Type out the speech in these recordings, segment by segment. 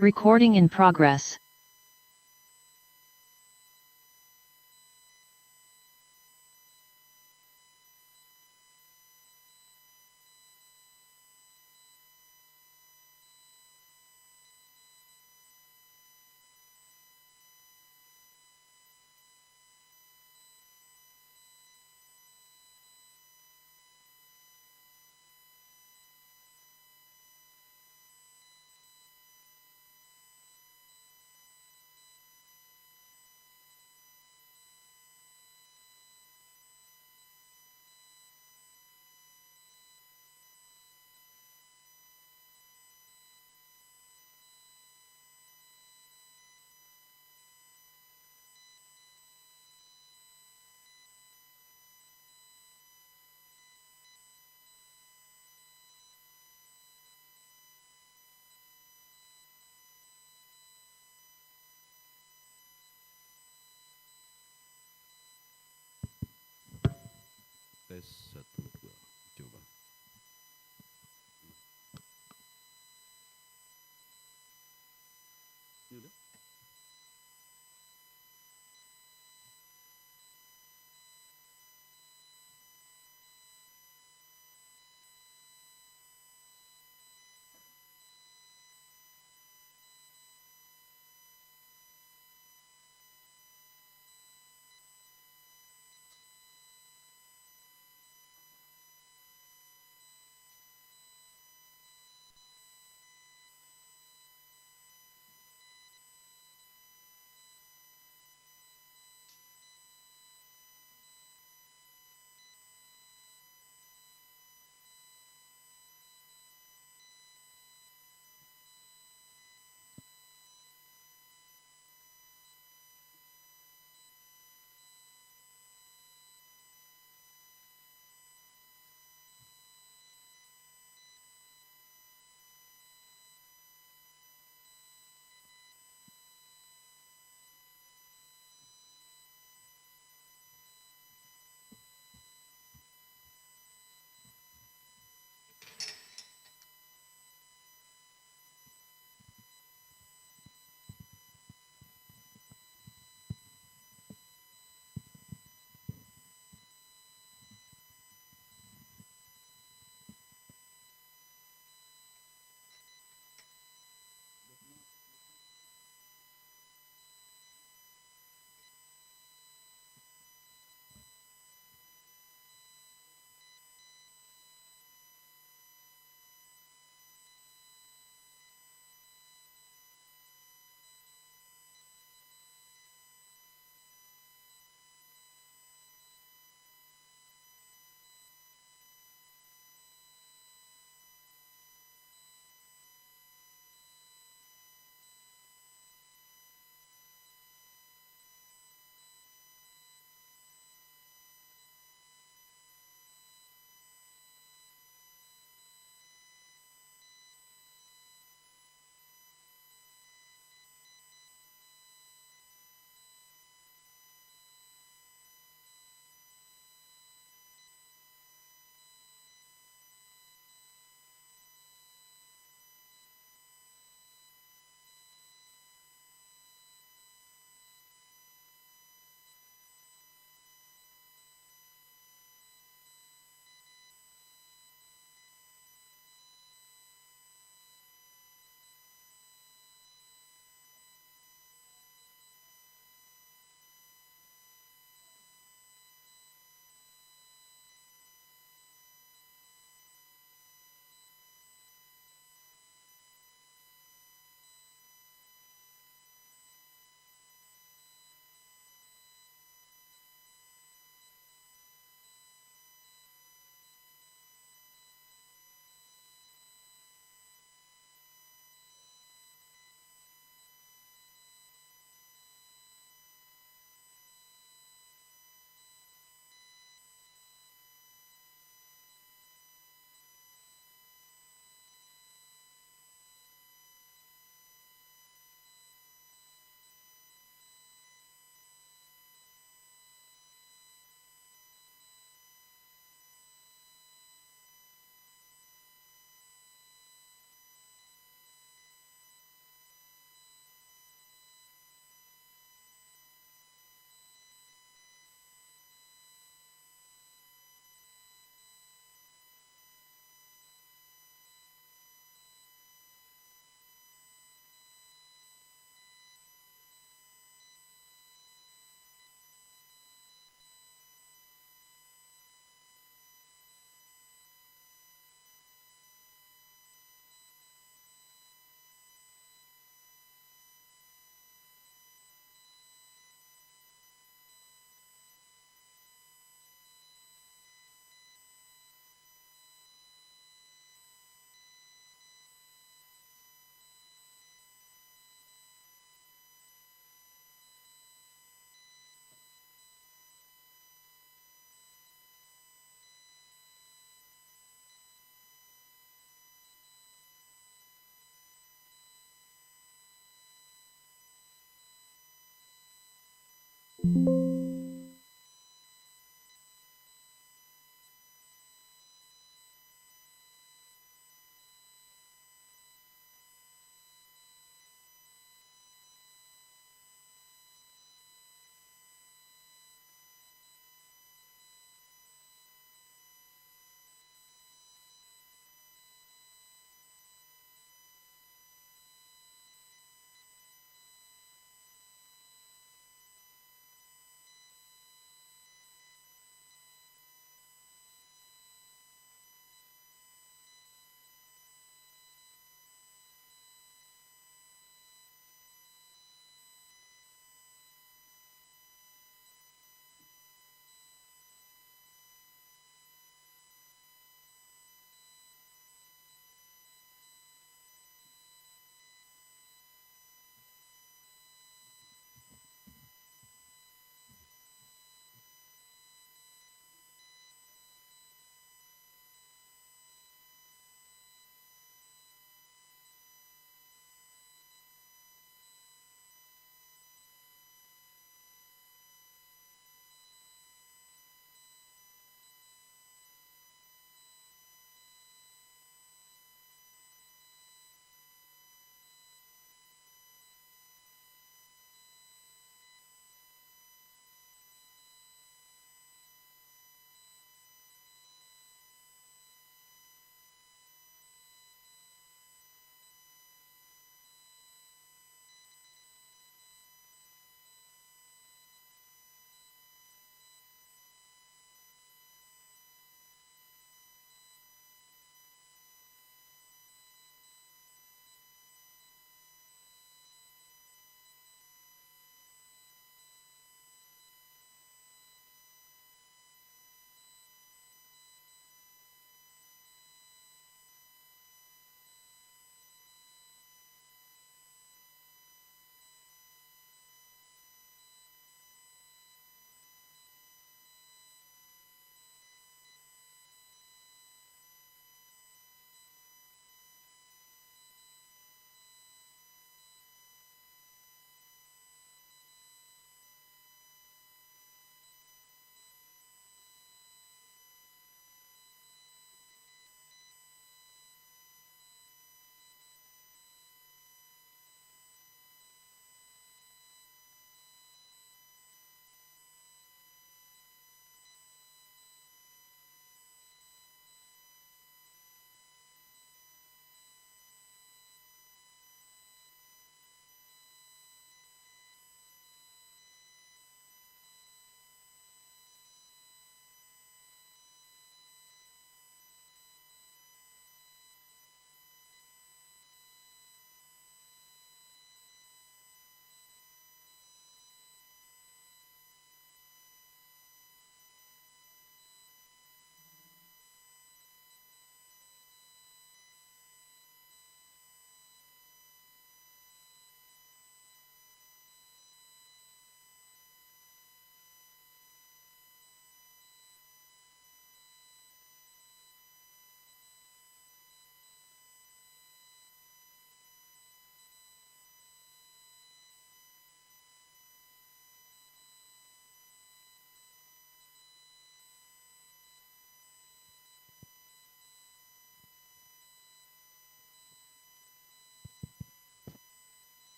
Recording in progress. Tes 1 2 coba. Ini udah?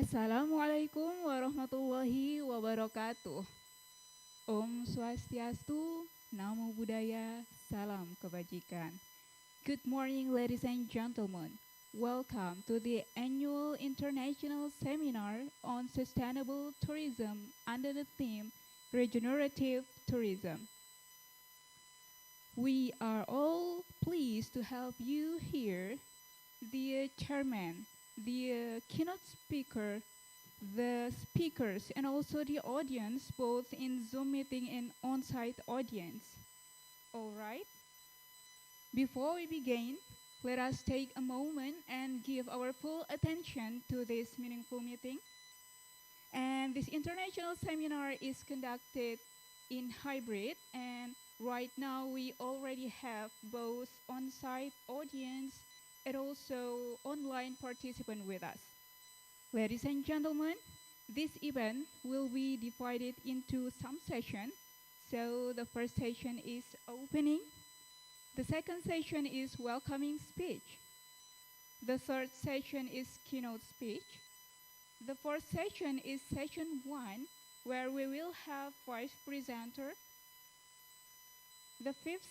Assalamualaikum warahmatullahi wabarakatuh. Om Swastiastu, Namo Buddhaya, Salam Kebajikan. Good morning, ladies and gentlemen. Welcome to the annual international seminar on sustainable tourism under the theme Regenerative Tourism. We are all pleased to have you here, the chairman, the keynote speaker, the speakers, and also the audience, both in Zoom meeting and on-site audience. All right. Before we begin, let us take a moment and give our full attention to this meaningful meeting. And this international seminar is conducted in hybrid, and right now we already have both on-site audience and also online participant with us. Ladies and gentlemen, this event will be divided into some sessions. So the first session is opening. The second session is welcoming speech. The third session is keynote speech. The fourth session is session 1, where we will have vice presenter. The fifth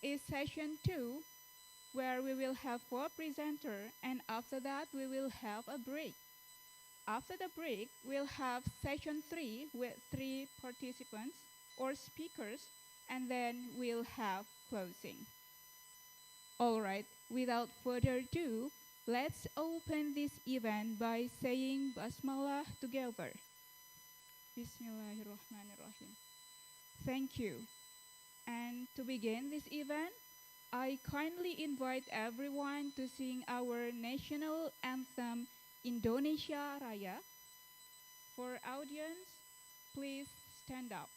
is session 2, where we will have 4 presenters, and after that we will have a break. After the break, we'll have session 3 with 3 participants or speakers, and then we'll have closing. All right, without further ado, let's open this event by saying Basmalah together. Bismillahirrahmanirrahim. Thank you. And to begin this event, I kindly invite everyone to sing our national anthem, Indonesia Raya. For audience, please stand up.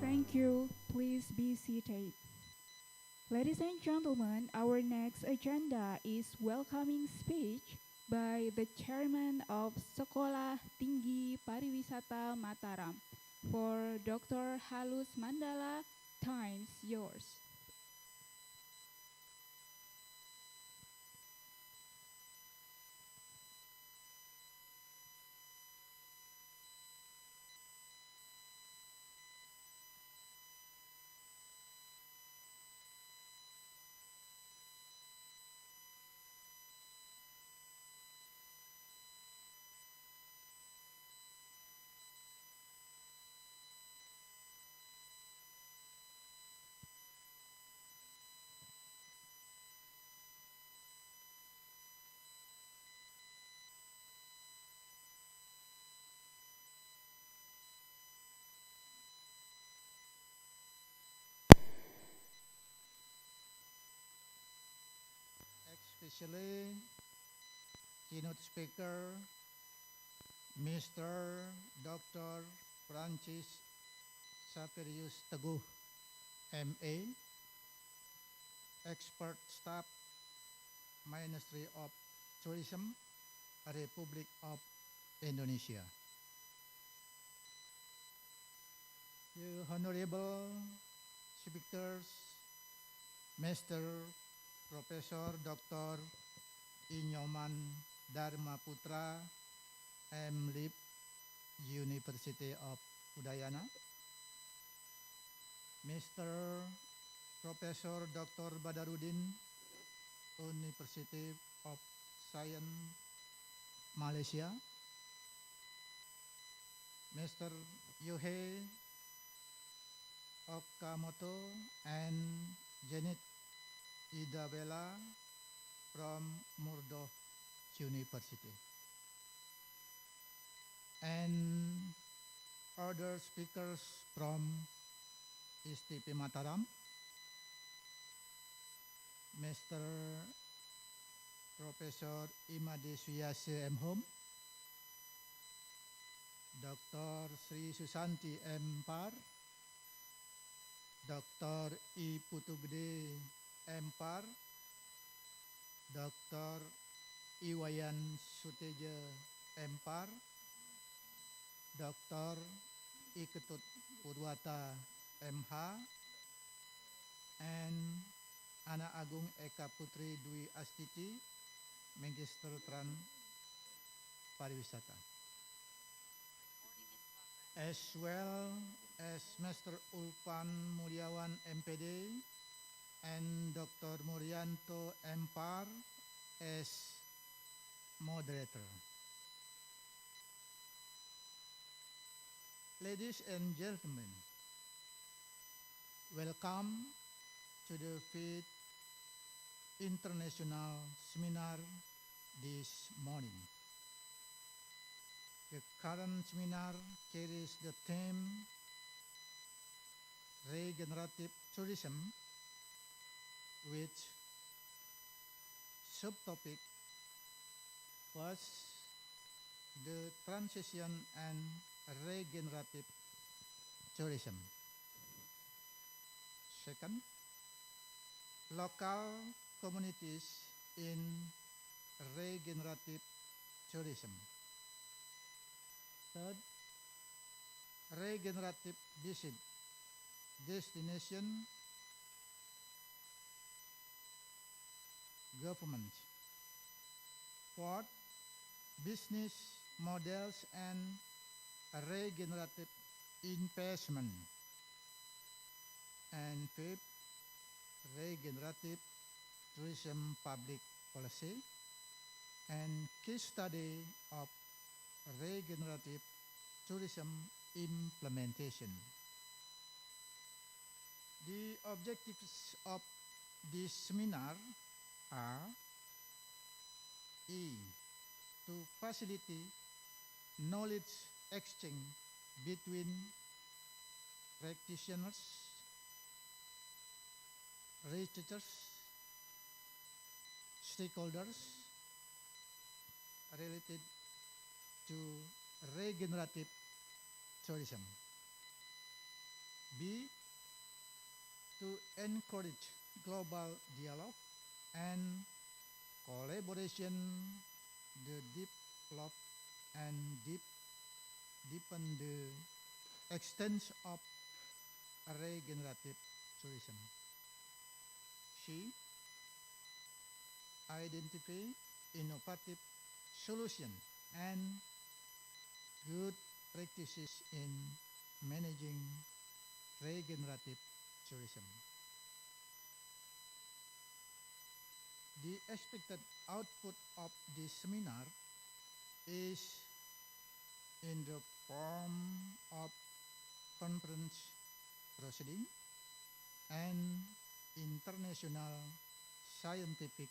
Thank you. Please be seated. Ladies and gentlemen, our next agenda is welcoming speech by the chairman of Sekolah Tinggi Pariwisata Mataram. For Dr. Halus Mandala, time's yours. Especially keynote speaker Mr. Dr. Francis Sapirius Teguh, MA, expert staff, Ministry of Tourism, Republic of Indonesia. The honorable speakers, Mr. Profesor Dr. Inyoman Dharma Putra, MLIP, University of Udayana. Mr. Professor Dr. Badarudin, University of Science, Malaysia. Mr. Yohei Okamoto and Janet Idabella from Murdoch University. And other speakers from STP Mataram, Mr. Professor Imade Suyase M. Home, Dr. Sri Susanti M. Par, Dr. I Putugede M. Par, Dr. Iwayan Suteja M. Par, Dr. I Ketut Purwata MH, and Anak Agung Eka Putri Dwi Astiti, Magister Tran Pariwisata. As well as Mr. Ulpan Mulyawan MPD and Dr. Muryanto Empar as moderator. Ladies and gentlemen, welcome to the 5th International Seminar this morning. The current seminar carries the theme Regenerative Tourism, with subtopic was the transition and regenerative tourism. Second, local communities in regenerative tourism. Third, regenerative visit destination government. Fourth, business models and regenerative investment. And fifth, regenerative tourism public policy and case study of regenerative tourism implementation. The objectives of this seminar are E. To facilitate knowledge exchange between practitioners, researchers, stakeholders related to regenerative tourism. B. To encourage global dialogue and collaboration, the develop and deepen the extent of regenerative tourism. She identify innovative solutions and good practices in managing regenerative tourism. The expected output of this seminar is in the form of conference proceeding and international scientific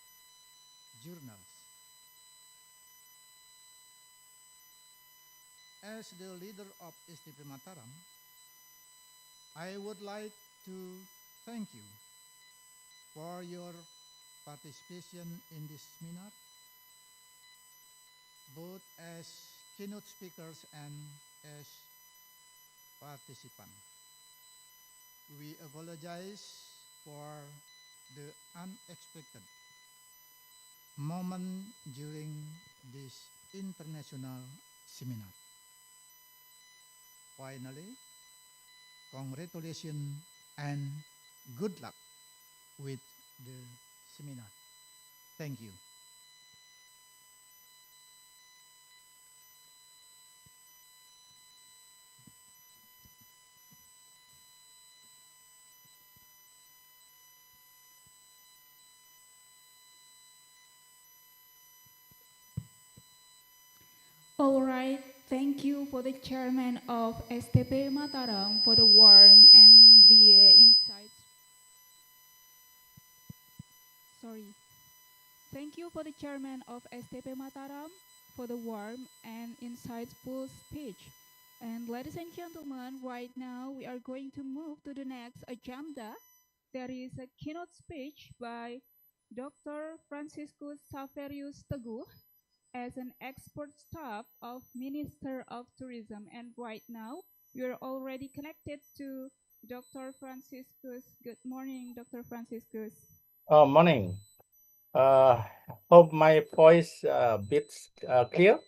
journals. As the leader of STP Mataram, I would like to thank you for your participation in this seminar, both as keynote speakers and as participants. We apologize for the unexpected moment during this international seminar. Finally, congratulations and good luck with the seminar. Thank you. All right, thank you for the chairman of STP Mataram for the warm and the insights. Sorry. Thank you for the chairman of STP Mataram for the warm and insightful speech. And ladies and gentlemen, right now we are going to move to the next agenda. There is a keynote speech by Dr. Franciscus Saverius Teguh as an expert staff of Minister of Tourism. And right now we are already connected to Dr. Franciscus. Good morning, Dr. Franciscus. Oh, morning. Hope my voice bits clear.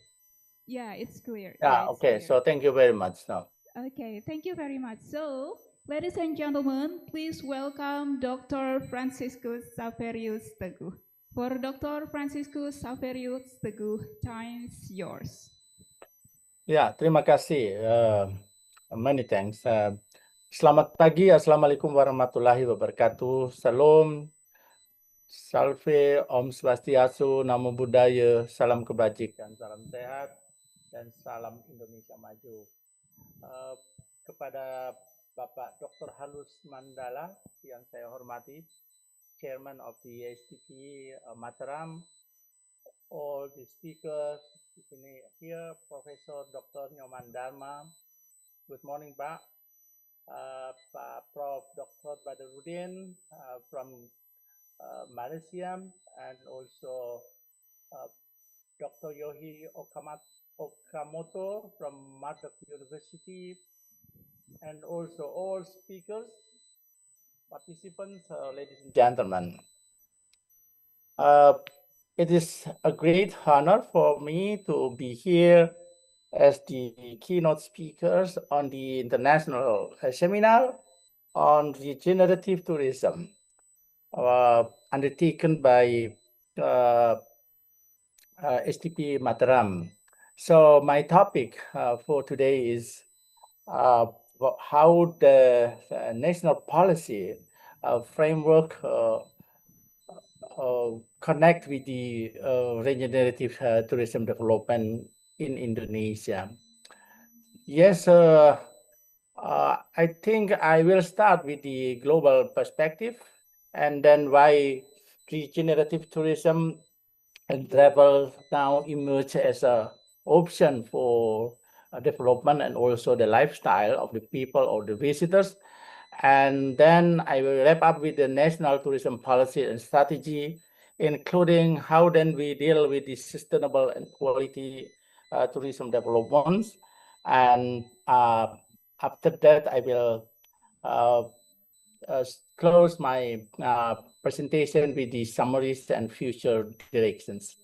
Yeah, it's clear. Yeah, it's okay. clear. So thank you very much. Now, Okay, thank you very much. So, ladies and gentlemen, please welcome Dr. Franciscus Saverius Teguh. For Dr. Franciscus Saverius Teguh, time's yours. ya, terima kasih. Many thanks. Selamat pagi. Assalamualaikum warahmatullahi wabarakatuh. Salam, salve, Om Swastiastu, Namo Buddhaya, salam kebajikan, salam sehat, dan salam Indonesia maju. Kepada Bapak Dr. Halus Mandala yang saya hormati, Chairman of the STP Mataram, all the speakers di sini here, Profesor Dr. Nyoman Dharma. Good morning, Pak. Pak Prof. Dr. Badrudin from Malaysia, and also Dr. Yohi Okamoto from Marduk University, and also all speakers, participants, ladies and gentlemen. It is a great honor for me to be here as the keynote speakers on the international seminar on regenerative tourism undertaken by STP Mataram. So my topic for today is how the national policy framework connect with the regenerative tourism development in Indonesia. Yes, I think I will start with the global perspective, and then why regenerative tourism and travel now emerge as an option for development and also the lifestyle of the people or the visitors. And then I will wrap up with the national tourism policy and strategy, including how then we deal with the sustainable and quality tourism developments. And after that, I will close my presentation with the summaries and future directions.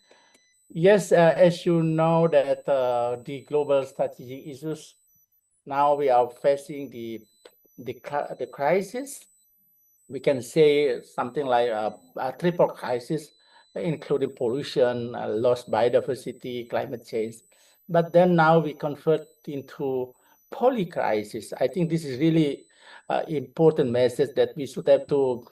Yes, as you know that the global strategic issues, now we are facing the crisis. We can say something like a triple crisis, including pollution, lost biodiversity, climate change. But then now we convert into polycrisis. I think this is really important message that we should have to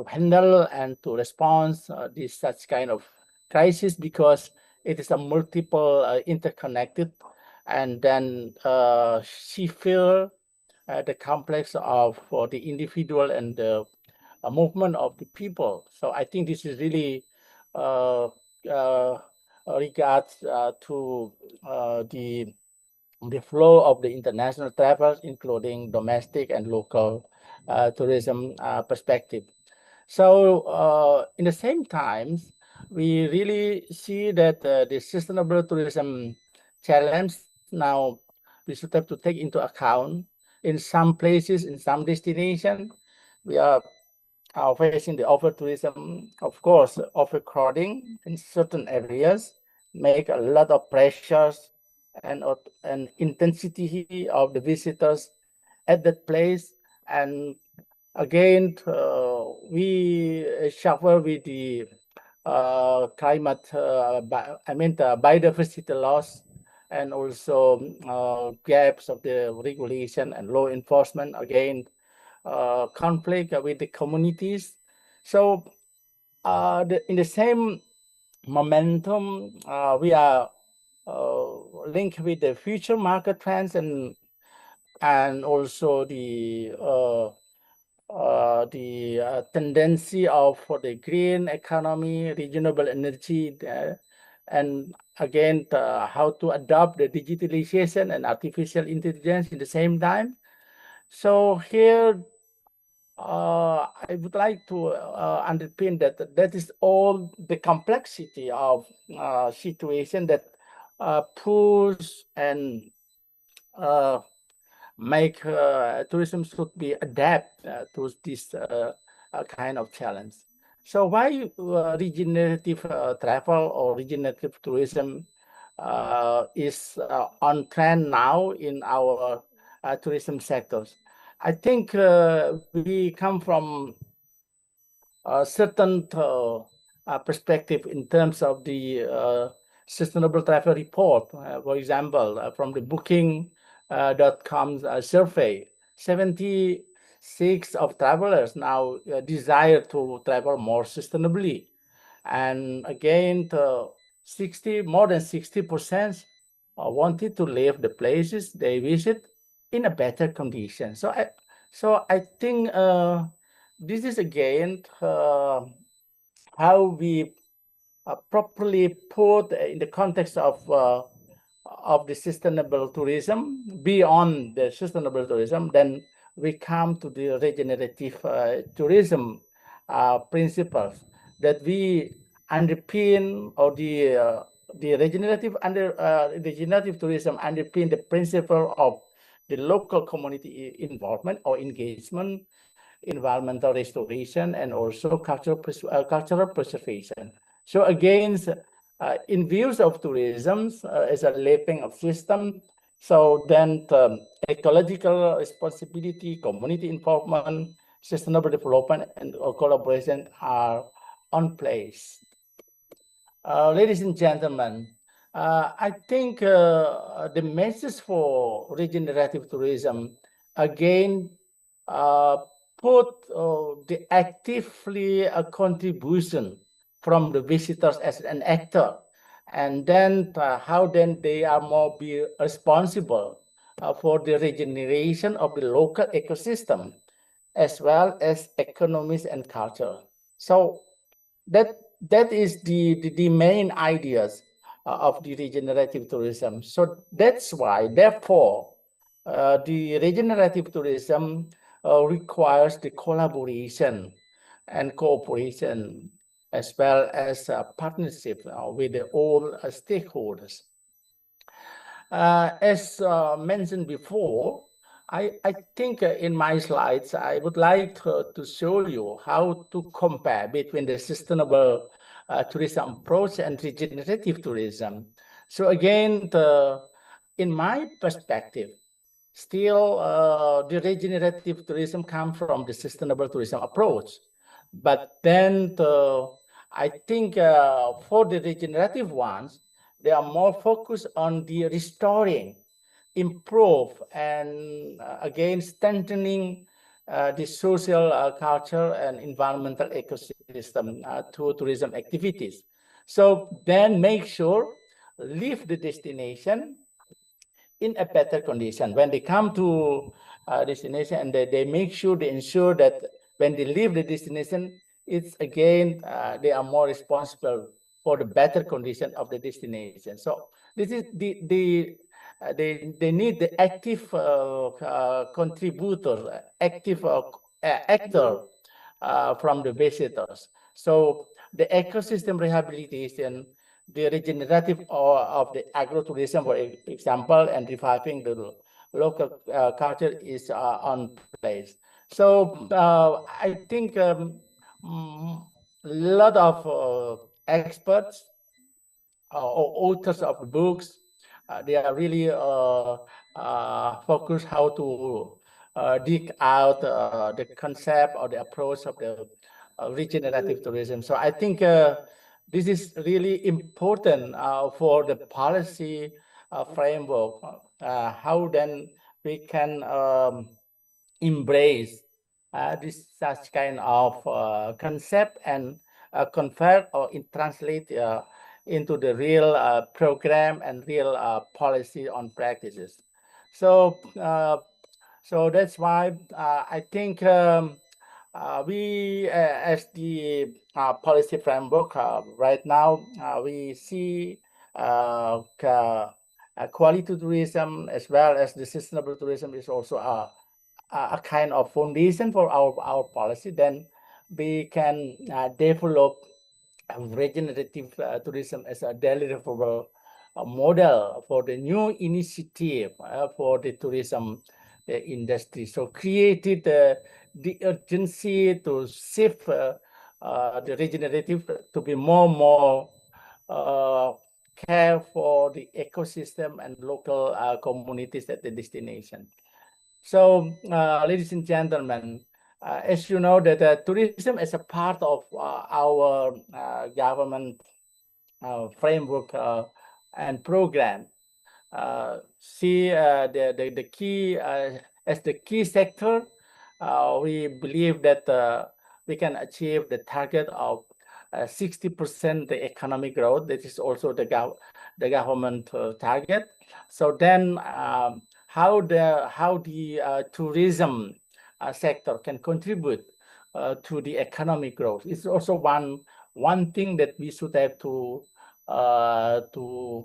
handle and to respond this such kind of crisis, because it is a multiple interconnected, and then she feel the complex of for the individual and the movement of the people. So I think this is really regards to the flow of the international travelers, including domestic and local tourism perspective. So in the same times, we really see that the sustainable tourism challenge now we should have to take into account. In some places, in some destination, we are facing the over tourism, of course, overcrowding in certain areas, make a lot of pressures and intensity of the visitors at that place. And again, we suffer with the climate, biodiversity loss, and also gaps of the regulation and law enforcement, again, conflict with the communities. So in the same momentum, we are linked with the future market trends and also the tendency of for the green economy, renewable energy, and again, how to adopt the digitalization and artificial intelligence in the same time. So here, I would like to underpin that is all the complexity of situation that push and make tourism should be adapt to this kind of challenge. So why regenerative travel or regenerative tourism is on trend now in our tourism sectors? I think we come from a certain perspective in terms of the sustainable travel report. For example, from the Booking.com survey, 76% of travelers now desire to travel more sustainably, and again, more than 60% wanted to live the places they visit in a better condition. So I think this is again how we properly put in the context of the sustainable tourism. Beyond the sustainable tourism, then we come to the regenerative tourism principles that we underpin, or the regenerative tourism underpin the principle of the local community involvement or engagement, environmental restoration, and also cultural preservation. So again, in views of tourism as a living system, so then ecological responsibility, community involvement, sustainable development, and collaboration are on place. Ladies and gentlemen, I think the message for regenerative tourism again put the actively a contribution from the visitors as an actor, and then how then they are more be responsible for the regeneration of the local ecosystem, as well as economies and culture. So that is the main ideas of the regenerative tourism. So that's why, therefore, the regenerative tourism requires the collaboration and cooperation, as well as partnership with all stakeholders. As mentioned before, I think in my slides, I would like to show you how to compare between the sustainable tourism approach and regenerative tourism. So again, in my perspective, still the regenerative tourism comes from the sustainable tourism approach. But then I think for the regenerative ones, they are more focused on the restoring, improve, and again strengthening the social culture and environmental ecosystem through tourism activities. So then make sure leave the destination in a better condition. When they come to destination, and they make sure, they ensure that when they leave the destination, it's again, they are more responsible for the better condition of the destination. So this is they need the active contributor, active actor from the visitors. So the ecosystem rehabilitation, the regenerative of the agrotourism, for example, and reviving the local culture is on place. So I think a lot of experts or authors of books, they are really focused how to dig out the concept or the approach of the regenerative tourism. So I think this is really important for the policy framework. How then we can embrace this such kind of concept and convert or translate into the real program and real policy on practices. So so that's why I think we as the policy framework right now, we see quality tourism as well as the sustainable tourism is also a kind of foundation for our policy. Then we can develop regenerative tourism as a deliverable model for the new initiative for the tourism industry. So created the urgency to shift the regenerative to be more care for the ecosystem and local communities at the destination. So, ladies and gentlemen, as you know, that tourism is a part of our government framework and program. See the key as the key sector, we believe that we can achieve the target of 60% the economic growth. That is also the government target. So then, how the tourism sector can contribute to the economic growth? It's also one thing that we should have to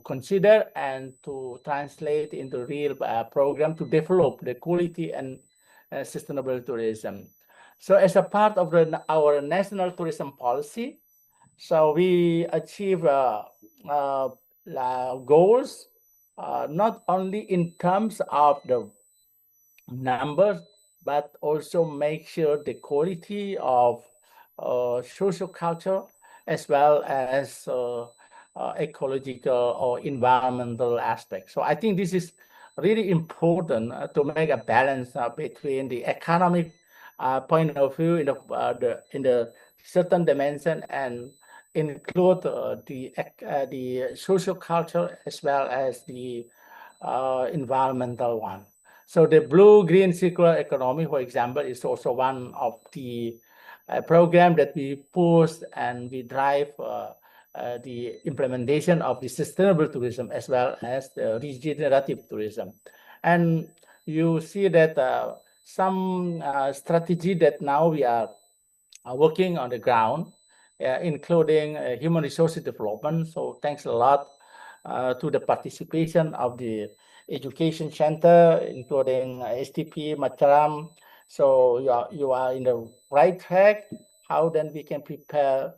consider and to translate into real program to develop the quality and sustainable tourism. So as a part of our national tourism policy, so we achieve goals not only in terms of the numbers, but also make sure the quality of social culture as well as ecological or environmental aspects. So I think this is really important to make a balance between the economic point of view in the certain dimension and include the social culture as well as the environmental one. So the blue-green circular economy, for example, is also one of the program that we push and we drive the implementation of the sustainable tourism as well as the regenerative tourism. And you see that some strategy that now we are working on the ground, including human resources development. So thanks a lot to the participation of the education center, including STP, Mataram. So you are in the right track. How then we can prepare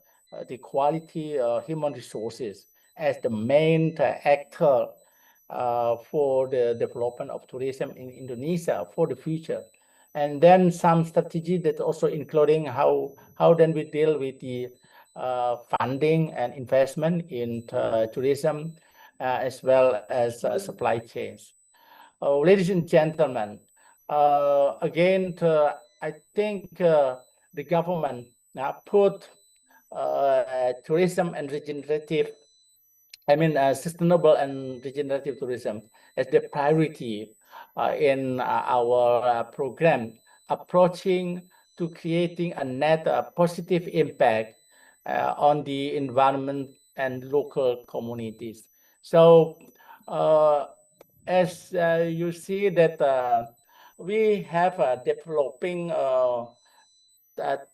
the quality human resources as the main actor for the development of tourism in Indonesia for the future. And then some strategy that also including how then we deal with the funding and investment in tourism as well as supply chains. Ladies and gentlemen, again, I think the government put tourism and sustainable and regenerative tourism as the priority in our program, approaching to creating a net positive impact on the environment and local communities. So, as you see that we have developing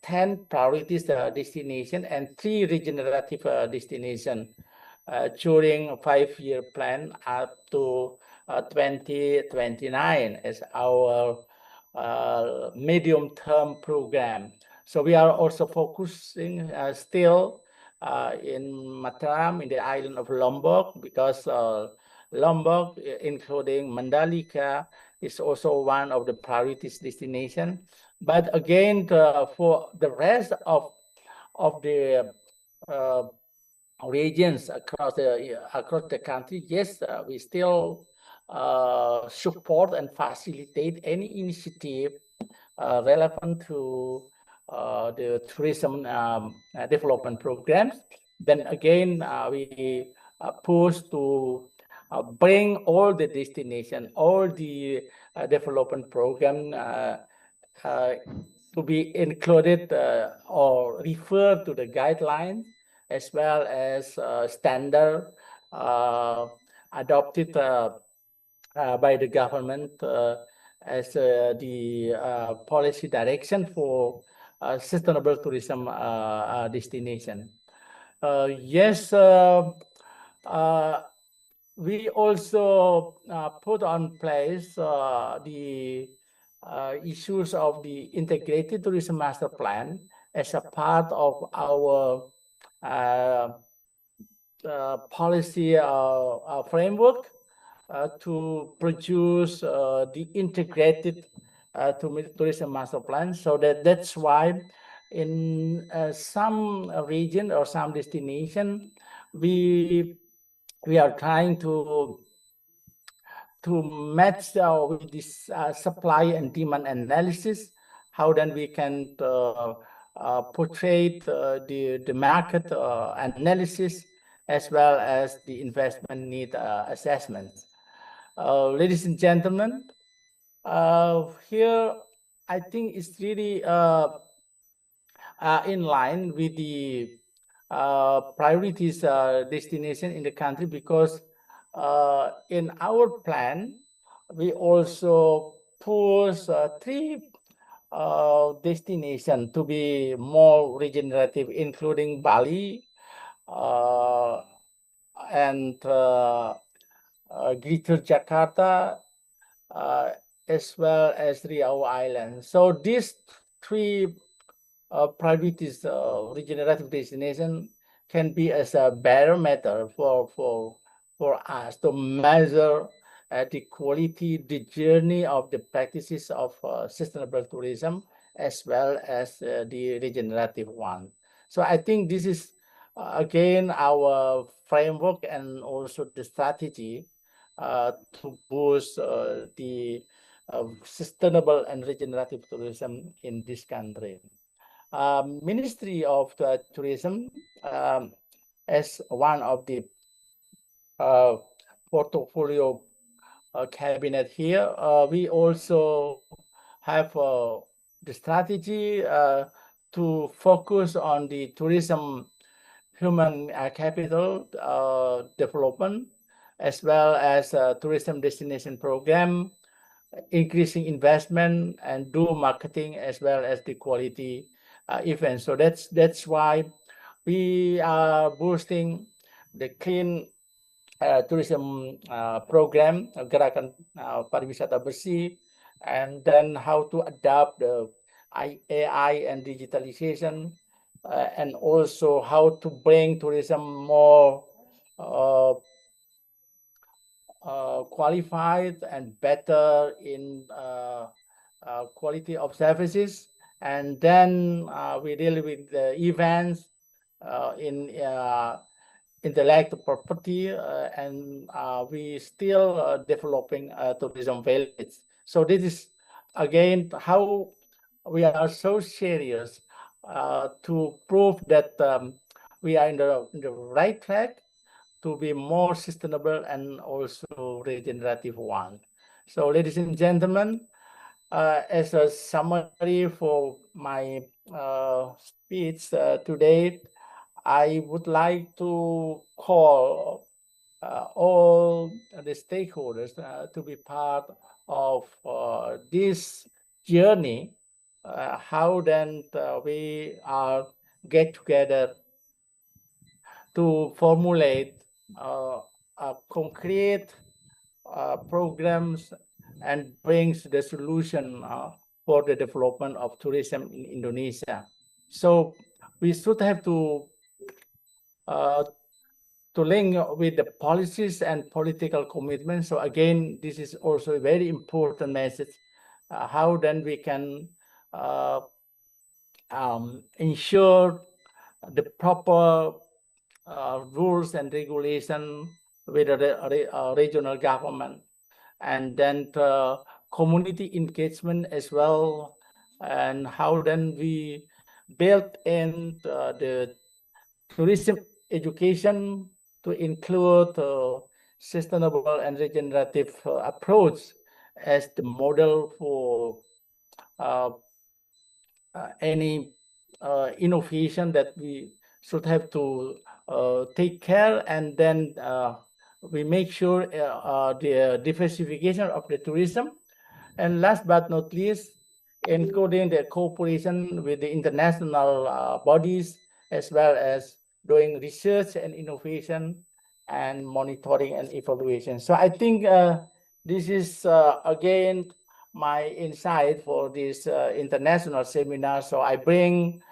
10 priorities destination and 3 regenerative destination during a 5-year plan up to 2029 as our medium-term program. So we are also focusing still in Mataram, in the island of Lombok, because Lombok, including Mandalika, is also one of the priorities destination. But again, for the rest of the regions across the country, yes, we still support and facilitate any initiative relevant to the tourism development programs. Then again, we push to bring all the destination, all the development program to be included or refer to the guidelines as well as standard adopted by the government as the policy direction for sustainable tourism destination. Yes, we also put on place the issues of the integrated tourism master plan as a part of our policy framework to produce the integrated tourism master plan. So that's why in some region or some destination, we are trying to match with this supply and demand analysis, how then we can portray the market analysis as well as the investment need assessments. Ladies and gentlemen, here I think it's really in line with the priorities destination in the country, because in our plan, we also push 3 destinations to be more regenerative, including Bali and Greater Jakarta, as well as Riau Island. So these 3 priorities, regenerative destination, can be as a barometer for us to measure the quality, the journey of the practices of sustainable tourism, as well as the regenerative one. So I think this is again our framework and also the strategy to boost the sustainable and regenerative tourism in this country. Ministry of Tourism, as one of the portfolio cabinet here, we also have the strategy to focus on the tourism human capital development, as well as tourism destination program, increasing investment and do marketing as well as the quality events. So that's why we are boosting the clean tourism program, Gerakan Pariwisata Bersih, and then how to adapt the AI and digitalization, and also how to bring tourism more qualified and better in quality of services. And then we deal with the events in intellectual property, and we still developing tourism village. So this is again how we are so serious to prove that we are in the right track to be more sustainable and also regenerative one. So, ladies and gentlemen, as a summary for my speech today, I would like to call all the stakeholders to be part of this journey. How then we are get together to formulate concrete programs and brings the solution for the development of tourism in Indonesia. So we should have to link with the policies and political commitments. So again, this is also a very important message. How then we can ensure the proper rules and regulation with the regional government, and then community engagement as well, and how then we build in the tourism education to include sustainable and regenerative approach as the model for any innovation that we should have to take care, and then we make sure the diversification of the tourism, and last but not least, including the cooperation with the international bodies, as well as doing research and innovation and monitoring and evaluation. So I think this is again my insight for this international seminar. So I bring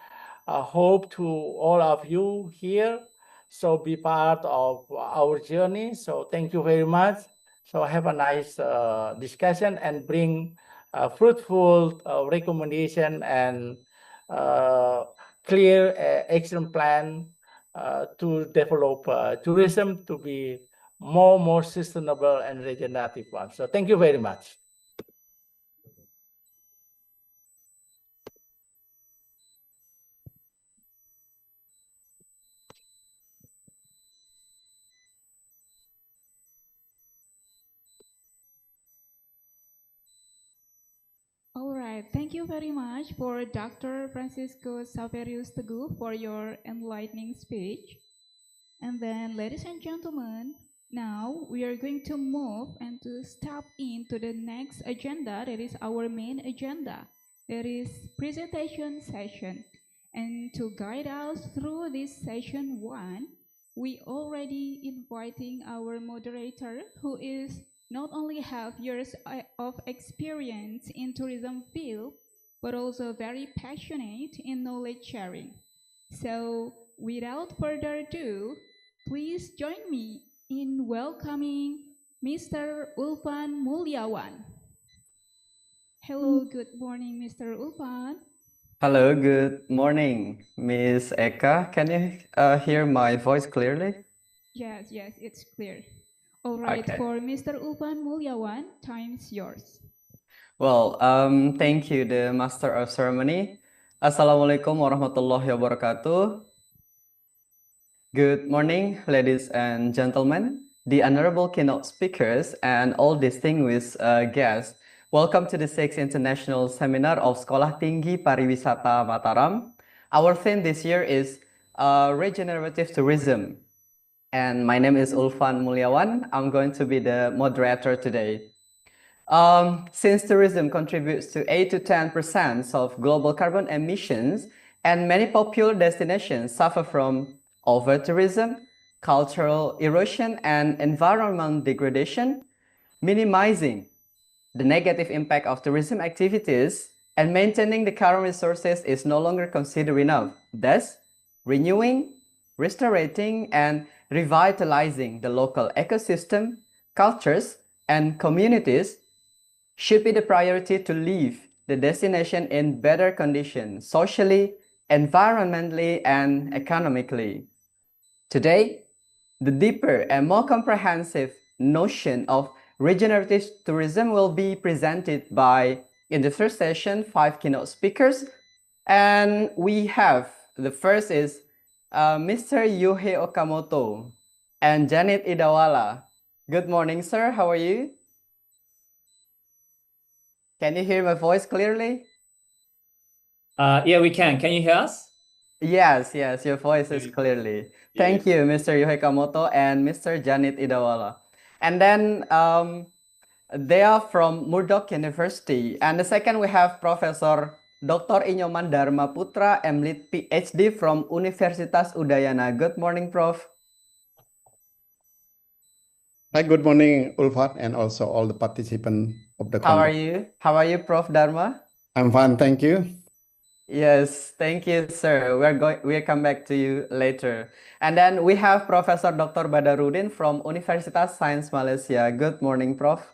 hope to all of you here. So be part of our journey. So thank you very much. So have a nice discussion and bring fruitful recommendation and clear action plan to develop tourism to be more sustainable and regenerative one. So thank you very much. All right, thank you very much for Dr. Francisco Saverius Teguh for your enlightening speech. And then, ladies and gentlemen, now we are going to move and to step into the next agenda. That is our main agenda. That is presentation session. And to guide us through this session one, we already inviting our moderator, who is not only have years of experience in tourism field, but also very passionate in knowledge sharing. So without further ado, please join me in welcoming Mr. Ulfan Mulyawan. Hello, good morning, Mr. Ulfan. Hello, good morning, Miss Eka. Can you hear my voice clearly? Yes, it's clear. All right, Okay. for Mr. Ulfan Mulyawan, time's yours. Well, thank you, the Master of Ceremony. Assalamualaikum warahmatullahi wabarakatuh. Good morning, ladies and gentlemen, the honorable keynote speakers, and all distinguished guests. Welcome to the 6th International Seminar of Sekolah Tinggi Pariwisata Mataram. Our theme this year is regenerative tourism. And my name is Ulfan Mulyawan. I'm going to be the moderator today. Since tourism contributes to 8 to 10% of global carbon emissions, and many popular destinations suffer from over-tourism, cultural erosion, and environmental degradation, minimizing the negative impact of tourism activities and maintaining the current resources is no longer considered enough. Thus, renewing, restoring, and revitalizing the local ecosystem, cultures, and communities should be the priority to leave the destination in better condition, socially, environmentally, and economically. Today, the deeper and more comprehensive notion of regenerative tourism will be presented by, in the first session, 5 keynote speakers. And we have, the first is Mr. Yohei Okamoto and Janet Idawala. Good morning, sir. How are you? Can you hear my voice clearly? Yeah, we can. Can you hear us? Yes, your voice is clearly. Thank you, Mr. Yohei Okamoto and Mr. Janet Idawala. And then they are from Murdoch University. And the second, we have Professor Dr. Inyoman Dharma Putra, MLit PhD from Universitas Udayana. Good morning, Prof. Hi, good morning, Ulfat, and also all the participants of the How are conference. you? How are you, Prof. Dharma? I'm fine, thank you. Yes, thank you, sir. We'll come back to you later. And then we have Professor Dr. Badarudin from Universitas Sains Malaysia. Good morning, Prof.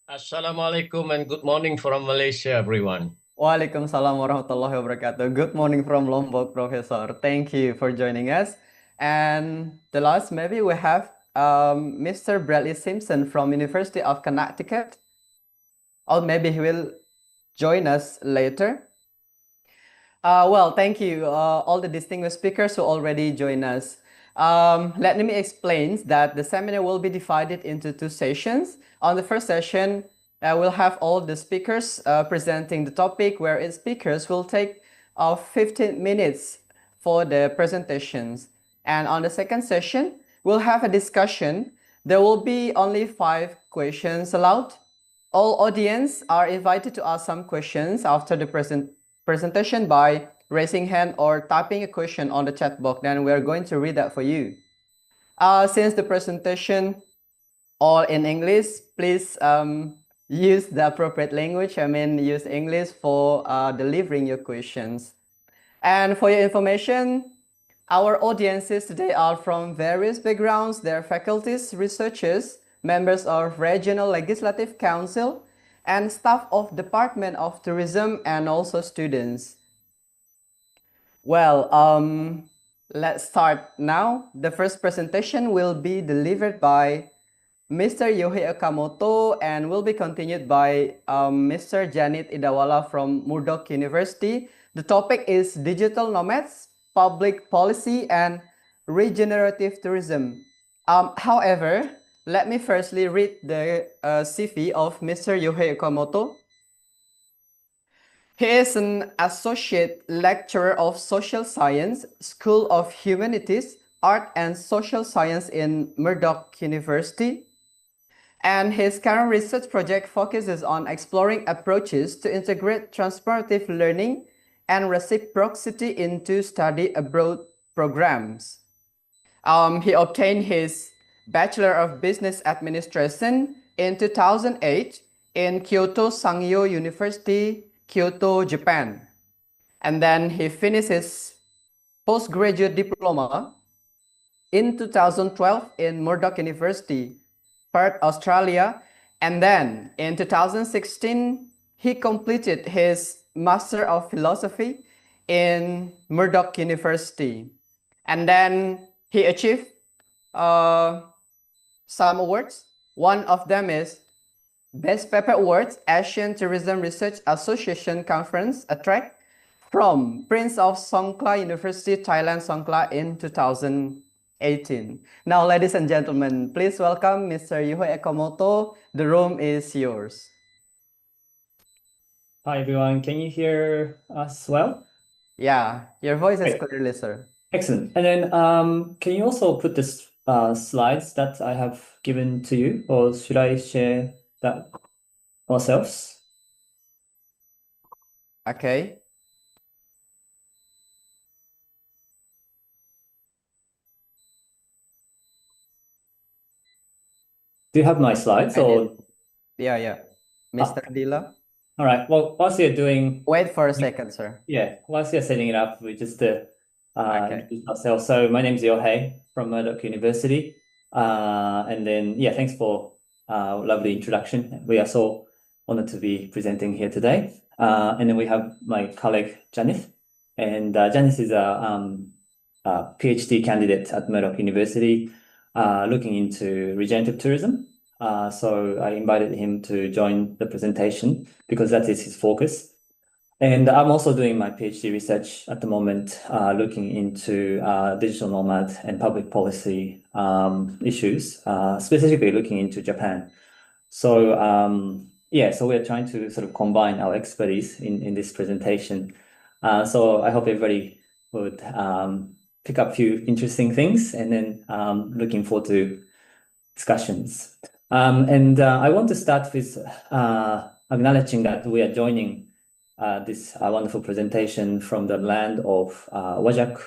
Assalamualaikum and good morning from Malaysia, everyone. Waalaikumsalam warahmatullahi wabarakatuh. Good morning from Lombok, Professor. Thank you for joining us. And the last, maybe we have Mr. Bradley Simpson from University of Connecticut. Or maybe he will join us later. Well, thank you, all the distinguished speakers who already joined us. Let me explain that the seminar will be divided into 2 sessions. On the first session, we'll have all the speakers presenting the topic, where each speakers will take 15 minutes for the presentations. And on the second session, we'll have a discussion. There will be only 5 questions allowed. All audience are invited to ask some questions after the presentation by raising hand or typing a question on the chat box. Then we are going to read that for you. Since the presentation all in English, please use the appropriate language. Use English for delivering your questions. And for your information, our audiences today are from various backgrounds. They're faculties, researchers, members of Regional Legislative Council, and staff of Department of Tourism, and also students. Well, let's start now. The first presentation will be delivered by Mr. Yohei Okamoto and will be continued by Mr. Janet Idawala from Murdoch University. The topic is Digital Nomads, Public Policy, and Regenerative Tourism. However, let me firstly read the CV of Mr. Yohei Okamoto. He is an Associate Lecturer of Social Science, School of Humanities, Art and Social Science in Murdoch University. And his current research project focuses on exploring approaches to integrate transformative learning and reciprocity into study abroad programs. He obtained his Bachelor of Business Administration in 2008 in Kyoto Sangyo University, Kyoto, Japan. And then he finished his postgraduate diploma in 2012 in Murdoch University, Perth, Australia. And then in 2016, he completed his Master of Philosophy in Murdoch University. And then he achieved some awards. One of them is Best Paper Awards, Asian Tourism Research Association Conference, ATRAC, from Prince of Songkla University, Thailand, Songkla in 2018. Now, ladies and gentlemen, please welcome Mr. Yohei Okamoto. The room is yours. Hi, everyone. Can you hear us well? Yeah, your voice is Great. clearly, sir. Excellent. And then can you also put the slides that I have given to you, or should I share that ourselves? Okay. Do you have my slides, I or? did. Yeah. Mr. Dila, All right. Well, whilst you're doing, wait for a second, sir. yeah, whilst you're setting it up, we just Okay. introduce ourselves. So my name's Yohei from Murdoch University. And then, yeah, thanks for lovely introduction. We are so honored to be presenting here today. And then we have my colleague Janice, and Janice is a PhD candidate at Murdoch University, looking into regenerative tourism. So I invited him to join the presentation because that is his focus. And I'm also doing my PhD research at the moment, looking into digital nomad and public policy issues, specifically looking into Japan. So yeah, so we're trying to sort of combine our expertise in this presentation. So I hope everybody would pick up a few interesting things, and then looking forward to discussions. And I want to start with acknowledging that we are joining this wonderful presentation from the land of Whadjuk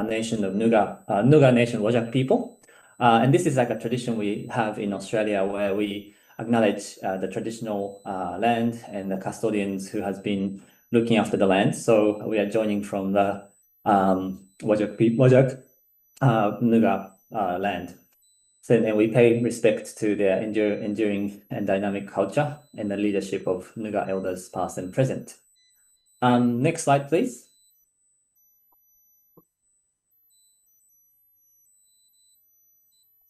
nation of Noongar nation Whadjuk people. And this is like a tradition we have in Australia where we acknowledge the traditional land and the custodians who has been looking after the land. So we are joining from the Whadjuk Noongar land. So then we pay respect to their enduring and dynamic culture and the leadership of Noongar elders past and present. Next slide, please.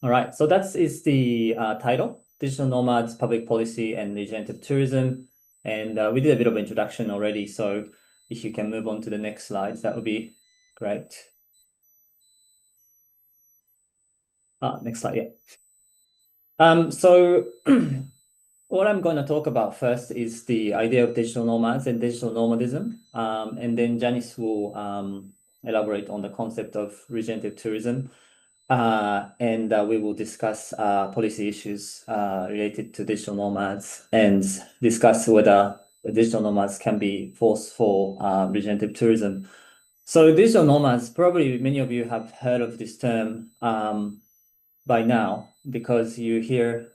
All right, so that is the title, Digital Nomads, Public Policy and Regenerative Tourism. And we did a bit of introduction already, so if you can move on to the next slide, that would be great. Next slide, yeah. So what I'm going to talk about first is the idea of digital nomads and digital nomadism. And then Janice will elaborate on the concept of regenerative tourism. And we will discuss policy issues related to digital nomads and discuss whether the digital nomads can be forced for regenerative tourism. So digital nomads, probably many of you have heard of this term by now, because you hear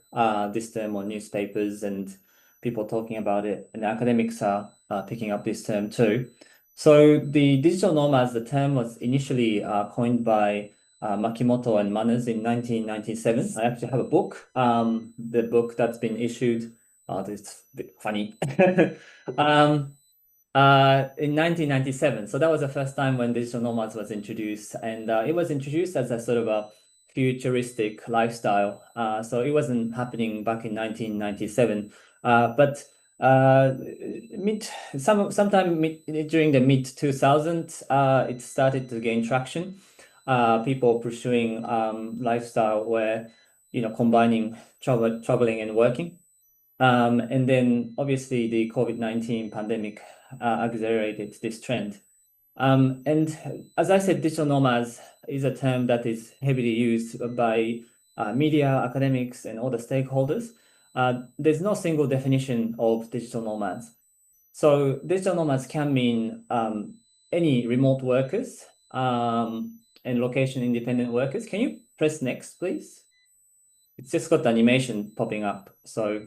this term on newspapers and people talking about it, and academics are picking up this term too. So the digital nomads, the term was initially coined by Makimoto and Manners in 1997. I actually have a book, the book that's been issued, it's a bit funny, in 1997. So that was the first time when digital nomads was introduced, and it was introduced as a sort of a futuristic lifestyle. So it wasn't happening back in 1997, but sometime during the mid 2000s, it started to gain traction. People pursuing lifestyle where, combining traveling and working. And then obviously the COVID-19 pandemic accelerated this trend. And as I said, digital nomads is a term that is heavily used by media, academics, and other stakeholders. There's no single definition of digital nomads. So digital nomads can mean any remote workers and location-independent workers. Can you press next, please? It's just got the animation popping up. So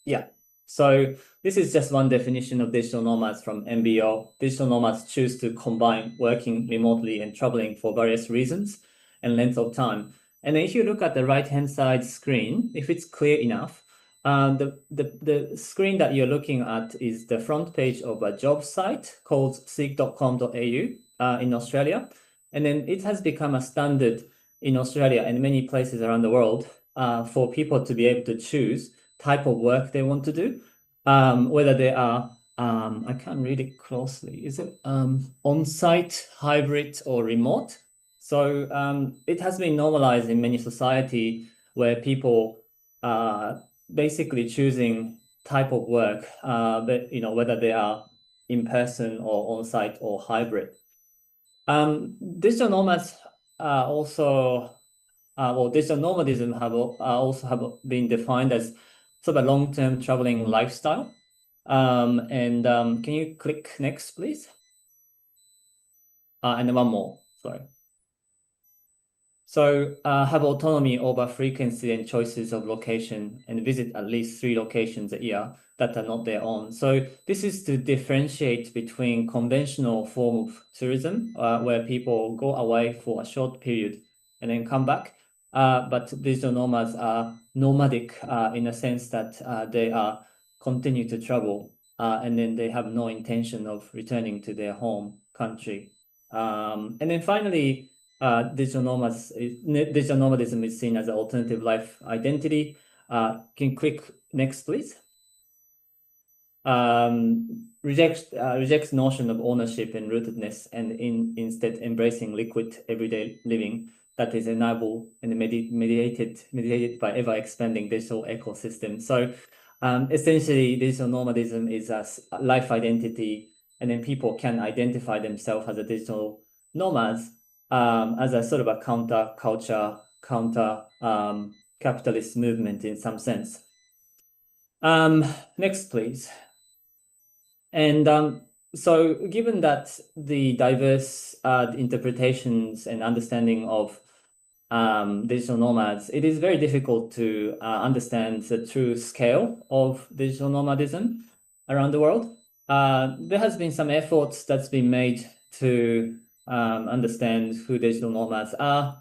yeah. So this is just one definition of digital nomads from MBO. Digital nomads choose to combine working remotely and traveling for various reasons and length of time. And if you look at the right-hand side screen, if it's clear enough, the screen that you're looking at is the front page of a job site called seek.com.au in Australia. And then it has become a standard in Australia and many places around the world for people to be able to choose type of work they want to do, whether they are, I can't read it closely, is it on-site, hybrid, or remote? So it has been normalized in many society where people are basically choosing type of work, but whether they are in person or on-site or hybrid. Digital nomads also, well, digital nomadism also have been defined as sort of a long-term traveling lifestyle. And can you click next, please? And then one more, sorry. So have autonomy over frequency and choices of location and visit at least 3 locations a year that are not their own. So this is to differentiate between conventional form of tourism, where people go away for a short period and then come back, but digital nomads are nomadic in a sense that they are continue to travel and then they have no intention of returning to their home country. And then finally, digital nomadism is seen as an alternative life identity. Can you click next, please? Rejects notion of ownership and rootedness and instead embracing liquid everyday living that is enabled and mediated by ever-expanding digital ecosystem. So essentially, digital nomadism is a life identity, and then people can identify themselves as a digital nomads as a sort of a counter-culture, capitalist movement in some sense. Next, please. And so given that the diverse interpretations and understanding of digital nomads, it is very difficult to understand the true scale of digital nomadism around the world. There has been some efforts that's been made to understand who digital nomads are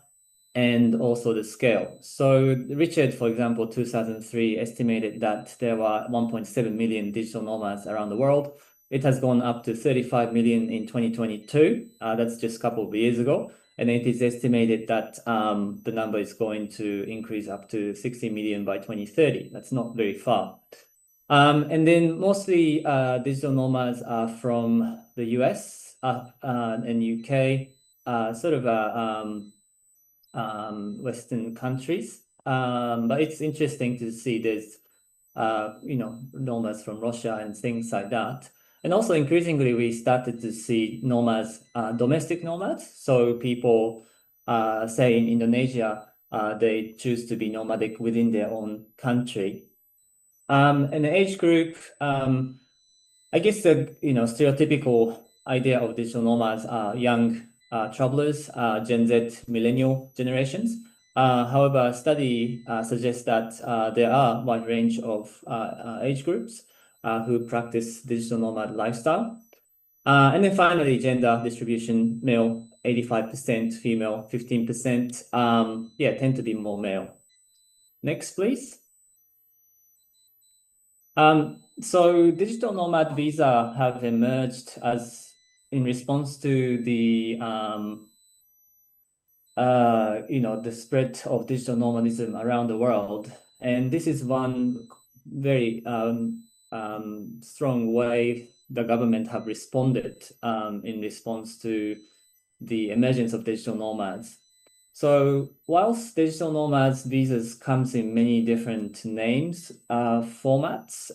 and also the scale. So Richard, for example, 2003 estimated that there were 1.7 million digital nomads around the world. It has gone up to 35 million in 2022. That's just a couple of years ago. And it is estimated that the number is going to increase up to 60 million by 2030. That's not very far. And then mostly digital nomads are from the US and UK, sort of Western countries. But it's interesting to see there's, nomads from Russia and things like that. And also increasingly, we started to see nomads, domestic nomads. So people, say in Indonesia, they choose to be nomadic within their own country. And the age group, I guess the stereotypical idea of digital nomads are young travelers, Gen Z, millennial generations. However, a study suggests that there are a wide range of age groups who practice digital nomad lifestyle. And then finally, gender distribution, male 85%, female 15%, tend to be more male. Next, please. So digital nomad visa have emerged as in response to the the spread of digital nomadism around the world, and this is one very strong way the government have responded in response to the emergence of digital nomads. So whilst digital nomads visas comes in many different names, formats,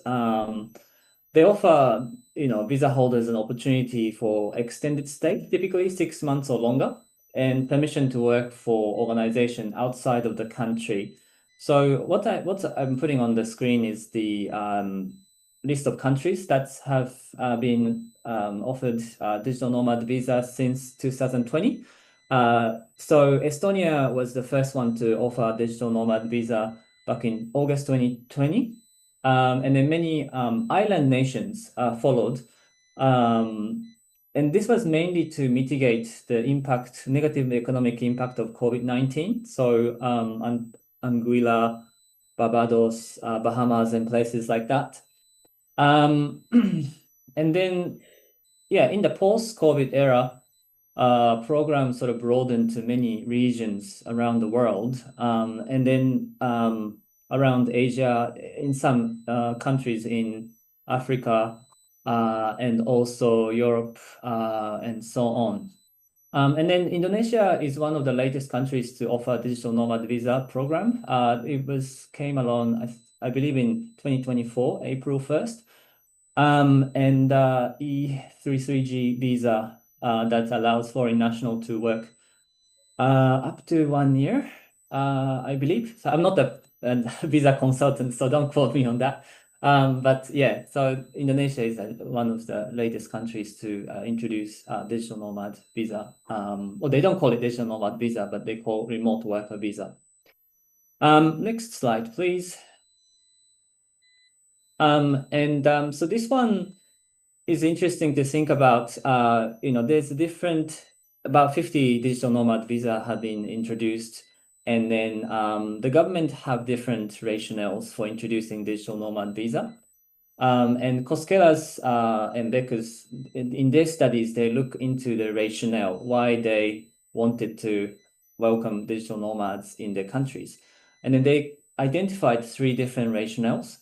they offer visa holders an opportunity for extended stay, typically 6 months or longer, and permission to work for organization outside of the country. So what I'm putting on the screen is the list of countries that have been offered digital nomad visas since 2020. So Estonia was the first one to offer digital nomad visa back in August 2020. And then many island nations followed. And this was mainly to mitigate the negative economic impact of COVID-19. So Anguilla, Barbados, Bahamas, and places like that. And then, in the post-COVID era, program sort of broadened to many regions around the world. And then around Asia, in some countries in Africa, and also Europe, and so on. And then Indonesia is one of the latest countries to offer digital nomad visa program. It came along, I believe, in 2024, April 1st. And E33G visa that allows foreign national to work up to 1 year, I believe. So I'm not a visa consultant, so don't quote me on that. But so Indonesia is one of the latest countries to introduce digital nomad visa. Well, they don't call it digital nomad visa, but they call remote worker visa. Next slide, please. So this one is interesting to think about. There's about 50 digital nomad visa have been introduced, And then the government have different rationales for introducing digital nomad visa. And Koskeras and Becker's, in their studies, they look into the rationale, why they wanted to welcome digital nomads in their countries. And then they identified 3 different rationales: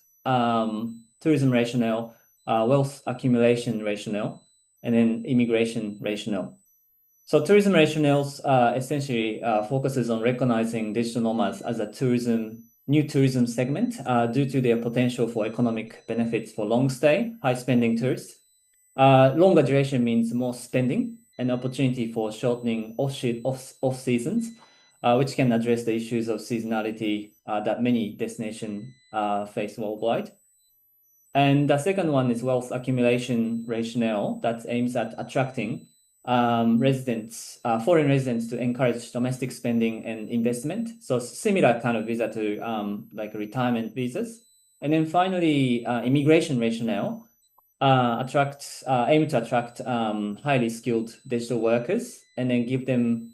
tourism rationale, wealth accumulation rationale, and then immigration rationale. So tourism rationales essentially focuses on recognizing digital nomads as a new tourism segment due to their potential for economic benefits for long stay, high spending tourists. Longer duration means more spending, an opportunity for shortening off seasons, which can address the issues of seasonality that many destinations face worldwide. And the second one is wealth accumulation rationale that aims at attracting foreign residents to encourage domestic spending and investment. So similar kind of visa to like retirement visas. And then finally, immigration rationale aim to attract highly skilled digital workers and then give them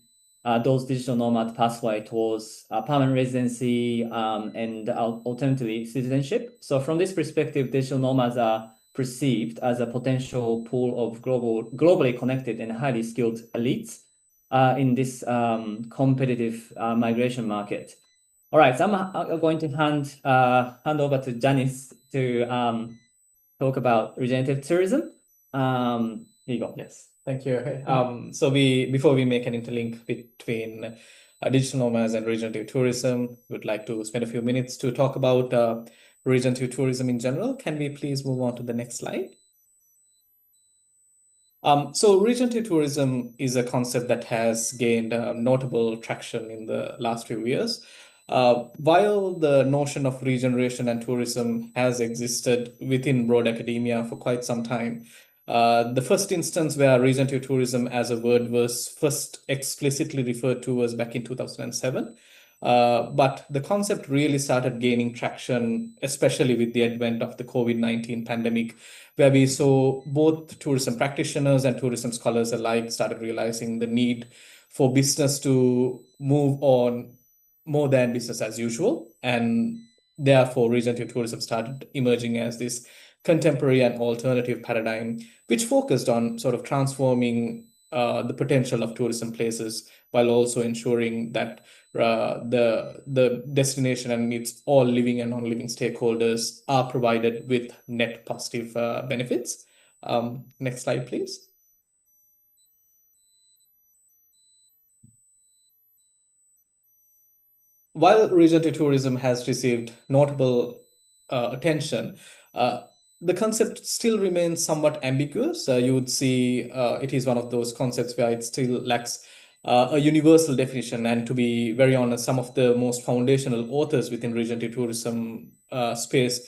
those digital nomad pathway towards permanent residency and alternatively citizenship. So from this perspective, digital nomads are perceived as a potential pool of globally connected and highly skilled elites in this competitive migration market. All right, so I'm going to hand over to Janice to talk about regenerative tourism. Here you go. Yes, thank you. So before we make an interlink between digital nomads and regenerative tourism, we'd like to spend a few minutes to talk about regenerative tourism in general. Can we please move on to the next slide? So regenerative tourism is a concept that has gained notable traction in the last few years. While the notion of regeneration and tourism has existed within broad academia for quite some time, the first instance where regenerative tourism as a word was first explicitly referred to was back in 2007. But the concept really started gaining traction, especially with the advent of the COVID-19 pandemic, where we saw both tourism practitioners and tourism scholars alike started realizing the need for business to move on more than business as usual. And therefore, regenerative tourism started emerging as this contemporary and alternative paradigm, which focused on sort of transforming the potential of tourism places while also ensuring that the destination and its all living and non-living stakeholders are provided with net positive benefits. Next slide, please. While regenerative tourism has received notable attention, the concept still remains somewhat ambiguous. You would see it is one of those concepts where it still lacks a universal definition. And to be very honest, some of the most foundational authors within regenerative tourism space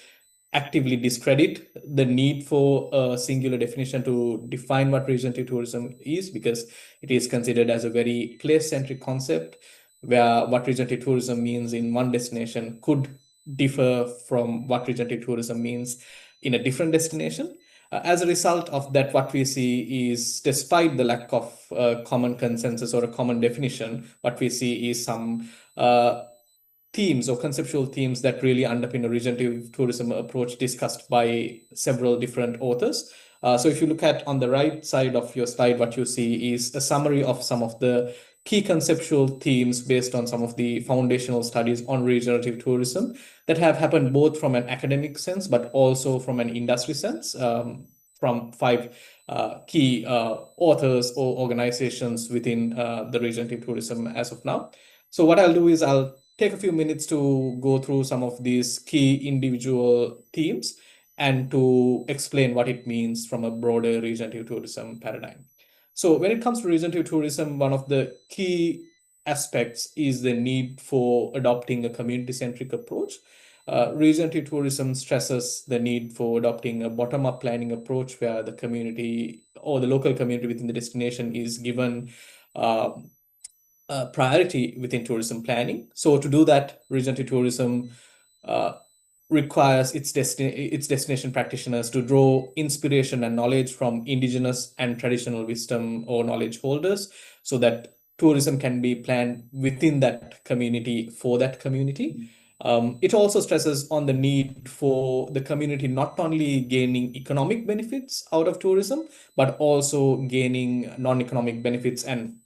actively discredit the need for a singular definition to define what regenerative tourism is, because it is considered as a very place-centric concept, where what regenerative tourism means in one destination could differ from what regenerative tourism means in a different destination. As a result of that, what we see is, despite the lack of common consensus or a common definition, what we see is some themes or conceptual themes that really underpin a regenerative tourism approach discussed by several different authors. So if you look at on the right side of your slide, what you see is a summary of some of the key conceptual themes based on some of the foundational studies on regenerative tourism that have happened both from an academic sense, but also from an industry sense, from 5 key authors or organizations within the regenerative tourism as of now. So what I'll do is I'll take a few minutes to go through some of these key individual themes and to explain what it means from a broader regenerative tourism paradigm. So when it comes to regenerative tourism, one of the key aspects is the need for adopting a community-centric approach. Regenerative tourism stresses the need for adopting a bottom-up planning approach where the community or the local community within the destination is given priority within tourism planning. So to do that, regenerative tourism requires its destination practitioners to draw inspiration and knowledge from indigenous and traditional wisdom or knowledge holders, so that tourism can be planned within that community for that community. It also stresses on the need for the community not only gaining economic benefits out of tourism, but also gaining non-economic benefits and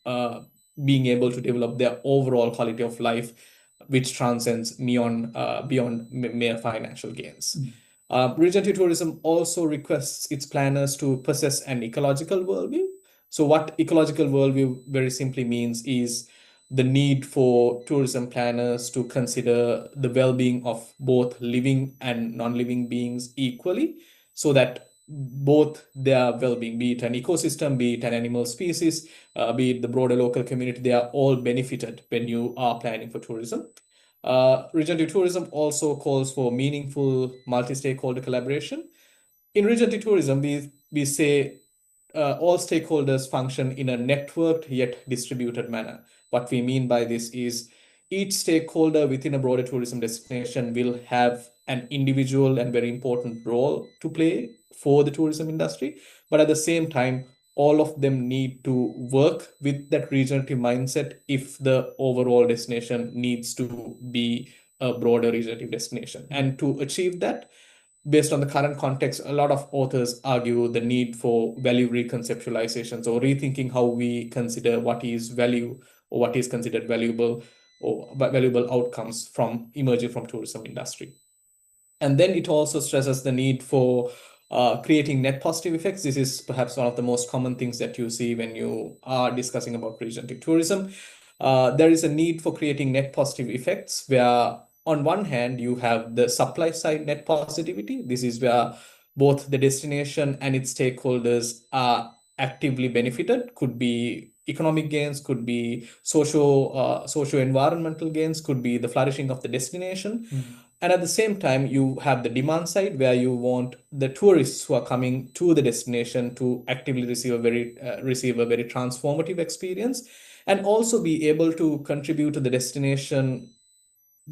being able to develop their overall quality of life, which transcends beyond mere financial gains. Regenerative tourism also requests its planners to possess an ecological worldview. So what ecological worldview very simply means is the need for tourism planners to consider the well-being of both living and non-living beings equally, so that both their well-being, be it an ecosystem, be it an animal species, be it the broader local community, they are all benefited when you are planning for tourism. Regenerative tourism also calls for meaningful multi-stakeholder collaboration. In regenerative tourism, we say all stakeholders function in a networked yet distributed manner. What we mean by this is each stakeholder within a broader tourism destination will have an individual and very important role to play for the tourism industry. But at the same time, all of them need to work with that regenerative mindset if the overall destination needs to be a broader regenerative destination. And to achieve that, based on the current context, a lot of authors argue the need for value reconceptualizations or rethinking how we consider what is value or what is considered valuable or valuable outcomes from emerging from tourism industry. And then it also stresses the need for creating net positive effects. This is perhaps one of the most common things that you see when you are discussing about regenerative tourism. There is a need for creating net positive effects where on one hand, you have the supply side net positivity. This is where both the destination and its stakeholders are actively benefited. Could be economic gains, could be socio-environmental gains, could be the flourishing of the destination. And at the same time, you have the demand side where you want the tourists who are coming to the destination to actively receive a very transformative experience, and also be able to contribute to the destination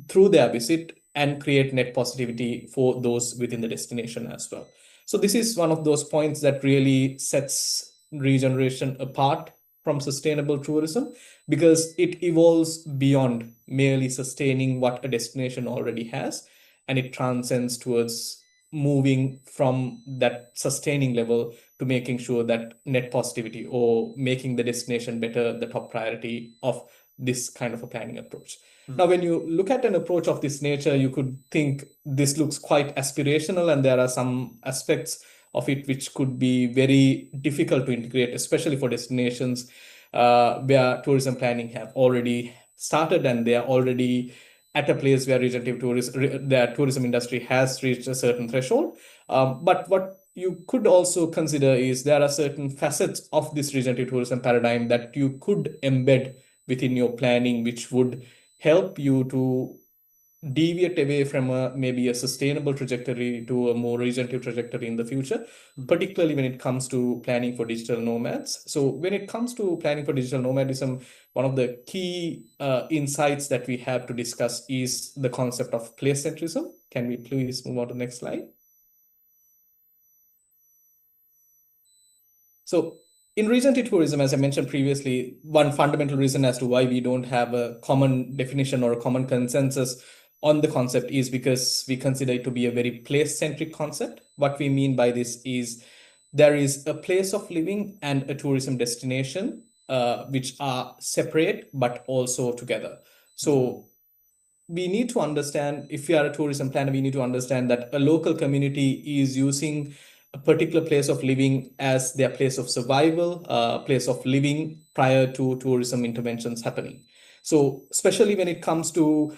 through their visit and create net positivity for those within the destination as well. So this is one of those points that really sets regeneration apart from sustainable tourism, because it evolves beyond merely sustaining what a destination already has, and it transcends towards moving from that sustaining level to making sure that net positivity or making the destination better the top priority of this kind of a planning approach. Now, when you look at an approach of this nature, you could think this looks quite aspirational, and there are some aspects of it which could be very difficult to integrate, especially for destinations where tourism planning have already started and they are already at a place where the tourism industry has reached a certain threshold. But what you could also consider is there are certain facets of this regenerative tourism paradigm that you could embed within your planning, which would help you to deviate away from maybe a sustainable trajectory to a more regenerative trajectory in the future, particularly when it comes to planning for digital nomads. So when it comes to planning for digital nomadism, one of the key insights that we have to discuss is the concept of place centrism. Can we please move on to the next slide? So in regenerative tourism, as I mentioned previously, one fundamental reason as to why we don't have a common definition or a common consensus on the concept is because we consider it to be a very place-centric concept. What we mean by this is there is a place of living and a tourism destination, which are separate but also together. So we need to understand, if we are a tourism planner, we need to understand that a local community is using a particular place of living as their place of survival, place of living prior to tourism interventions happening. So especially when it comes to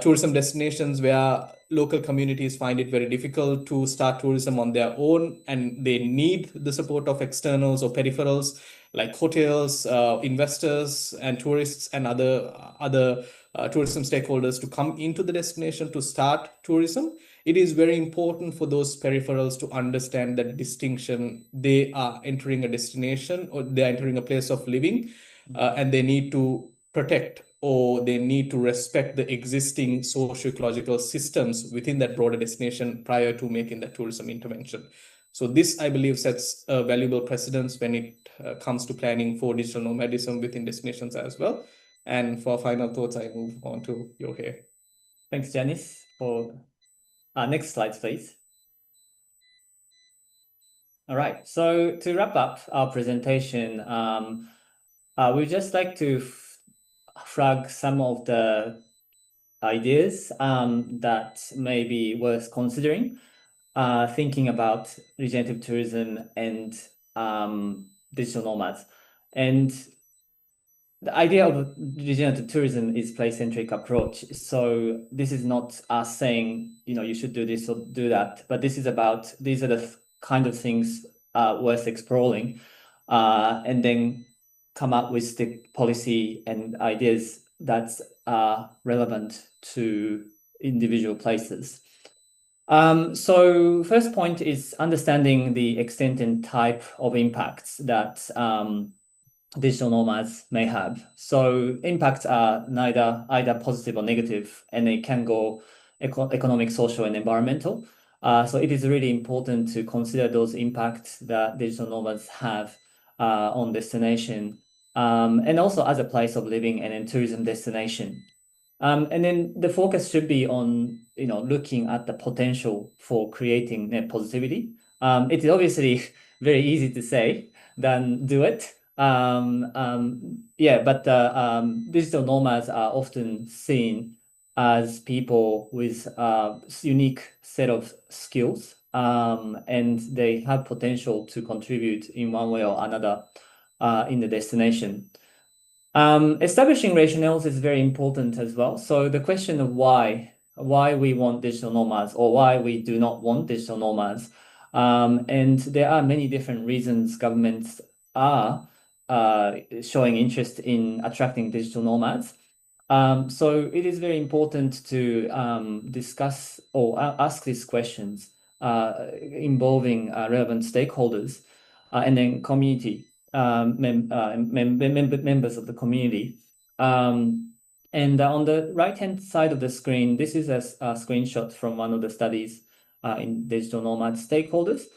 tourism destinations where local communities find it very difficult to start tourism on their own, and they need the support of externals or peripherals like hotels, investors and tourists and other tourism stakeholders to come into the destination to start tourism. It is very important for those peripherals to understand that distinction. They are entering a destination or they're entering a place of living, and they need to protect or they need to respect the existing socio-ecological systems within that broader destination prior to making that tourism intervention. So this, I believe, sets a valuable precedence when it comes to planning for digital nomadism within destinations as well. And for final thoughts, I move on to Yohei. Thanks, Janice. For next slide, please. All right. So to wrap up our presentation, we'd just like to flag some of the ideas that may be worth considering, thinking about regenerative tourism and digital nomads. And the idea of regenerative tourism is place-centric approach. So this is not us saying, you should do this or do that, but this is about, these are the kind of things worth exploring, and then come up with the policy and ideas that's relevant to individual places. So first point is understanding the extent and type of impacts that digital nomads may have. So impacts are either positive or negative, and they can go economic, social, and environmental. So it is really important to consider those impacts that digital nomads have on destination, and also as a place of living and a tourism destination. And then the focus should be on looking at the potential for creating net positivity. It is obviously very easy to say than do it. But digital nomads are often seen as people with a unique set of skills, and they have potential to contribute in one way or another in the destination. Establishing rationales is very important as well. So the question of why we want digital nomads or why we do not want digital nomads, and there are many different reasons governments are showing interest in attracting digital nomads. So it is very important to discuss or ask these questions involving relevant stakeholders and then community members of the community. And on the right-hand side of the screen, this is a screenshot from one of the studies in digital nomad stakeholders.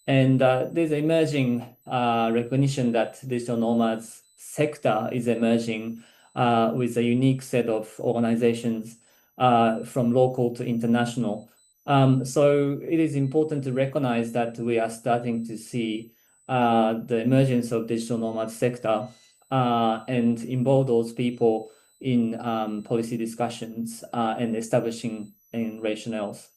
And there's emerging recognition that digital nomads sector is emerging with a unique set of organizations from local to international. So it is important to recognize that we are starting to see the emergence of digital nomad sector and involve those people in policy discussions and establishing in rationales.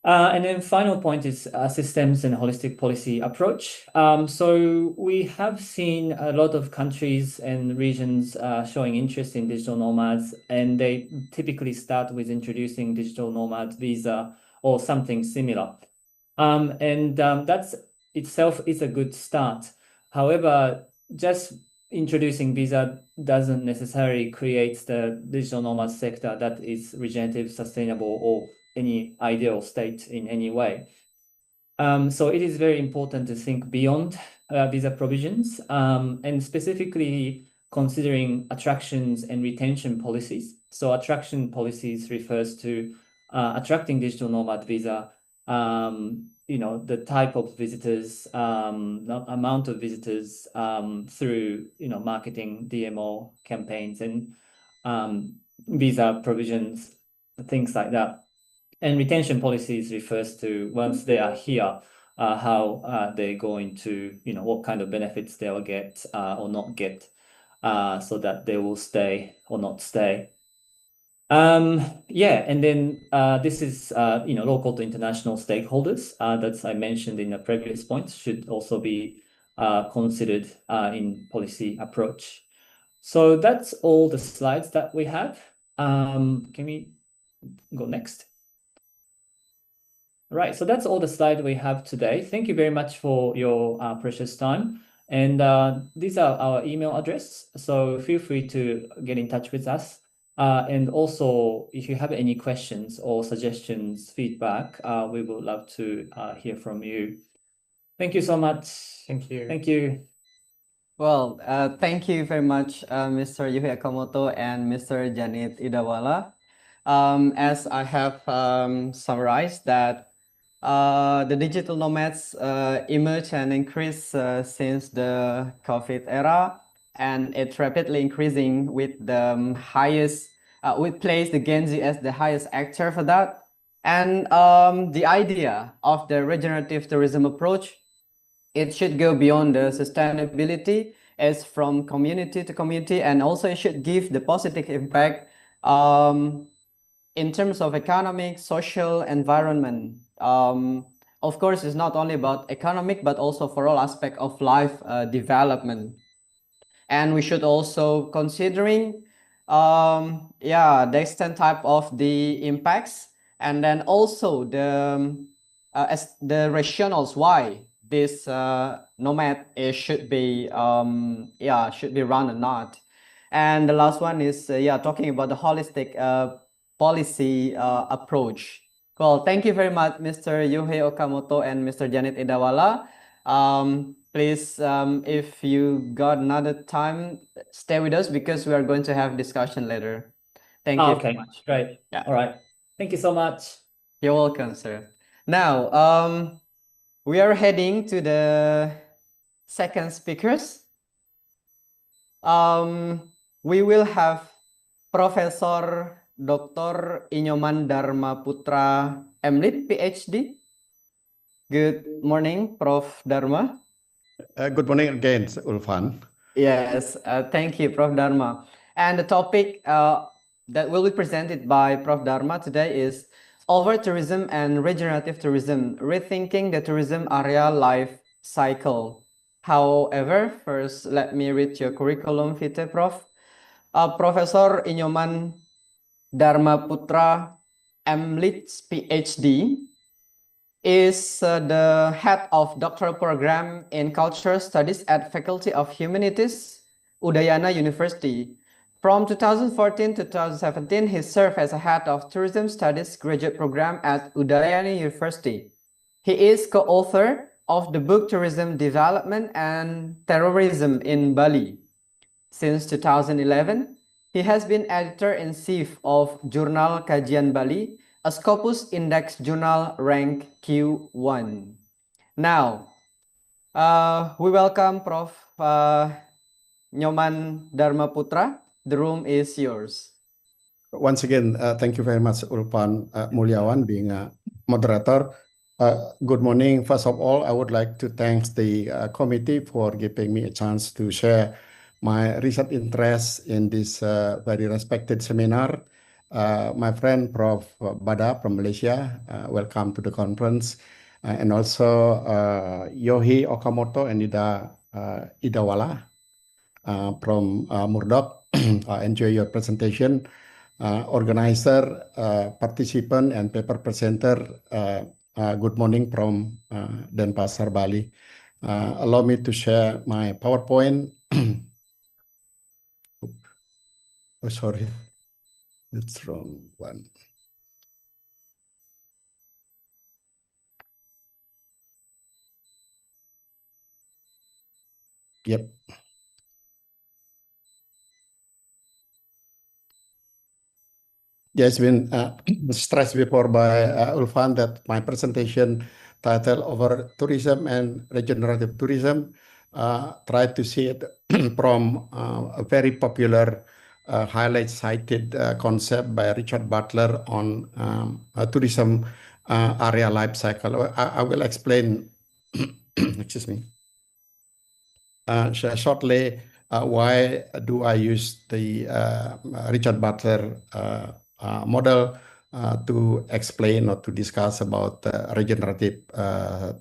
And then final point is systems and holistic policy approach. So we have seen a lot of countries and regions showing interest in digital nomads, and they typically start with introducing digital nomad visa or something similar. That's itself is a good start. However, just introducing visa doesn't necessarily create the digital nomad sector that is regenerative, sustainable, or any ideal state in any way. So it is very important to think beyond visa provisions, and specifically considering attractions and retention policies. So attraction policies refers to attracting digital nomad visa, the type of visitors, amount of visitors through, marketing, DMO campaigns and visa provisions, things like that. And retention policies refers to once they are here, how they're going to, what kind of benefits they will get or not get, so that they will stay or not stay. And then this is, local to international stakeholders that I mentioned in the previous point should also be considered in policy approach. So that's all the slides that we have. Can we go next? Right, so that's all the slides we have today. Thank you very much for your precious time. And these are our email address, so feel free to get in touch with us. And also, if you have any questions or suggestions, feedback, we would love to hear from you. Thank you so much. Thank you. Thank you. Well, thank you very much, Mr. Yohei Akamoto and Mr. Janith Idawala. As I have summarized that the digital nomads emerge and increase since the COVID era, and it's rapidly increasing with the highest, we place the Gen Z as the highest actor for that. And the idea of the regenerative tourism approach, it should go beyond the sustainability as from community to community, and also it should give the positive impact in terms of economic, social, environment. Of course, it's not only about economic, but also for all aspect of life development. And we should also considering, the extent type of the impacts, and then also the as the rationales why this nomad should be should be run or not. And the last one is talking about the holistic policy approach. Well, thank you very much, Mr. Yohei Okamoto and Mr. Janith Idawala. Please, if you got another time, stay with us because we are going to have discussion later. Thank you very Okay, much. great. Yeah. All right. Thank you so much. You're welcome, sir. Now, we are heading to the second speakers. We will have Professor Dr. Inyoman Dharma Putra, MLit, PhD. Good morning, Prof. Dharma. Good morning again, Ulfan. Yes, thank you, Prof. Dharma. And the topic that will be presented by Prof. Dharma today is over-tourism and regenerative tourism, rethinking the tourism area life cycle. However, first, let me read your curriculum vitae, Prof. Professor Inyoman Dharma Putra, MLit, PhD, is the head of doctoral program in cultural studies at Faculty of Humanities, Udayana University. From 2014 to 2017, he served as a head of tourism studies graduate program at Udayana University. He is co-author of the book Tourism Development and Terrorism in Bali. Since 2011, he has been editor-in-chief of Jurnal Kajian Bali, a Scopus Index journal rank Q1. Now, we welcome Prof. Nyoman Dharma Putra. The room is yours. Once again, thank you very much, Ulpan Mulyawan, being a moderator. Good morning. First of all, I would like to thank the committee for giving me a chance to share my recent interest in this very respected seminar. My friend Prof. Bada from Malaysia, welcome to the conference. And also Yohei Okamoto and Idawala from Murdoch. Enjoy your presentation. Organizer, participant, and paper presenter, good morning from Denpasar, Bali. Allow me to share my PowerPoint. Oh, sorry. That's wrong one. Yep. Yeah, it's been stressed before by Ulfan that my presentation titled Over Tourism and Regenerative Tourism tried to see it from a very popular highlight cited concept by Richard Butler on tourism area life cycle. I will explain, excuse me, shortly why do I use the Richard Butler model to explain or to discuss about regenerative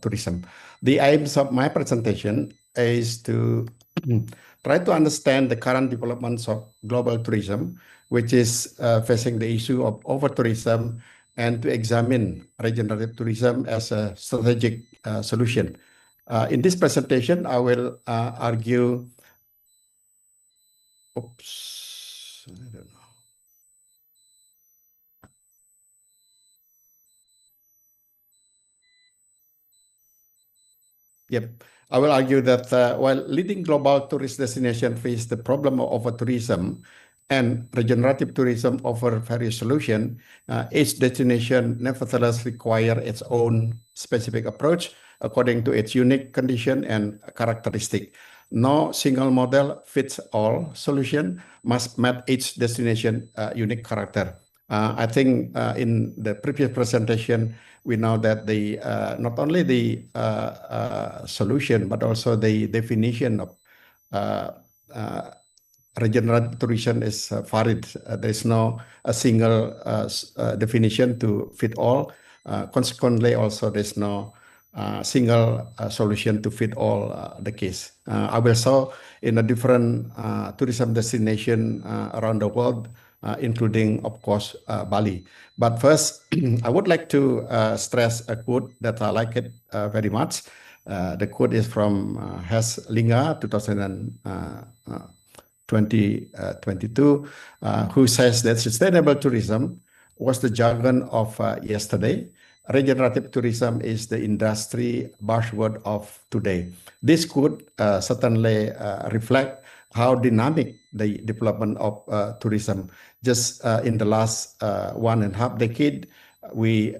tourism. The aims of my presentation is to try to understand the current developments of global tourism, which is facing the issue of over-tourism, and to examine regenerative tourism as a strategic solution. In this presentation, I will argue, I don't know. Yep. I will argue that while leading global tourist destinations face the problem of over-tourism and regenerative tourism offer various solutions, each destination nevertheless requires its own specific approach according to its unique condition and characteristic. No single model fits all solution must match each destination unique character. I think in the previous presentation, we know that the not only the solution, but also the definition of regenerative tourism is varied. There is no a single definition to fit all. Consequently, also there's no single solution to fit all the case. I will show in a different tourism destination around the world, including, of course, Bali. But first, I would like to stress a quote that I like it very much. The quote is from Hes Linga, 2022, who says that sustainable tourism was the jargon of yesterday. Regenerative tourism is the industry buzzword of today. This could certainly reflect how dynamic the development of tourism. Just in the last 1.5 decade, we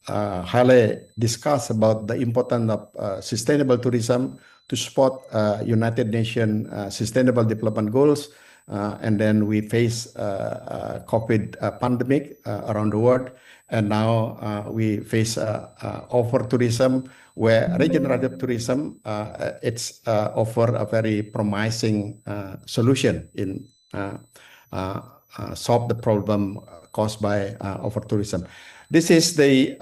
highly discussed about the importance of sustainable tourism to support United Nations Sustainable Development Goals. And then we face COVID pandemic around the world. And now we face over tourism, where regenerative tourism it's offer a very promising solution in solve the problem caused by over tourism. This is the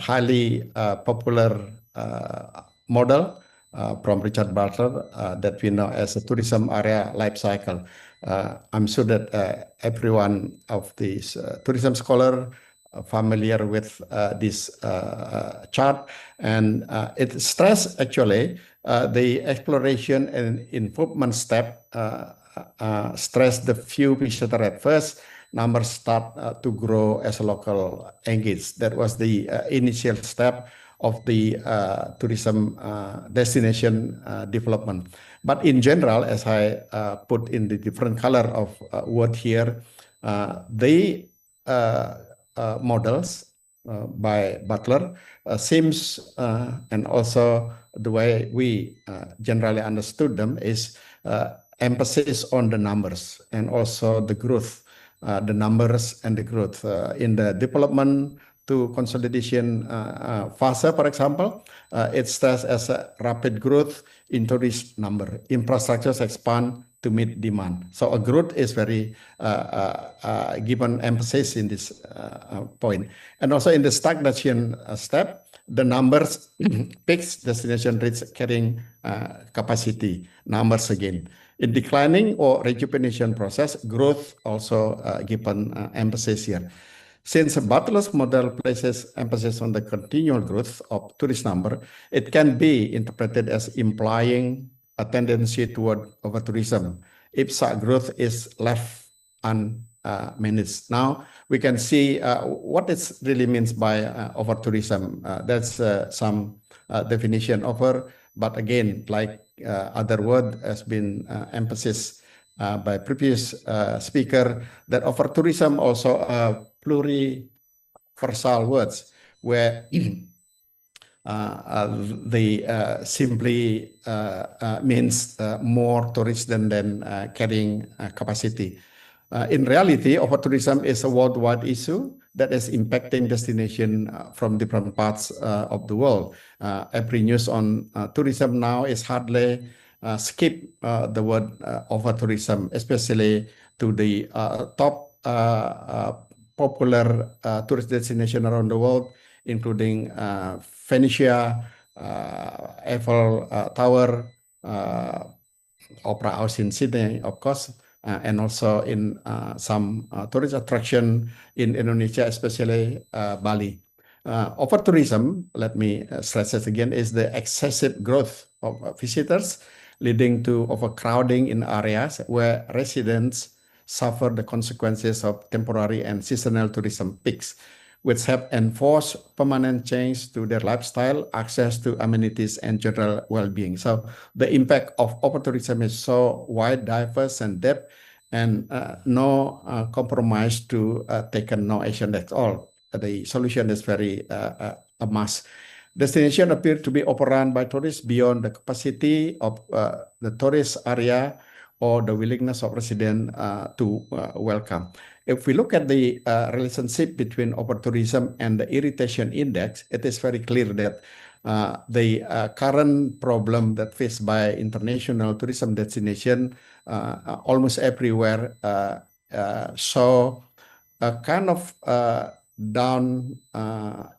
highly popular model from Richard Butler that we know as a tourism area life cycle. I'm sure that everyone of these tourism scholar familiar with this chart, and it stress actually the exploration and improvement step stress the few visitor at first. Numbers start to grow as local engage. That was the initial step of the tourism destination development. But in general, as I put in the different color of word here, the models by Butler seems, and also the way we generally understood them is emphasis on the numbers and also the growth, the numbers and the growth in the development to consolidation fase, for example, it starts as a rapid growth in tourist number. Infrastructures expand to meet demand. So a growth is very given emphasis in this point. And also in the stagnation step, the numbers peaks, destination reach carrying capacity, numbers again. In declining or rejuvenation process, growth also given emphasis here. Since Butler's model places emphasis on the continual growth of tourist number, it can be interpreted as implying a tendency toward over-tourism if such growth is left unmanaged. Now, we can see what it really means by over-tourism. That's some definition over, but again, like other word has been emphasis by previous speaker, that over-tourism also pluriversal words, where they simply means more tourists than carrying capacity. In reality, over-tourism is a worldwide issue that is impacting destination from different parts of the world. Every news on tourism now is hardly skip the word over-tourism, especially to the top popular tourist destination around the world, including Venice, Eiffel Tower, Opera House in Sydney, of course, and also in some tourist attraction in Indonesia, especially Bali. Over-tourism, let me stress it again, is the excessive growth of visitors, leading to overcrowding in areas where residents suffer the consequences of temporary and seasonal tourism peaks, which have enforced permanent change to their lifestyle, access to amenities, and general well-being. So the impact of over-tourism is so wide, diverse, and depth, and no compromise to taken no action at all. the solution is very a must. Destination appear to be overrun by tourists beyond the capacity of the tourist area or the willingness of residents to welcome. If we look at the relationship between over-tourism and the irritation index, it is very clear that the current problem that faced by international tourism destination almost everywhere show a kind of down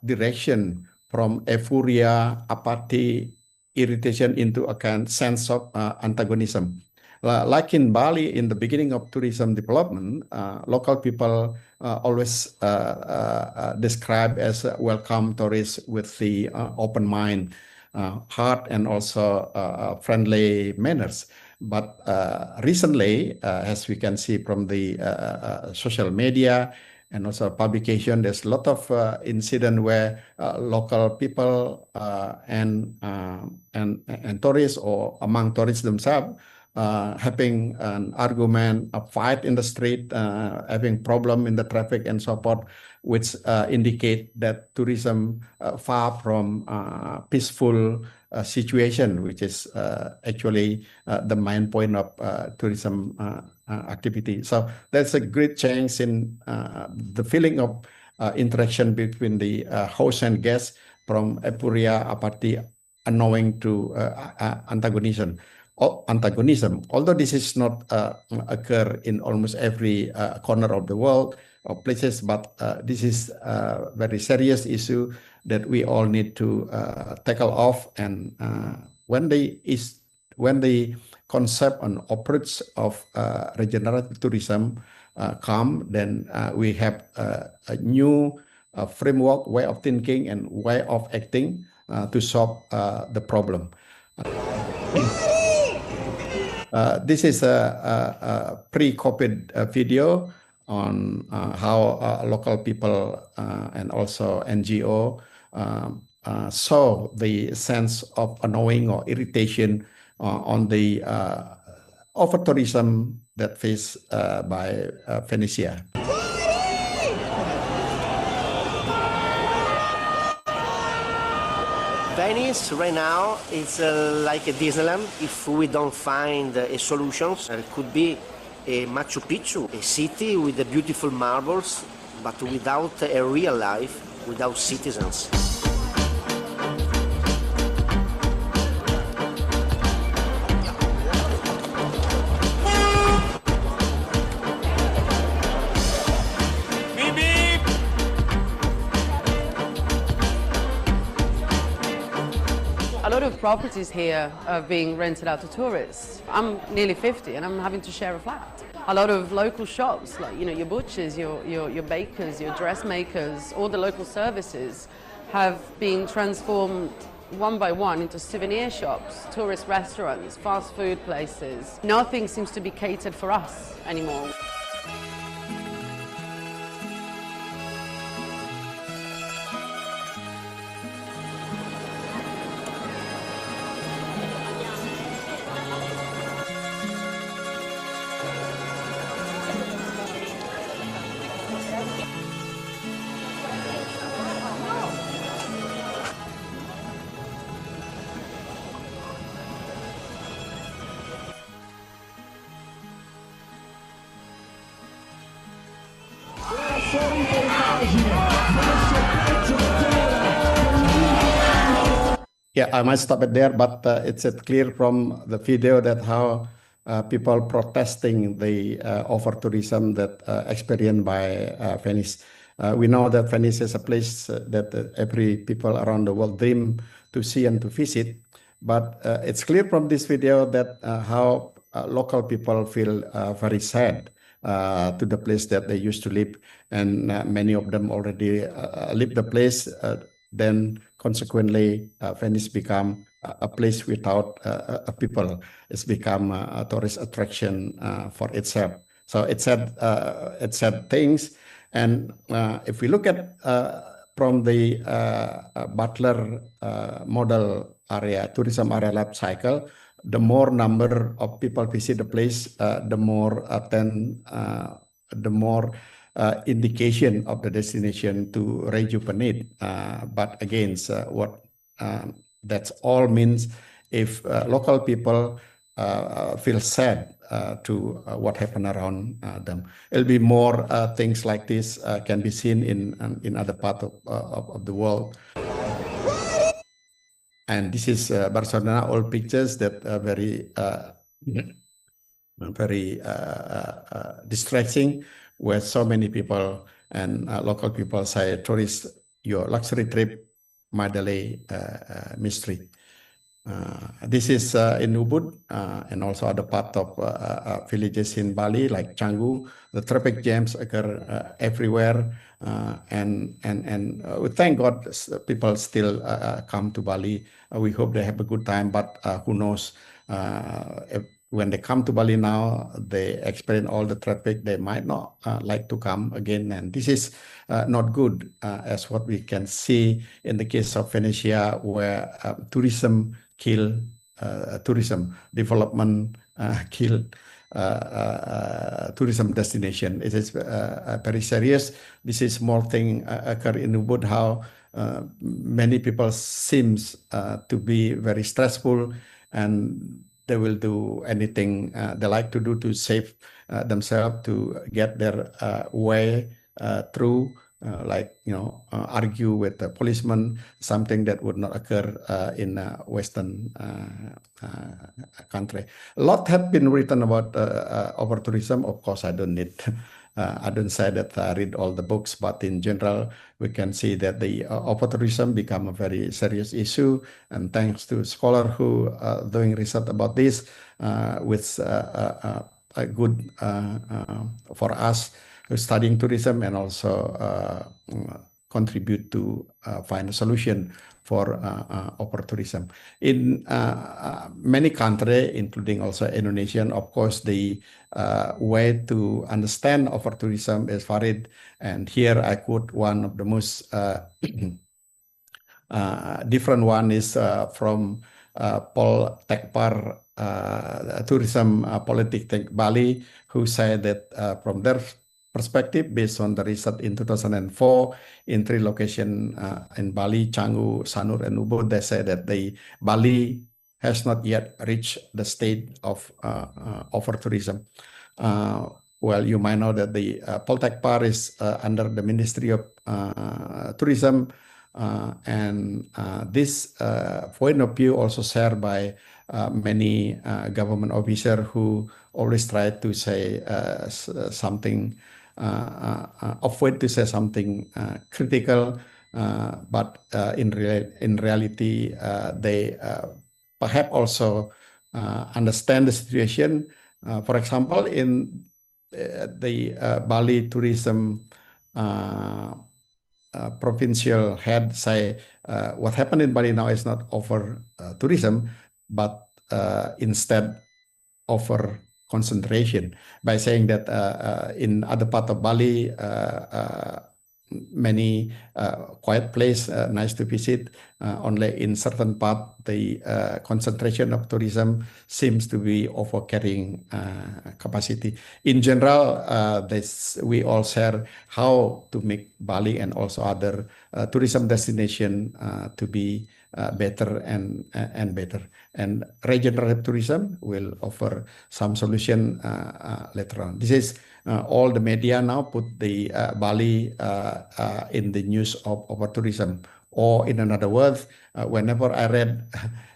direction from euphoria, apathy, irritation into a kind sense of antagonism. Like in Bali, in the beginning of tourism development, local people always described as welcome tourists with the open mind, heart, and also friendly manners. But recently, as we can see from the social media and also publication, there's a lot of incident where local people and tourists or among tourists themselves having an argument, a fight in the street, having problem in the traffic and so forth, which indicate that tourism far from peaceful situation, which is actually the main point of tourism activity. So that's a great change in the feeling of interaction between the host and guest from euphoria, apathy, annoying to antagonism. Although this is not occur in almost every corner of the world or places, but this is a very serious issue that we all need to tackle off. And when the concept and approach of regenerative tourism come, then we have a new framework, way of thinking, and way of acting to solve the problem. This is a pre-COVID video on how local people and also NGO saw the sense of annoying or irritation on the over-tourism that faced by Phoenicia. Venice right now is like a Disneyland. If we don't find a solution, it could be a Machu Picchu, a city with the beautiful marbles, but without a real life, without citizens. A lot of properties here are being rented out to tourists. I'm nearly 50 and I'm having to share a flat. A lot of local shops, like your butchers, your bakers, your dressmakers, all the local services have been transformed one by one into souvenir shops, tourist restaurants, fast food places. Nothing seems to be catered for us anymore. Yeah, I might stop it there, but it's clear from the video that how people protesting the over-tourism that experienced by Venice. We know that Venice is a place that every people around the world dream to see and to visit. But it's clear from this video that how local people feel very sad to the place that they used to live, and many of them already leave the place. Then consequently, Venice become a place without people. It's become a tourist attraction for itself. So it said things. And if we look at from the Butler model area, tourism area life cycle, the more number of people visit the place, the more indication of the destination to rejuvenate. But again, what that's all means if local people feel sad to what happened around them. It'll be more things like this can be seen in other parts of the world. And this is Barcelona old pictures that are very distressing, where so many people and local people say, tourist, your luxury trip might delay mystery. This is in Ubud and also other part of villages in Bali like Canggu. The traffic jams occur everywhere, and we thank God people still come to Bali. We hope they have a good time, but who knows? When they come to Bali now, they experience all the traffic. They might not like to come again, and this is not good, as what we can see in the case of Venetia, where tourism kill tourism development, kill tourism destination. It is very serious. This is more thing occur in Ubud, how many people seems to be very stressful, and they will do anything they like to do to save themselves, to get their way through. Like, argue with the policeman, something that would not occur in a Western country. A lot have been written about over tourism. Of course, I don't need, I don't say that I read all the books, but in general, we can see that the over tourism become a very serious issue. And thanks to scholars who are doing research about this, with a good for us studying tourism, and also contribute to find a solution for over tourism. In many countries, including also Indonesia, of course, the way to understand over tourism is varied. And here I quote one of the most different one is from Paul Tekpar, tourism politic Bali, who said that from their perspective, based on the research in 2004 in 3 locations in Bali, Canggu, Sanur, and Ubud, they say that the Bali has not yet reached the state of over tourism. Well, you might know that the Paul Tekpar is under the Ministry of Tourism, and this point of view also shared by many government officers who always try to say something, avoid to say something critical, but in reality, they perhaps also understand the situation. For example, in the Bali tourism provincial head say, what happened in Bali now is not over tourism, but instead over concentration, by saying that in other part of Bali, many quiet place, nice to visit, only in certain part the concentration of tourism seems to be over carrying capacity. In general, we all share how to make Bali and also other tourism destination to be better and better. And regenerative tourism will offer some solution later on. This is all the media now put the Bali in the news of over tourism. Or in another words, whenever I read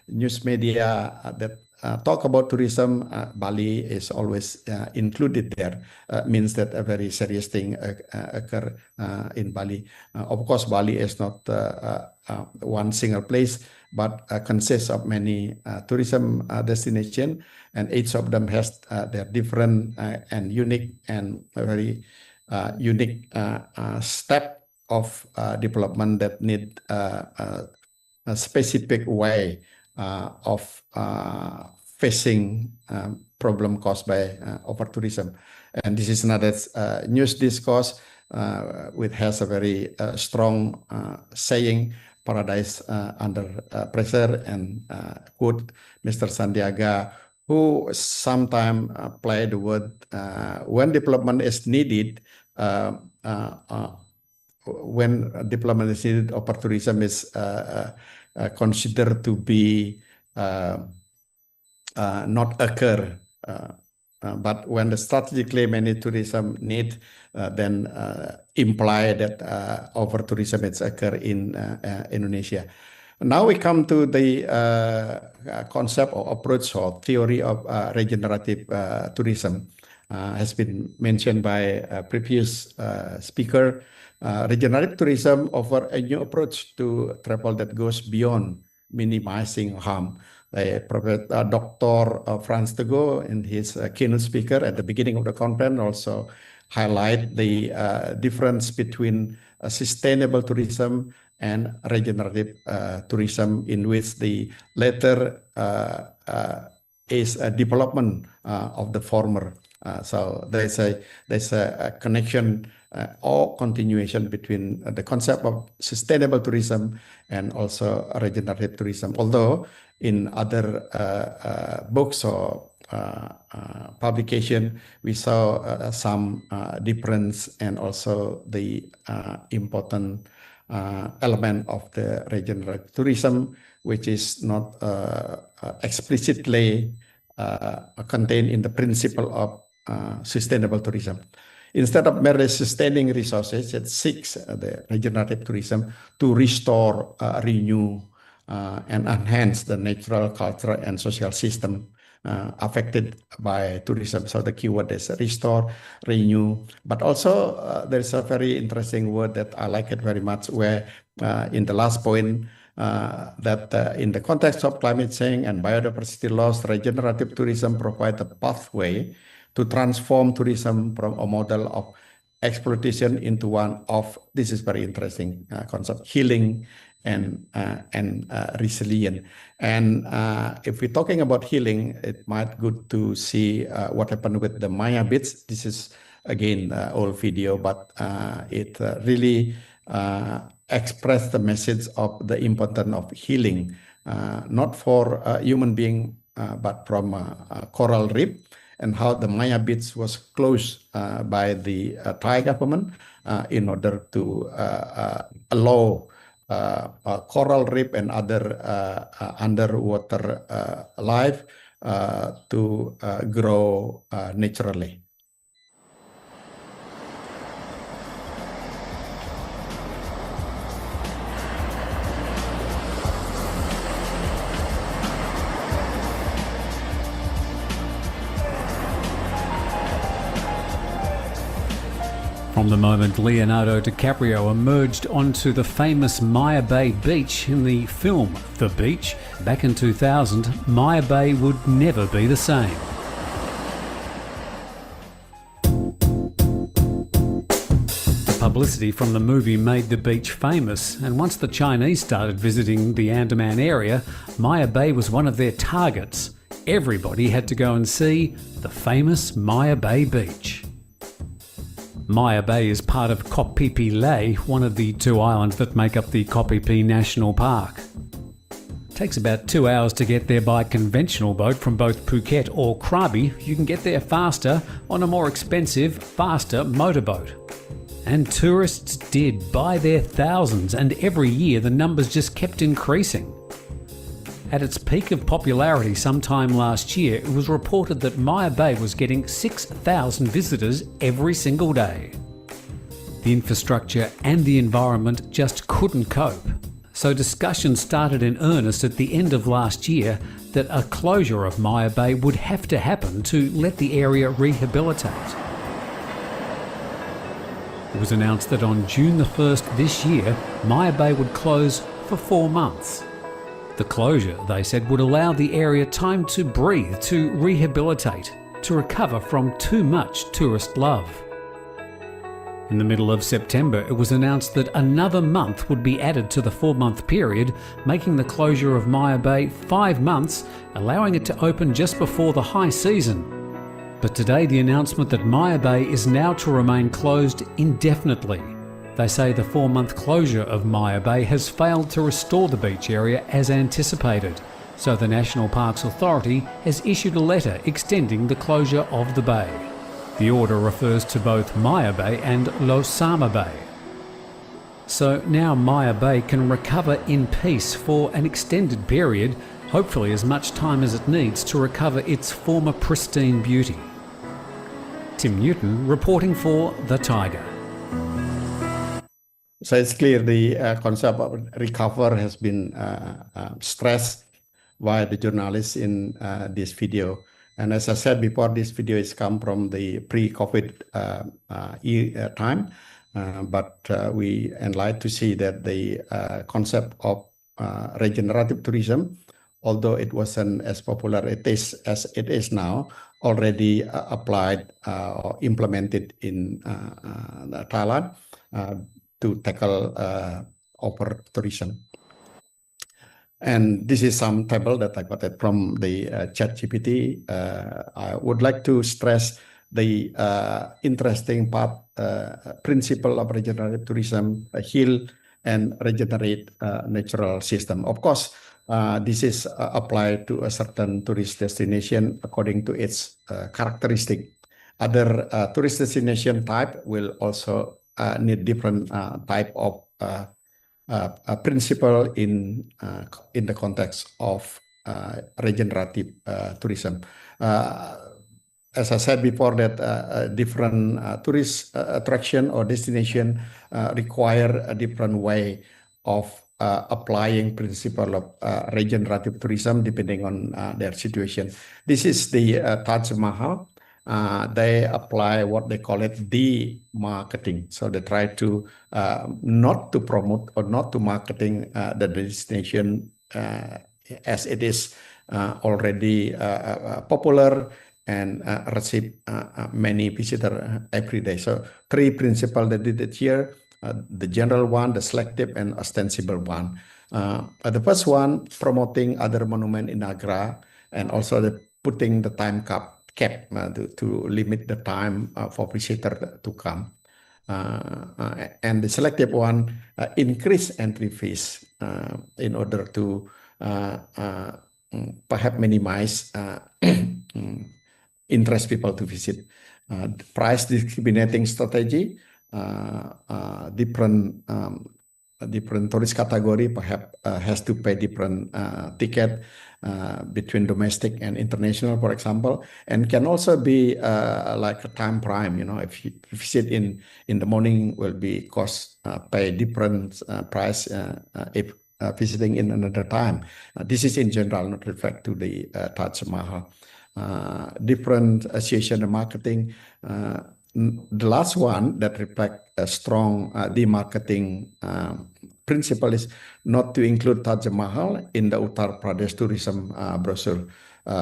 news media that talk about tourism, Bali is always included there. Means that a very serious thing occur in Bali. Of course, Bali is not one single place, but consists of many tourism destination, and each of them has their different and unique and very unique step of development that need a specific way of facing problem caused by over tourism. And this is another news discourse which has a very strong saying, paradise under pressure, and quote Mr. Sandiaga, who sometimes play the word when development is needed, when development is needed, or tourism is considered to be not occur. But when the strategically managed tourism need, then imply that over tourism is occur in Indonesia. Now we come to the concept or approach or theory of regenerative tourism. Has been mentioned by a previous speaker. Regenerative tourism offers a new approach to travel that goes beyond minimizing harm. Dr. Frans Teguh, in his keynote speaker at the beginning of the conference, also highlight the difference between sustainable tourism and regenerative tourism, in which the latter is a development of the former. So there's a connection or continuation between the concept of sustainable tourism and also regenerative tourism. Although in other books or publication, we saw some difference and also the important element of the regenerative tourism, which is not explicitly contained in the principle of sustainable tourism. Instead of merely sustaining resources, it seeks the regenerative tourism to restore, renew, and enhance the natural, cultural, and social system affected by tourism. So the keyword is restore, renew, but also there's a very interesting word that I like it very much, where in the last point, that in the context of climate change and biodiversity loss, regenerative tourism provides a pathway to transform tourism from a model of exploitation into one of, this is very interesting concept, healing and resilient. And if we're talking about healing, it might good to see what happened with the Maya Beach. This is again old video, but it really expressed the message of the importance of healing, not for human being, but from coral reef, and how the Maya Beach was closed by the Thai government in order to allow coral reef and other underwater life to grow naturally. From the moment Leonardo DiCaprio emerged onto the famous Maya Bay beach in the film The Beach back in 2000, Maya Bay would never be the same. The publicity from the movie made the beach famous, and once the Chinese started visiting the Andaman area, Maya Bay was one of their targets. Everybody had to go and see the famous Maya Bay beach. Maya Bay is part of Koh Phi Phi Lay, one of the two islands that make up the Koh Phi Phi National Park. It takes about 2 hours to get there by conventional boat from both Phuket or Krabi. You can get there faster on a more expensive, faster motorboat. And tourists did, by their thousands, and every year the numbers just kept increasing. At its peak of popularity sometime last year, it was reported that Maya Bay was getting 6,000 visitors every single day. The infrastructure and the environment just couldn't cope. So discussions started in earnest at the end of last year that a closure of Maya Bay would have to happen to let the area rehabilitate. It was announced that on June the 1st this year, Maya Bay would close for 4 months. The closure, they said, would allow the area time to breathe, to rehabilitate, to recover from too much tourist love. In the middle of September, it was announced that another month would be added to the 4-month period, making the closure of Maya Bay 5 months, allowing it to open just before the high season. But today, the announcement that Maya Bay is now to remain closed indefinitely. They say the 4-month closure of Maya Bay has failed to restore the beach area as anticipated, so the National Parks Authority has issued a letter extending the closure of the bay. The order refers to both Maya Bay and Losama Bay. So now Maya Bay can recover in peace for an extended period, hopefully as much time as it needs to recover its former pristine beauty. Tim Newton reporting for The Tiger. So it's clear the concept of recover has been stressed by the journalists in this video. And as I said before, this video is come from the pre-COVID time, but we enlightened to see that the concept of regenerative tourism, although it wasn't as popular as it is now, already applied or implemented in Thailand to tackle over tourism. And this is some table that I got it from the ChatGPT. I would like to stress the interesting part, principle of regenerative tourism, heal and regenerate natural system. Of course, this is applied to a certain tourist destination according to its characteristic. Other tourist destination type will also need different type of principle in the context of regenerative tourism. As I said before, that different tourist attraction or destination require a different way of applying principle of regenerative tourism depending on their situation. This is the Taj Mahal. They apply what they call it de-marketing. So they try to not to promote or not to marketing the destination as it is already popular and receive many visitors every day. So three principles that did it here, the general one, the selective and ostensible one. The first one, promoting other monument in Agra, and also the putting the time cap to limit the time for visitor to come. And the selective one, increase entry fees in order to perhaps minimize interest people to visit. Price discriminating strategy, different tourist category perhaps has to pay different ticket between domestic and international, for example, and can also be like a time prime. You know, if you visit in the morning, will be pay different price if visiting in another time. This is in general, not referred to the Taj Mahal. Different association and marketing. The last one that reflect a strong demarketing principle is not to include Taj Mahal in the Uttar Pradesh tourism brochure.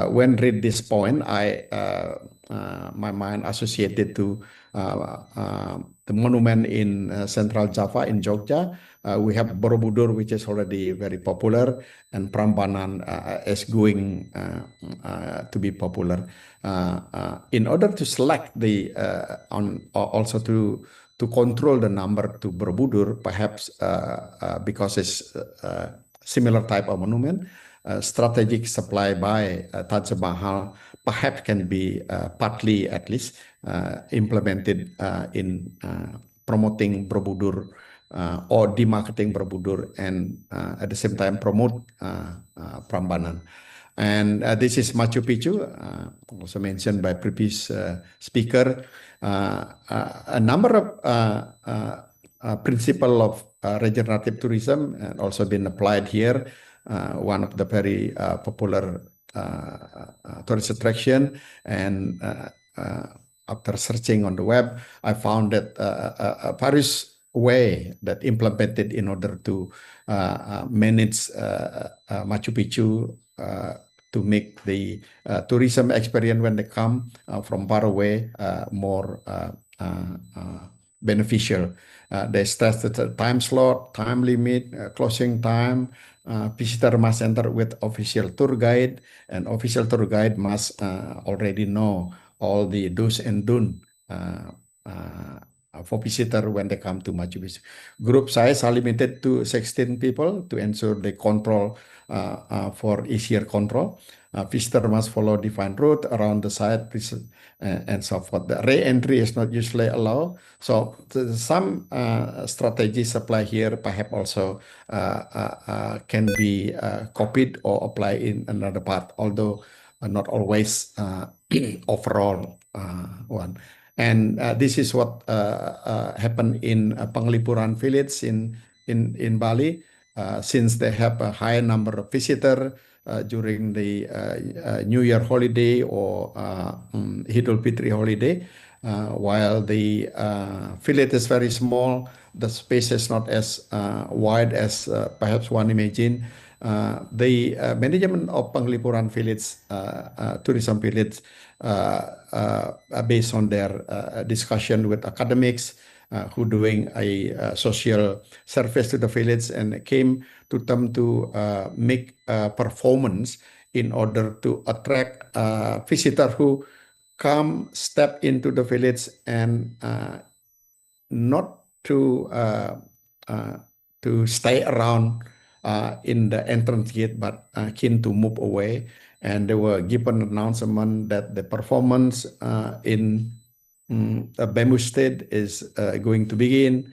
When read this point, my mind associated to the monument in Central Java in Jogja. We have Borobudur, which is already very popular, and Prambanan is going to be popular. In order to select the also to control the number to Borobudur, perhaps because it's similar type of monument, strategic supply by Taj Mahal perhaps can be partly at least implemented in promoting Borobudur or demarketing Borobudur, and at the same time promote Prambanan. And this is Machu Picchu, also mentioned by previous speaker. A number of principle of regenerative tourism and also been applied here. One of the very popular tourist attraction, and after searching on the web, I found that various way that implemented in order to manage Machu Picchu to make the tourism experience when they come from far away more beneficial. They stress the time slot, time limit, closing time. Visitor must enter with official tour guide, and official tour guide must already know all the do's and don'ts for visitor when they come to Machu Picchu. Group size are limited to 16 people to ensure the control for easier control. Visitor must follow defined route around the site and so forth. The re-entry is not usually allowed. So some strategies apply here, perhaps also can be copied or applied in another part, although not always overall one. And this is what happened in Penglipuran village in Bali, since they have a high number of visitors during the New Year holiday or Idul Fitri holiday. While the village is very small, the space is not as wide as perhaps one imagine. The management of Penglipuran village, tourism village, based on their discussion with academics who doing a social service to the village, and came to them to make a performance in order to attract visitors who come, step into the village, and not to stay around in the entrance gate, but keen to move away. And they were given announcement that the performance in Bamboo State is going to begin.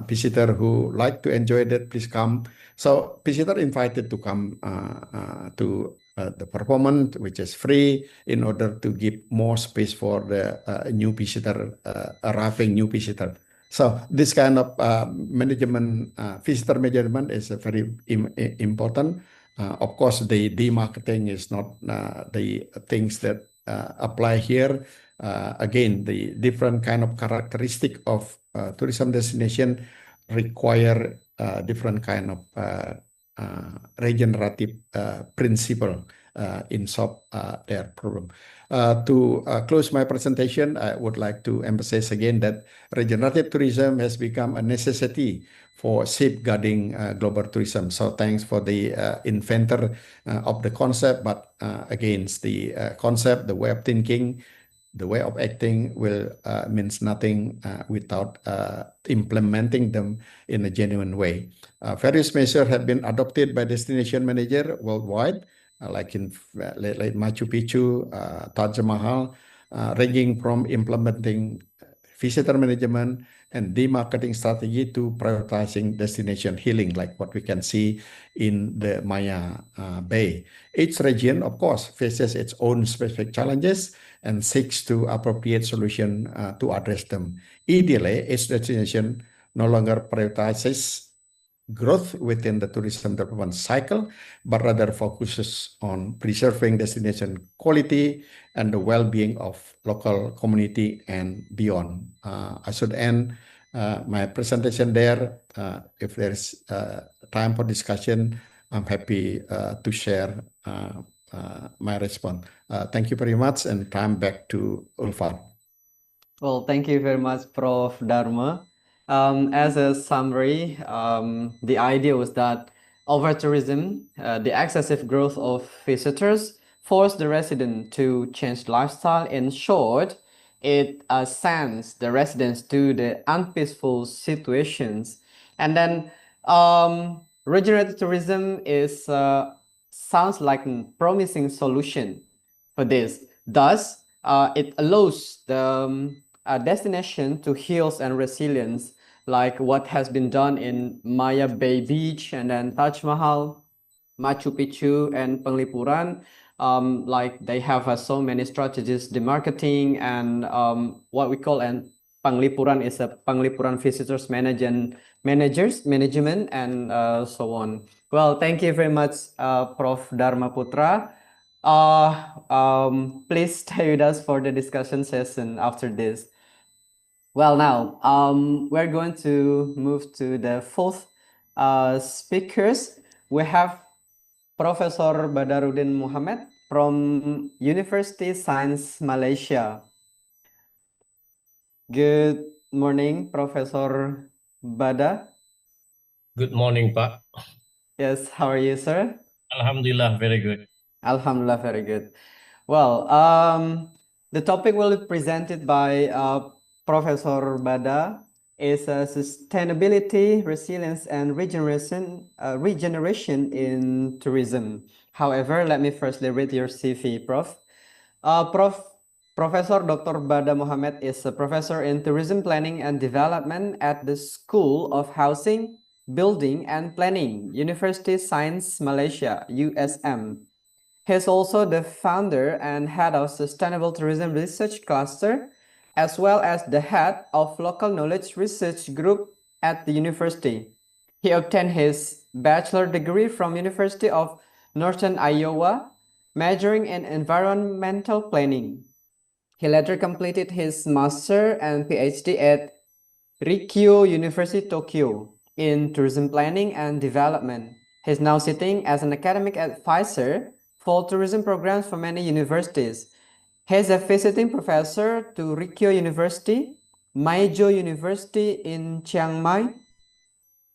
Visitor who like to enjoy that, please come. So visitor invited to come to the performance, which is free, in order to give more space for the new visitor, arriving new visitor. So this kind of management, visitor management is very important. Of course, the demarketing is not the things that apply here. Again, the different kind of characteristic of tourism destination require different kind of regenerative principle in solve their problem. To close my presentation, I would like to emphasize again that regenerative tourism has become a necessity for safeguarding global tourism. So thanks for the inventor of the concept, but against the concept, the way of thinking, the way of acting will means nothing without implementing them in a genuine way. Various measures have been adopted by destination manager worldwide, like in like Machu Picchu, Taj Mahal, ranging from implementing visitor management and demarketing strategy to prioritizing destination healing, like what we can see in the Maya Bay. Each region, of course, faces its own specific challenges and seeks to appropriate solution to address them. Ideally, each destination no longer prioritizes growth within the tourism development cycle, but rather focuses on preserving destination quality and the well-being of local community and beyond. I should end my presentation there. If there's time for discussion, I'm happy to share my response. Thank you very much, and time back to Ulfan. Well, thank you very much, Prof. Dharma. As a summary, the idea was that over-tourism, the excessive growth of visitors, forced the resident to change lifestyle. In short, it sends the residents to the unpeaceful situations. And then regenerative tourism is sounds like a promising solution for this. Thus, it allows the destination to heal and resilience, like what has been done in Maya Bay Beach, and then Taj Mahal, Machu Picchu, and Penglipuran. Like they have so many strategies, the marketing, and what we call, and Penglipuran is a Penglipuran visitors management, and so on. Well, thank you very much, Prof. Dharma Putra. Please stay with us for the discussion session after this. Well, now we're going to move to the fourth speakers. We have Professor Badarudin Muhammad from University Science Malaysia. Good morning, Professor Bada. Good morning, Pak. Yes, how are you, sir? Alhamdulillah, very good. Alhamdulillah, very good. Well, the topic will be presented by Professor Bada is sustainability, resilience, and regeneration in tourism. However, let me firstly read your CV, Prof. Professor Dr. Bada Mohammed is a professor in tourism planning and development at the School of Housing, Building and Planning, University Science Malaysia, USM. He is also the founder and head of Sustainable Tourism Research Cluster, as well as the head of Local Knowledge Research Group at the university. He obtained his bachelor degree from University of Northern Iowa, majoring in environmental planning. He later completed his master and PhD at Rikyo University, Tokyo, in tourism planning and development. He is now sitting as an academic advisor for tourism programs for many universities. He is a visiting professor to Rikyo University, Maijo University in Chiang Mai,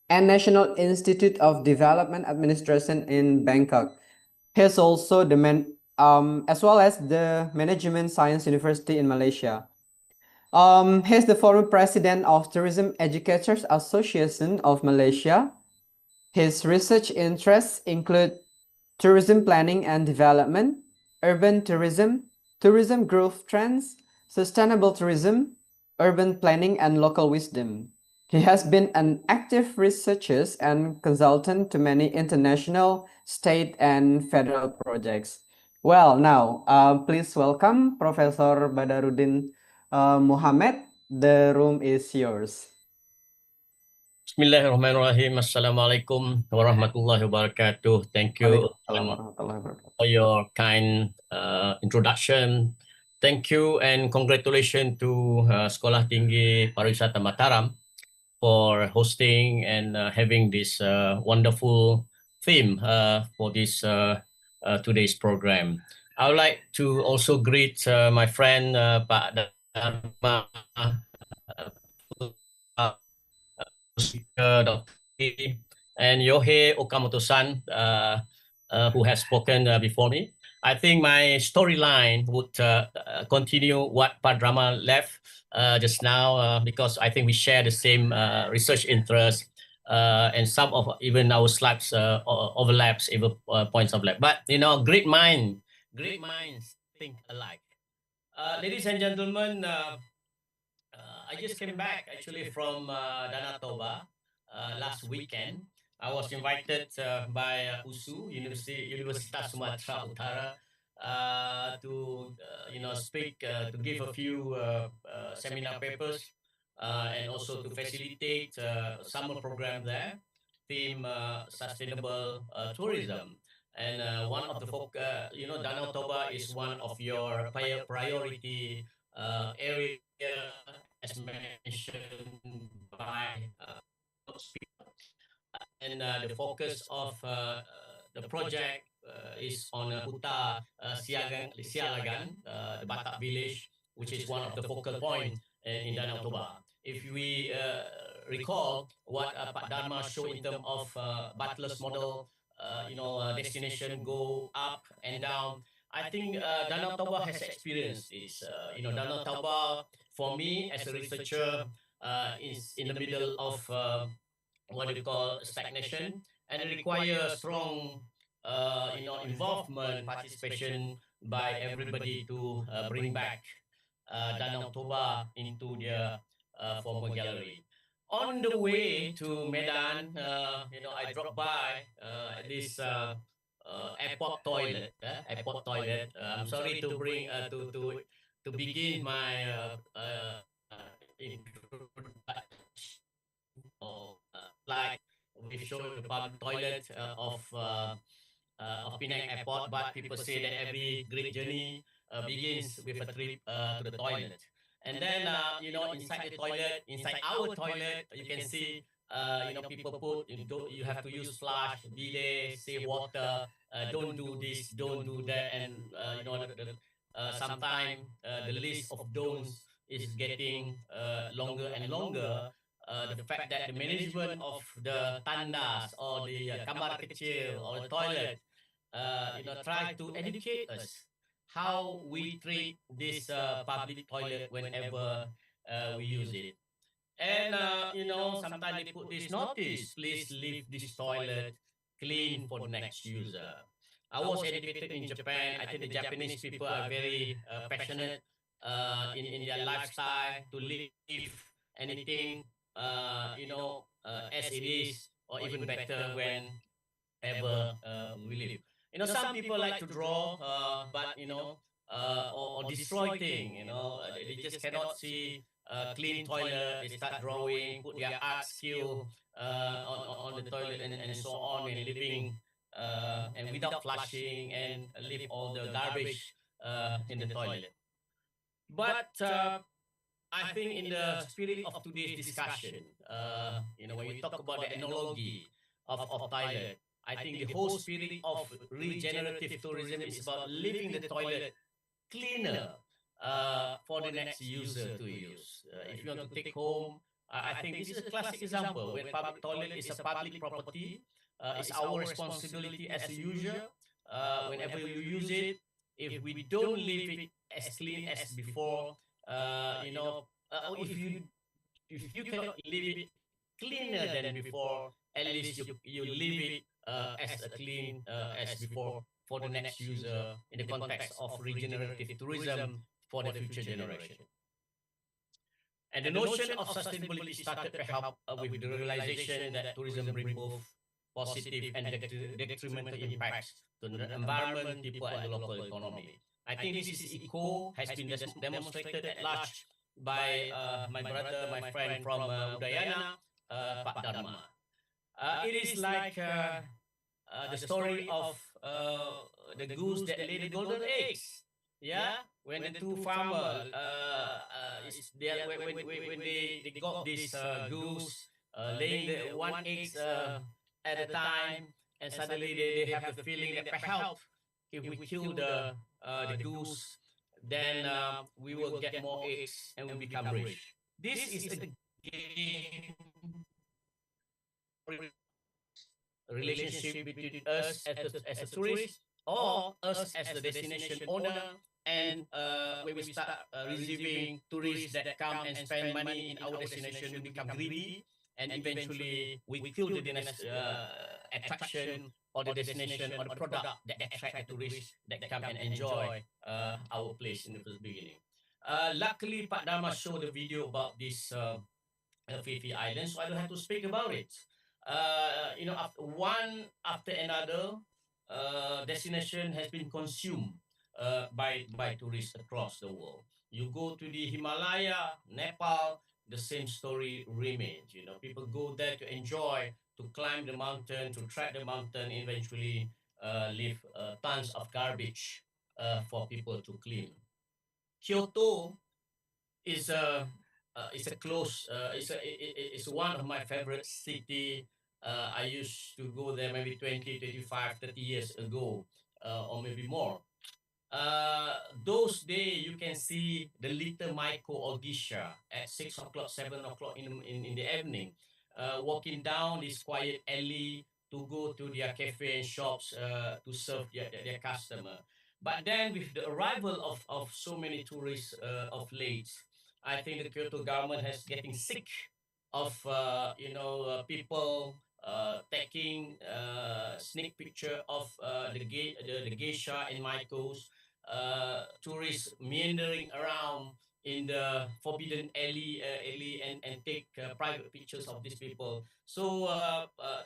and National Institute of Development Administration in Bangkok. He is also as well as the Management Science University in Malaysia. He is the former president of Tourism Educators Association of Malaysia. His research interests include tourism planning and development, urban tourism, tourism growth trends, sustainable tourism, urban planning, and local wisdom. He has been an active researcher and consultant to many international, state, and federal projects. Well, now, please welcome Professor Badarudin Mohammed. The room is yours. Bismillahirrahmanirrahim. Assalamualaikum warahmatullahi wabarakatuh. Thank you for your kind introduction. Thank you and congratulations to Sekolah Tinggi Pariwisata Mataram for hosting and having this wonderful theme for this today's program. I would like to also greet my friend Pak Dharma, Dr. and Yohei Okamoto-san, who has spoken before me. I think my storyline would continue what Pak Dharma left just now, because I think we share the same research interest, and some of even our slides overlaps, even points of overlap. But great minds think alike. Ladies and gentlemen, I just came back actually from Danau Toba last weekend. I was invited by USU, Universitas Sumatera Utara, to speak, to give a few seminar papers, and also to facilitate summer program there, theme sustainable tourism. And one of the Danau Toba is one of your priority area, as mentioned by and the focus of the project is on Huta Sialagan, the Batak village, which is one of the focal points in Danau Toba. If we recall what Pak Dharma showed in terms of Butler's model, destination go up and down. I think Danau Toba has experienced this. Danau Toba, for me as a researcher, is in the middle of what we call stagnation, and it requires strong, involvement, participation by everybody to bring back Danau Toba into their former gallery. On the way to Medan, I dropped by this airport toilet. I'm sorry to bring to begin my introduction. Like we show the public toilet of Penang Airport, but people say that every great journey begins with a trip to the toilet. And then, inside the toilet, inside our toilet, you can see, people put, you have to use flush, bidet, save water, don't do this, don't do that. And, sometimes the list of don'ts is getting longer and longer. The fact that the management of the tandas or the kamar kecil or the toilet, try to educate us how we treat this public toilet whenever we use it. And sometimes they put this notice: please leave this toilet clean for the next user. I was educated in Japan. I think the Japanese people are very passionate in their lifestyle to leave anything as it is, or even better whenever we live. Some people like to draw, but or destroy things. They just cannot see clean toilet. They start drawing, put their art skill on the toilet and so on, and living and without flushing, and leave all the garbage in the toilet. But I think in the spirit of today's discussion, when we talk about the analogy of toilet, I think the whole spirit of regenerative tourism is about leaving the toilet cleaner for the next user to use. If you want to take home, I think this is a classic example where public toilet is a public property. It's our responsibility as a user. Whenever you use it, if we don't leave it as clean as before, if you cannot leave it cleaner than before, at least you leave it as clean as before for the next user in the context of regenerative tourism for the future generation. And the notion of sustainability started perhaps with the realization that tourism brings both positive and detrimental impacts to the environment, people, and the local economy. I think this echo has been demonstrated at large by my brother, my friend from Udayana, Pak Dharma. It is like the story of the goose that laid the golden eggs. Yeah, when the two farmers, when they got this goose laying the one egg at a time, and suddenly they have the feeling that perhaps if we kill the goose, then we will get more eggs and we become rich. This is a game relationship between us as a tourist or us as the destination owner, and when we start receiving tourists that come and spend money in our destination, we become greedy, and eventually we kill the attraction or the destination or the product that attract the tourists that come and enjoy our place in the first beginning. Luckily, Pak Dharma showed a video about this Phi Island, so I don't have to speak about it. One after another, destination has been consumed by tourists across the world. You go to the Himalaya, Nepal, the same story remains. People go there to enjoy, to climb the mountain, to trek the mountain, eventually leave tons of garbage for people to clean. Kyoto is it's one of my favorite city. I used to go there maybe 20, 25, 30 years ago, or maybe more. Those days you can see the little Maiko or Gisha at 6 o'clock, 7 o'clock in the evening, walking down this quiet alley to go to their cafe and shops to serve their customer. But then with the arrival of so many tourists of late, I think the Kyoto government has getting sick of people taking sneak picture of the geisha and Maikos, tourists meandering around in the forbidden alley and take private pictures of these people. So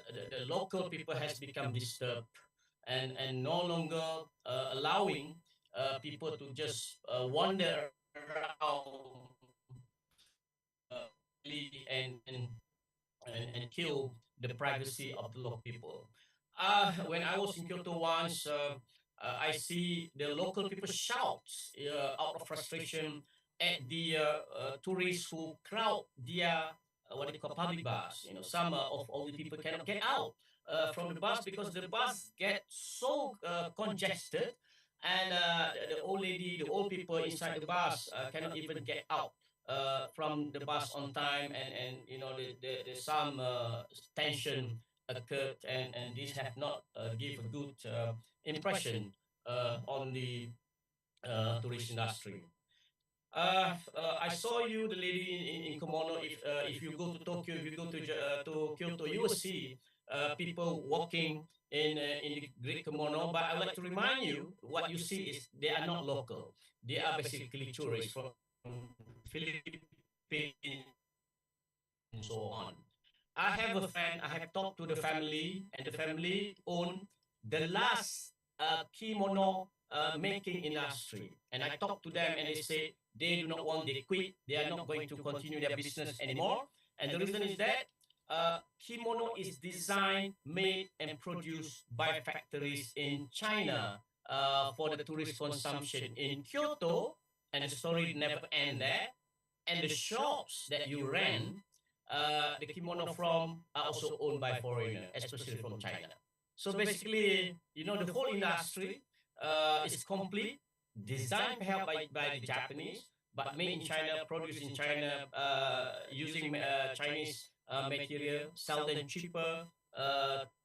the local people has become disturbed and no longer allowing people to just wander around and kill the privacy of the local people. When I was in Kyoto once, I see the local people shout out of frustration at the tourists who crowd their what they call public bus. Some of all the people cannot get out from the bus because the bus gets so congested, and the old people inside the bus cannot even get out from the bus on time, and there's some tension occurred, and this have not give a good impression on the tourist industry. I saw you, the lady in kimono. If you go to Tokyo, if you go to Kyoto, you will see people walking in the Greek kimono. But I would like to remind you, what you see is they are not local. They are basically tourists from Philippines and so on. I have a friend. I have talked to the family, and the family own the last kimono making industry. And I talked to them, and they say they do not want, they quit. They are not going to continue their business anymore. And the reason is that kimono is designed, made, and produced by factories in China for the tourist consumption in Kyoto. And the story never ends there. And the shops that you rent the kimono from are also owned by foreigners, especially from China. So basically, the whole industry is complete, designed perhaps by the Japanese, but made in China, produced in China, using Chinese material, sell them cheaper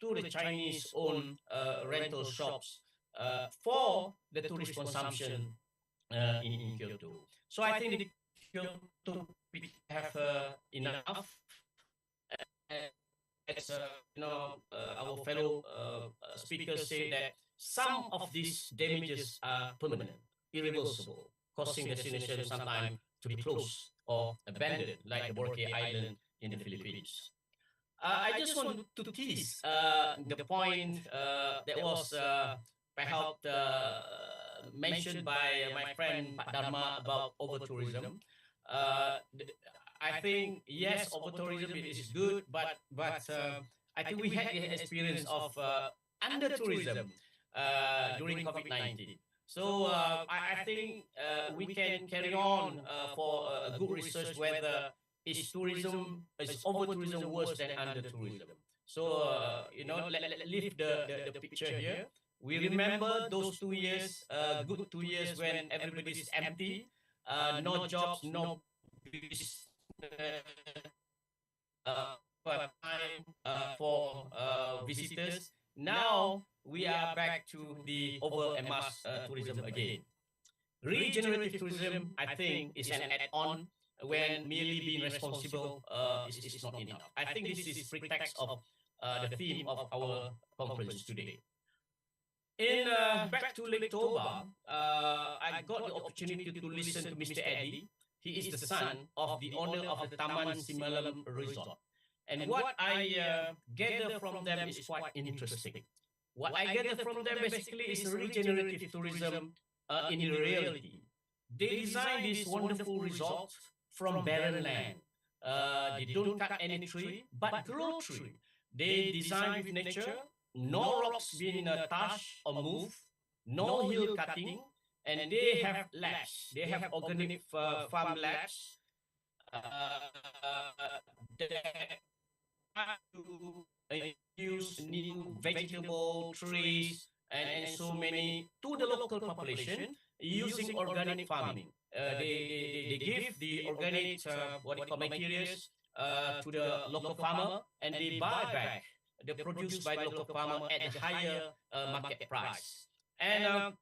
to the Chinese-owned rental shops for the tourist consumption in Kyoto. So I think the Kyoto have enough. As our fellow speakers say, that some of these damages are permanent, irreversible, causing destination sometimes to be closed or abandoned, like the Boracay Island in the Philippines. I just want to tease the point that was perhaps mentioned by my friend Pak Dharma about over-tourism. I think, yes, over-tourism is good, but I think we had the experience of under-tourism during COVID-19. So I think we can carry on for a good research whether is over-tourism worse than under-tourism. So, leave the picture here. We remember those 2 years, good 2 years when everybody is empty, no jobs, no business, time for visitors. Now we are back to the over and mass tourism again. Regenerative tourism, I think, is an add-on when merely being responsible is not enough. I think this is pretext of the theme of our conference today. In back to Lake Toba, I got the opportunity to listen to Mr. Eddie. He is the son of the owner of the Taman Simalam Resort. And what I gather from them is quite interesting. What I gather from them basically is regenerative tourism in reality. They design these wonderful resorts from barren land. They don't cut any tree, but grow tree. They design with nature, no rocks being touched or moved, no hill cutting, and they have labs. They have organic farm labs that to use new vegetable trees and so many to the local population using organic farming. They give the organic materials to the local farmer, and they buy back the produce by the local farmer at a higher market price. And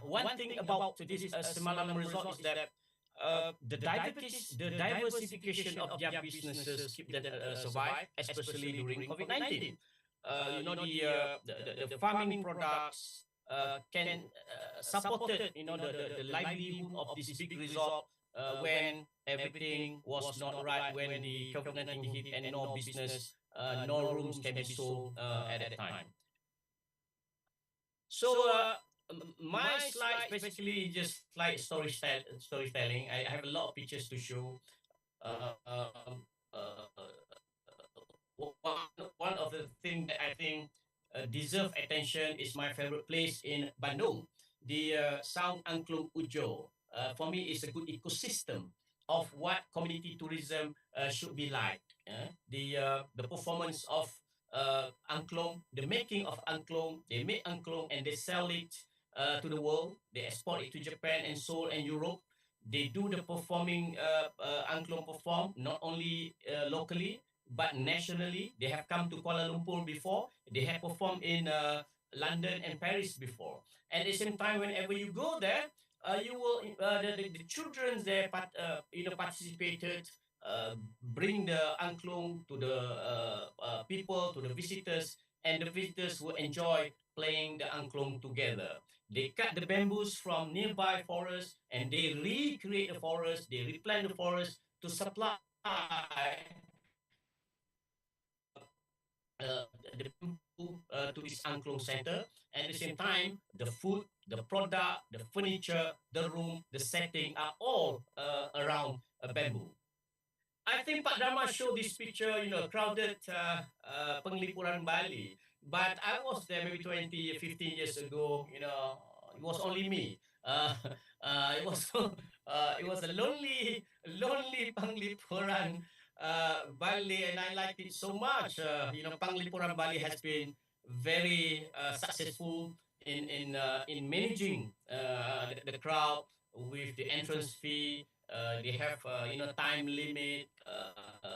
one thing about this Simalam Resort is that the diversification of their businesses keep them survive, especially during COVID-19. The farming products can support the livelihood of this big resort when everything was not right, when the COVID-19 hit and no business, no rooms can be sold at that time. So my slides basically just like storytelling. I have a lot of pictures to show. One of the things that I think deserve attention is my favorite place in Bandung, the Saung Angklung Ujo. For me, it's a good ecosystem of what community tourism should be like. The performance of angklung, the making of angklung. They make angklung and they sell it to the world. They export it to Japan and Seoul and Europe. They do the performing angklung perform not only locally but nationally. They have come to Kuala Lumpur before. They have performed in London and Paris before. At the same time, whenever you go there, the children there participated, bring the angklung to the people, to the visitors, and the visitors will enjoy playing the angklung together. They cut the bamboos from nearby forests and they recreate the forest, they replant the forest to supply the bamboo to this angklung center. And at the same time, the food, the product, the furniture, the room, the setting are all around a bamboo. I think Pak Dharma showed this picture, crowded Penglipuran Bali. But I was there maybe 20, 15 years ago, it was only me. It was a lonely Penglipuran Bali, and I liked it so much. Penglipuran Bali has been very successful in managing the crowd with the entrance fee. They have time limit,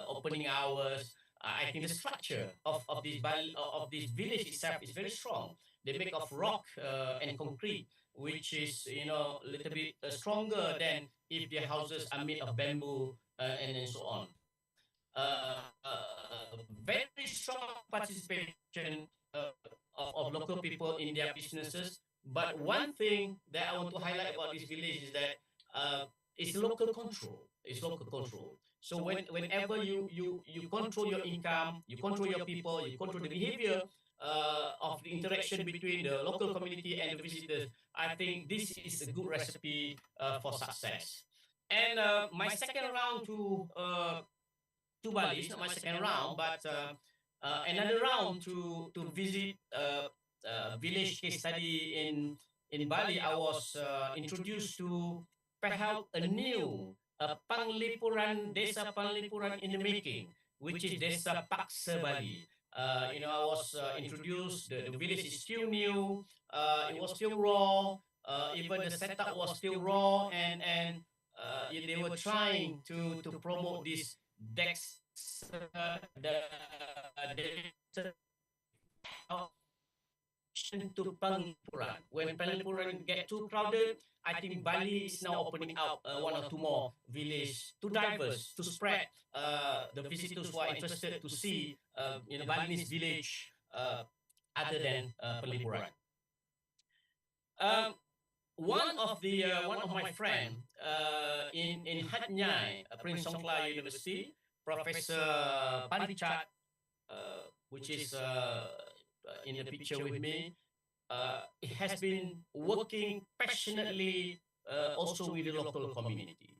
opening hours. I think the structure of this village itself is very strong. They make of rock and concrete, which is a little bit stronger than if their houses are made of bamboo and so on. Very strong participation of local people in their businesses. But one thing that I want to highlight about this village is that it's local control. It's local control. So whenever you control your income, you control your people, you control the behavior of the interaction between the local community and the visitors, I think this is a good recipe for success. And my second round to Bali, it's not my second round, but another round to visit village case study in Bali. I was introduced to perhaps a new Penglipuran, Desa Penglipuran in the making, which is Desa Paksa Bali. I was introduced, the village is still new, it was still raw, even the setup was still raw, and they were trying to promote this Dex, to Penglipuran. When Penglipuran get too crowded, I think Bali is now opening up one or two more villages to diverse, to spread the visitors who are interested to see Balinese village other than Penglipuran. One of my friend in Hat Yai, Prince Songkla University, Professor Parichat, which is in the picture with me, has been working passionately also with the local community.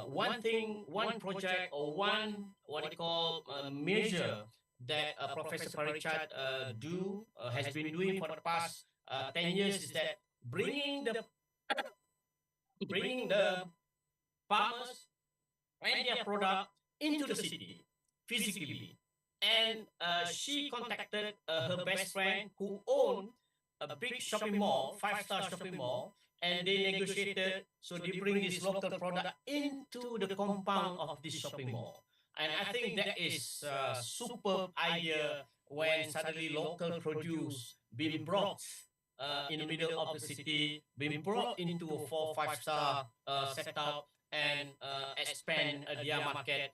One project or one measure that Professor Parichat has been doing for the past 10 years is that bringing the farmers and their product into the city physically. And she contacted her best friend who owned a big shopping mall, 5-star shopping mall, and they negotiated, so they bring this local product into the compound of this shopping mall. And I think that is a superb idea when suddenly local produce being brought in the middle of the city, being brought into a 4-5-star setup and expand their market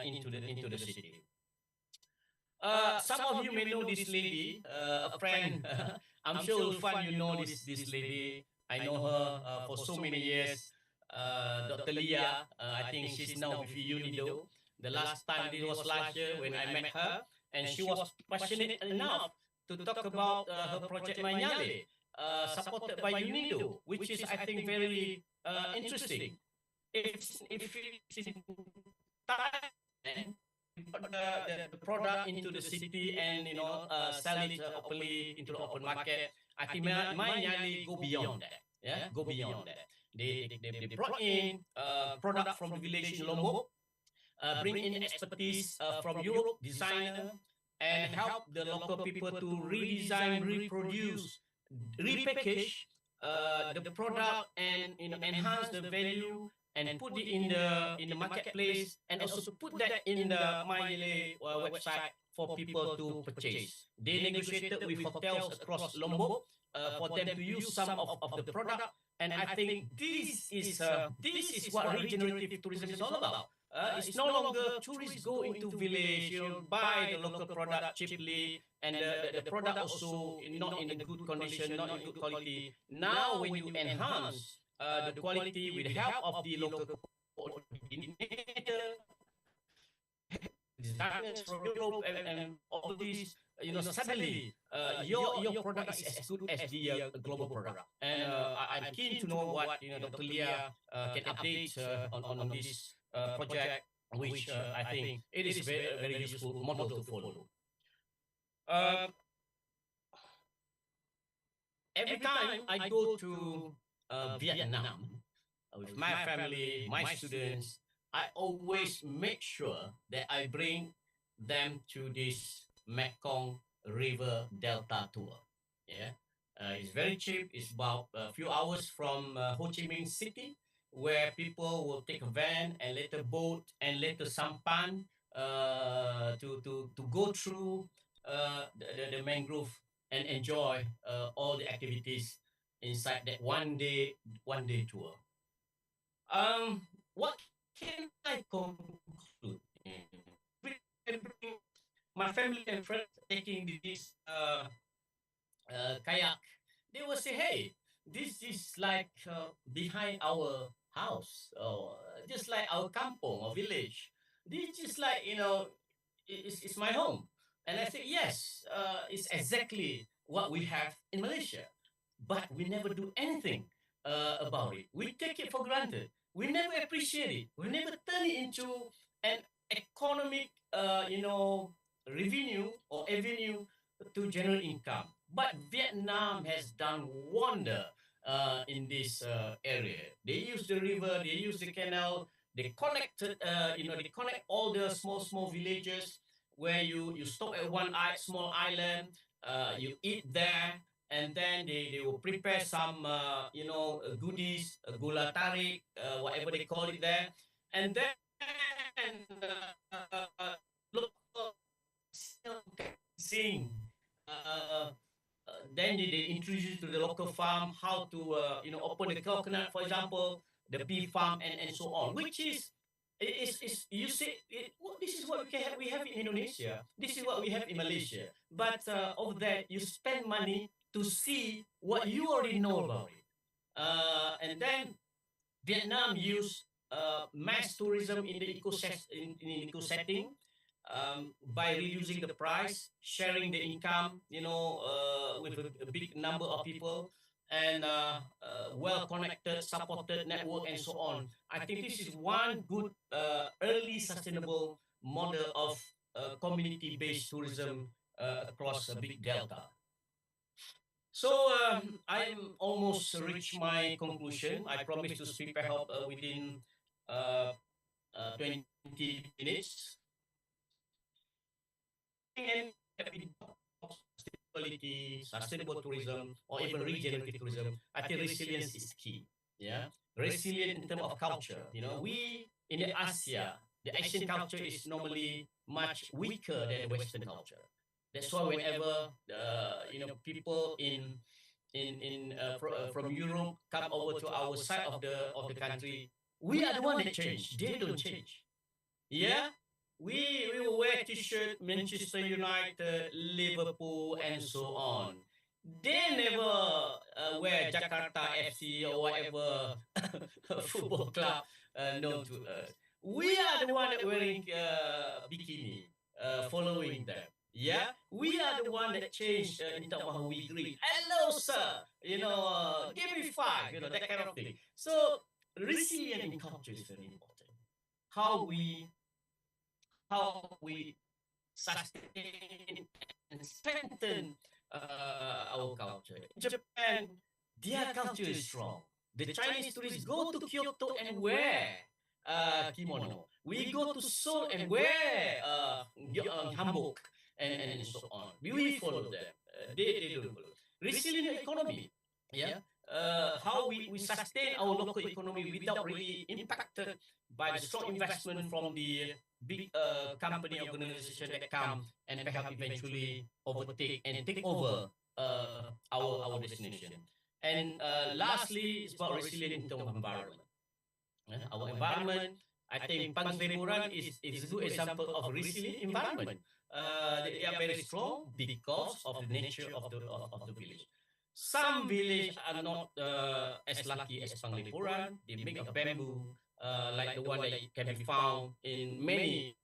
into the city. Some of you may know this lady, a friend. I'm sure Ulfan, you know this lady. I know her for so many years. Dr. Leah, I think she's now with UNIDO. The last time, it was last year when I met her, and she was passionate enough to talk about her project Manyale, supported by UNIDO, which is, I think, very interesting. If it's in time, the product into the city and sell it openly into the open market, I think Manyale go beyond that. Yeah, go beyond that. They brought in product from the village in Lombok, bring in expertise from Europe, designer, and help the local people to redesign, reproduce, repackage the product and enhance the value and put it in the marketplace, and also put that in the MyYele website for people to purchase. They negotiated with hotels across Lombok for them to use some of the product, and I think this is what regenerative tourism is all about. It's no longer tourists go into village, buy the local product cheaply, and the product also not in a good condition, not in good quality. Now, when you enhance the quality with the help of the local coordinator, designers from Europe, and all these, suddenly your product is as good as the global product. And I'm keen to know what Dr. Lia can update on this project, which I think it is a very, very useful model to follow. Every time I go to Vietnam with my family, my students, I always make sure that I bring them to this Mekong River Delta tour. Yeah, it's very cheap. It's about a few hours from Ho Chi Minh City, where people will take a van and later boat and later sampan to go through the mangrove and enjoy all the activities inside that one day tour. What can I conclude? My family and friends taking this kayak, they will say, "Hey, this is like behind our house, or just like our kampong or village. This is like, it's my home." And I say, yes, it's exactly what we have in Malaysia, but we never do anything about it. We take it for granted. We never appreciate it. We never turn it into an economic, revenue or avenue to generate income. But Vietnam has done wonder in this area. They use the river, they use the canal, they connected, they connect all the small villages where you stop at one small island, you eat there, and then they will prepare some, goodies, gula tarik, whatever they call it there, and then local sing. Then they introduce you to the local farm, how to open the coconut, for example, the bee farm, and so on, which is you say this is what we have in Indonesia, this is what we have in Malaysia, but over there you spend money to see what you already know about it, and then Vietnam use mass tourism in the eco setting. By reducing the price, sharing the income, with a big number of people, and well-connected, supported network, and so on. I think this is one good early sustainable model of community-based tourism across a big delta. So I'm almost reached my conclusion. I promise to speak perhaps within 20 minutes. And sustainable tourism, or even regenerative tourism, I think resilience is key. Yeah, resilient in terms of culture. We in the Asia, the Asian culture is normally much weaker than the Western culture. That's why whenever people from Europe come over to our side of the country, we are the one that change. They don't change. Yeah. We will wear T-shirt, Manchester United, Liverpool, and so on. They never wear Jakarta FC or whatever football club known to us. We are the one that wearing bikini, following them. Yeah, we are the one that changed in terms of how we greet. Hello, sir. Give me 5. That kind of thing. So resilient in culture is very important. How we sustain and strengthen our culture. In Japan, their culture is strong. The Chinese tourists go to Kyoto and wear kimono. We go to Seoul and wear hanbok and so on. We follow them. They don't follow. Resilient economy. Yeah, how we sustain our local economy without really impacted by the strong investment from the big company organization that come and perhaps eventually overtake and take over our destination. And lastly, it's about resilience in terms of environment. Our environment, I think Pangseripuran is a good example of resilient environment. They are very strong because of the nature of the village. Some villages are not as lucky as Panglipuran. They make of bamboo, like the one that can be found in many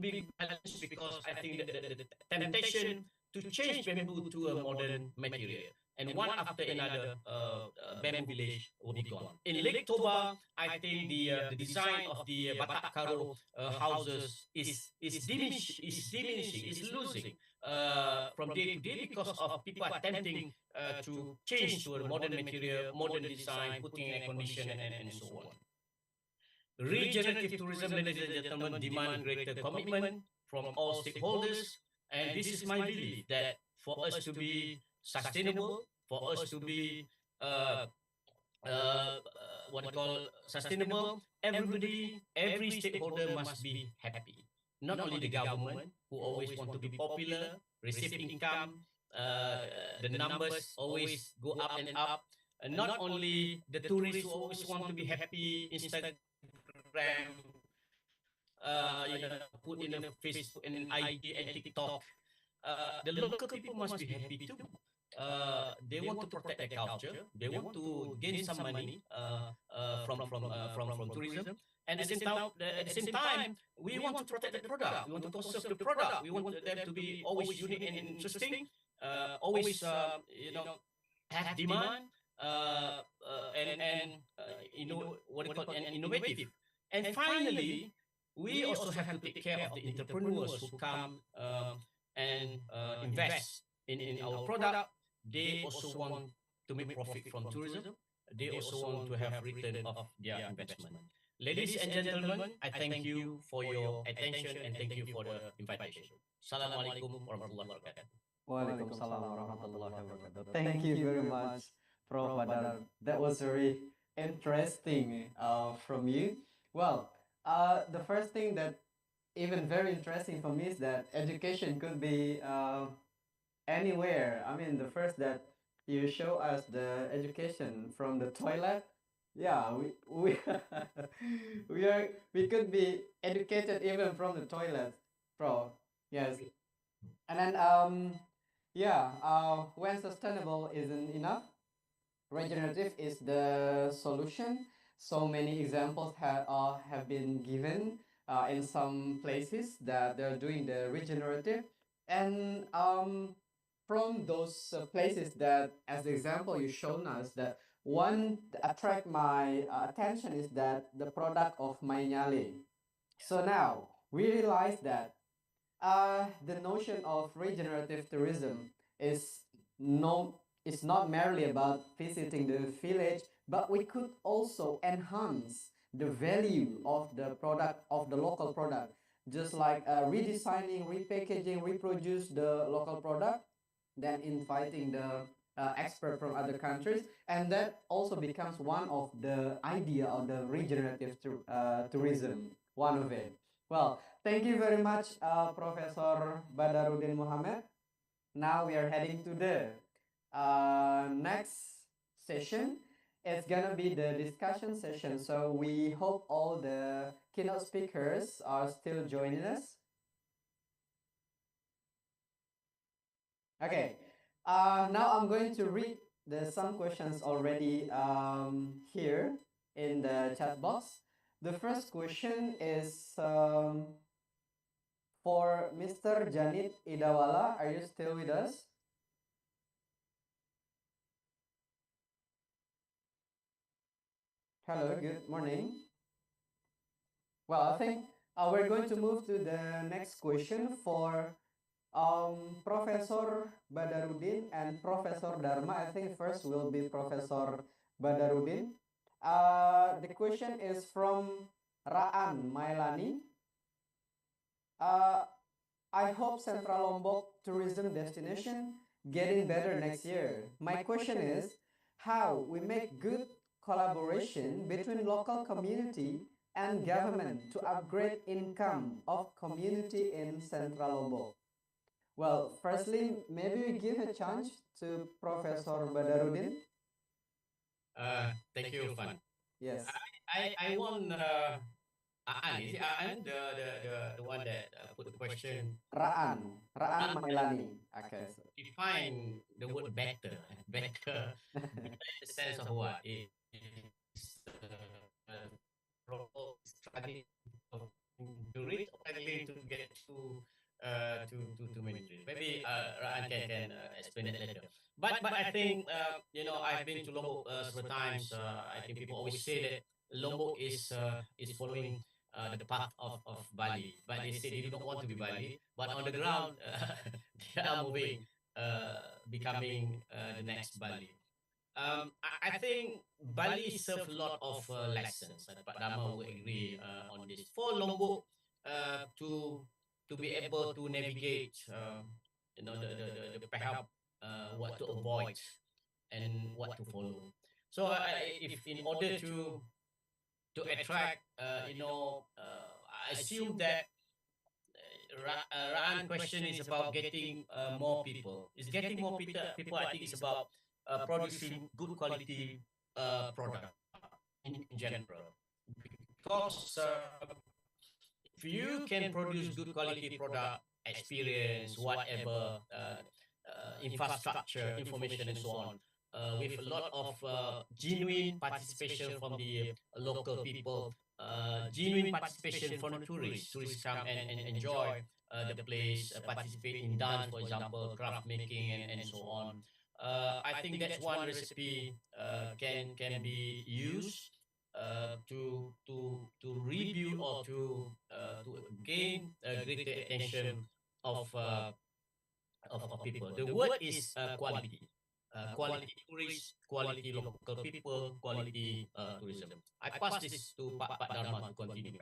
big balance, because I think that the temptation to change bamboo to a modern material, and one after another bamboo village will be gone. In Lake Toba, I think the design of the Batak Karo houses is diminishing, is losing from day to day, because of people attempting to change to a modern material, modern design, putting in air condition and so on. Regenerative tourism, ladies and gentlemen, demand greater commitment from all stakeholders, and this is my belief that for us to be sustainable, for us to be what you call sustainable, every stakeholder must be happy. Not only the government, who always want to be popular, receive income, the numbers always go up and up. Not only the tourists who always want to be happy, Instagram, put in a Facebook and IG and TikTok. The local people must be happy too. They want to protect their culture. They want to gain some money from tourism. And at the same time, we want to protect the product. We want to conserve the product. We want them to be always unique and interesting. Always have demand. And what you call and innovative. And finally, we also have to take care of the entrepreneurs who come and invest in our product. They also want to make profit from tourism. They also want to have return of their investment. Ladies and gentlemen, I thank you for your attention and thank you for the invitation. Assalamualaikum warahmatullahi wabarakatuh. Waalaikumsalam warahmatullahi wabarakatuh. Thank you very much, Prof. Badar. That was very interesting from you. Well, the first thing that even very interesting for me is that education could be anywhere. I mean, the first that you show us the education from the toilet. Yeah, we we could be educated even from the toilet, Prof. Yes, and then when sustainable isn't enough, regenerative is the solution. So many examples have been given in some places that they're doing the regenerative, and from those places that, as the example you shown us, that one attract my attention is that the product of Mainyale. So now we realize that the notion of regenerative tourism is not merely about visiting the village, but we could also enhance the value of the product, of the local product, just like redesigning, repackaging, reproduce the local product, then inviting the expert from other countries, and that also becomes one of the idea of the regenerative tourism, one of it. Well, thank you very much, Professor Badarudin Mohammed. Now we are heading to the next session. It's gonna be the discussion session. So we hope all the keynote speakers are still joining us. Okay. Now I'm going to read some questions already here in the chat box. The first question is for Mr. Janit Idawala. Are you still with us? Hello, good morning. Well, I think we're going to move to the next question for Professor Badarudin and Professor Dharma. I think first will be Professor Badarudin. The question is from Raan Mailani. I hope Central Lombok tourism destination getting better next year. My question is how we make good collaboration between local community and government to upgrade income of community in Central Lombok. Well, firstly, maybe we give a chance to Professor Badarudin. Thank you, Fan. Yes. I want Aan, is it Aan, the one that put the question? Raan Mailani. Okay. Define the word better. Better in the sense of what? It's struggling to reach or struggling to get to mainstream. Maybe Raan can explain it later. But I think I've been to Lombok several times. I think people always say that Lombok is following the path of Bali, but they say they do not want to be Bali. But on the ground, they are moving, becoming the next Bali. I think Bali serves a lot of lessons. Pak Dharma will agree on this. For Lombok to be able to navigate, the perhaps what to avoid and what to follow. So if in order to attract, I assume that Raan question is about getting more people. It's getting more people. I think it's about producing good quality product in general. Because if you can produce good quality product, experience, whatever, infrastructure, information, and so on, with a lot of genuine participation from the local people, genuine participation from the tourists. Tourists come and enjoy the place, participate in dance, for example, craft making, and so on. I think that's one recipe can be used to rebuild or to gain greater attention of people. The word is quality. Quality tourists, quality local people, quality tourism. I pass this to Pak Dharma to continue.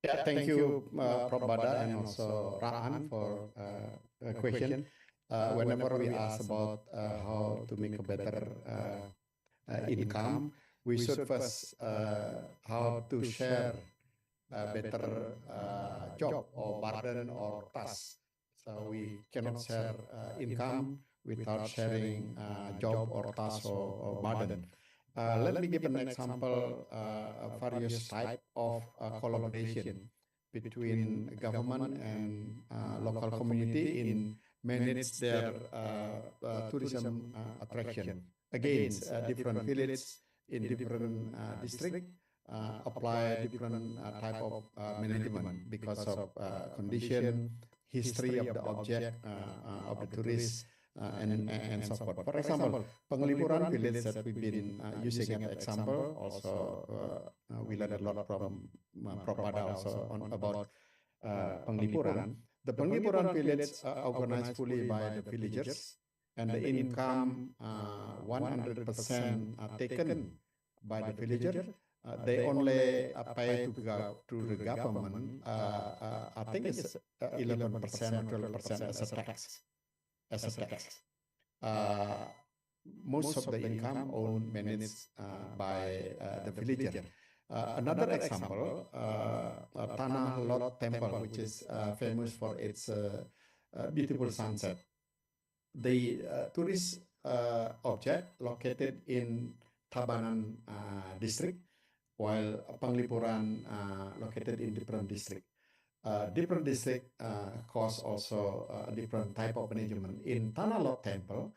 Yeah, thank you, Prof. Bada, and also Raan for a question. Whenever we ask about how to make a better income, we should first how to share a better job or burden or task. So we cannot share income without sharing job or task or burden. Let me give an example of various type of collaboration between government and local community in manage their tourism attraction against different villages in different district. Apply different type of management because of condition, history of the object of the tourist, and so forth. For example, Penglipuran village that we've been using as example. Also, we learned a lot from Prof. Bada also about Penglipuran. The Penglipuran village organized fully by the villagers, and the income 100% taken by the villager. They only pay to the government. I think it's 11% or 12% as a tax. Most of the income owned managed by the villager. Another example, Tanah Lot Temple, which is famous for its beautiful sunset. The tourist object located in Tabanan district, while Penglipuran located in different district. Different district cost also different type of management. In Tanah Lot Temple,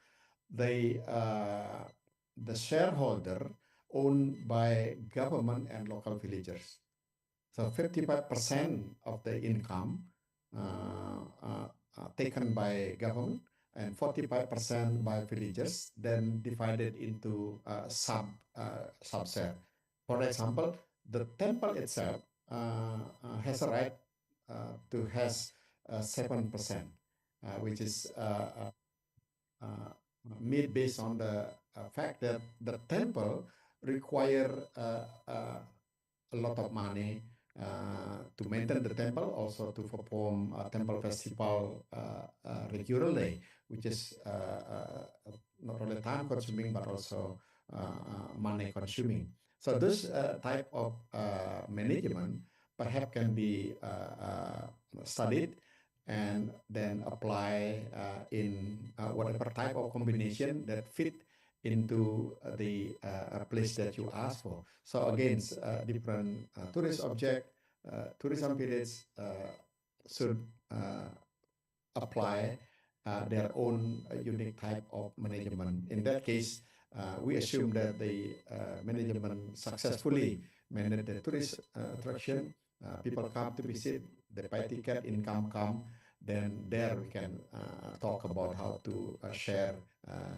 the shareholder owned by government and local villagers. So 55% of the income taken by government and 45% by villagers, then divided into sub-share. For example, the temple itself has a right to has 7%, which is made based on the fact that the temple require a lot of money to maintain the temple, also to perform a temple festival regularly, which is not only time consuming but also money consuming. So this type of management perhaps can be studied and then apply in whatever type of combination that fit into the place that you ask for. So again, different tourist object, tourism periods should apply their own unique type of management. In that case, we assume that the management successfully manage the tourist attraction. People come to visit, they pay ticket, income come. Then there we can talk about how to share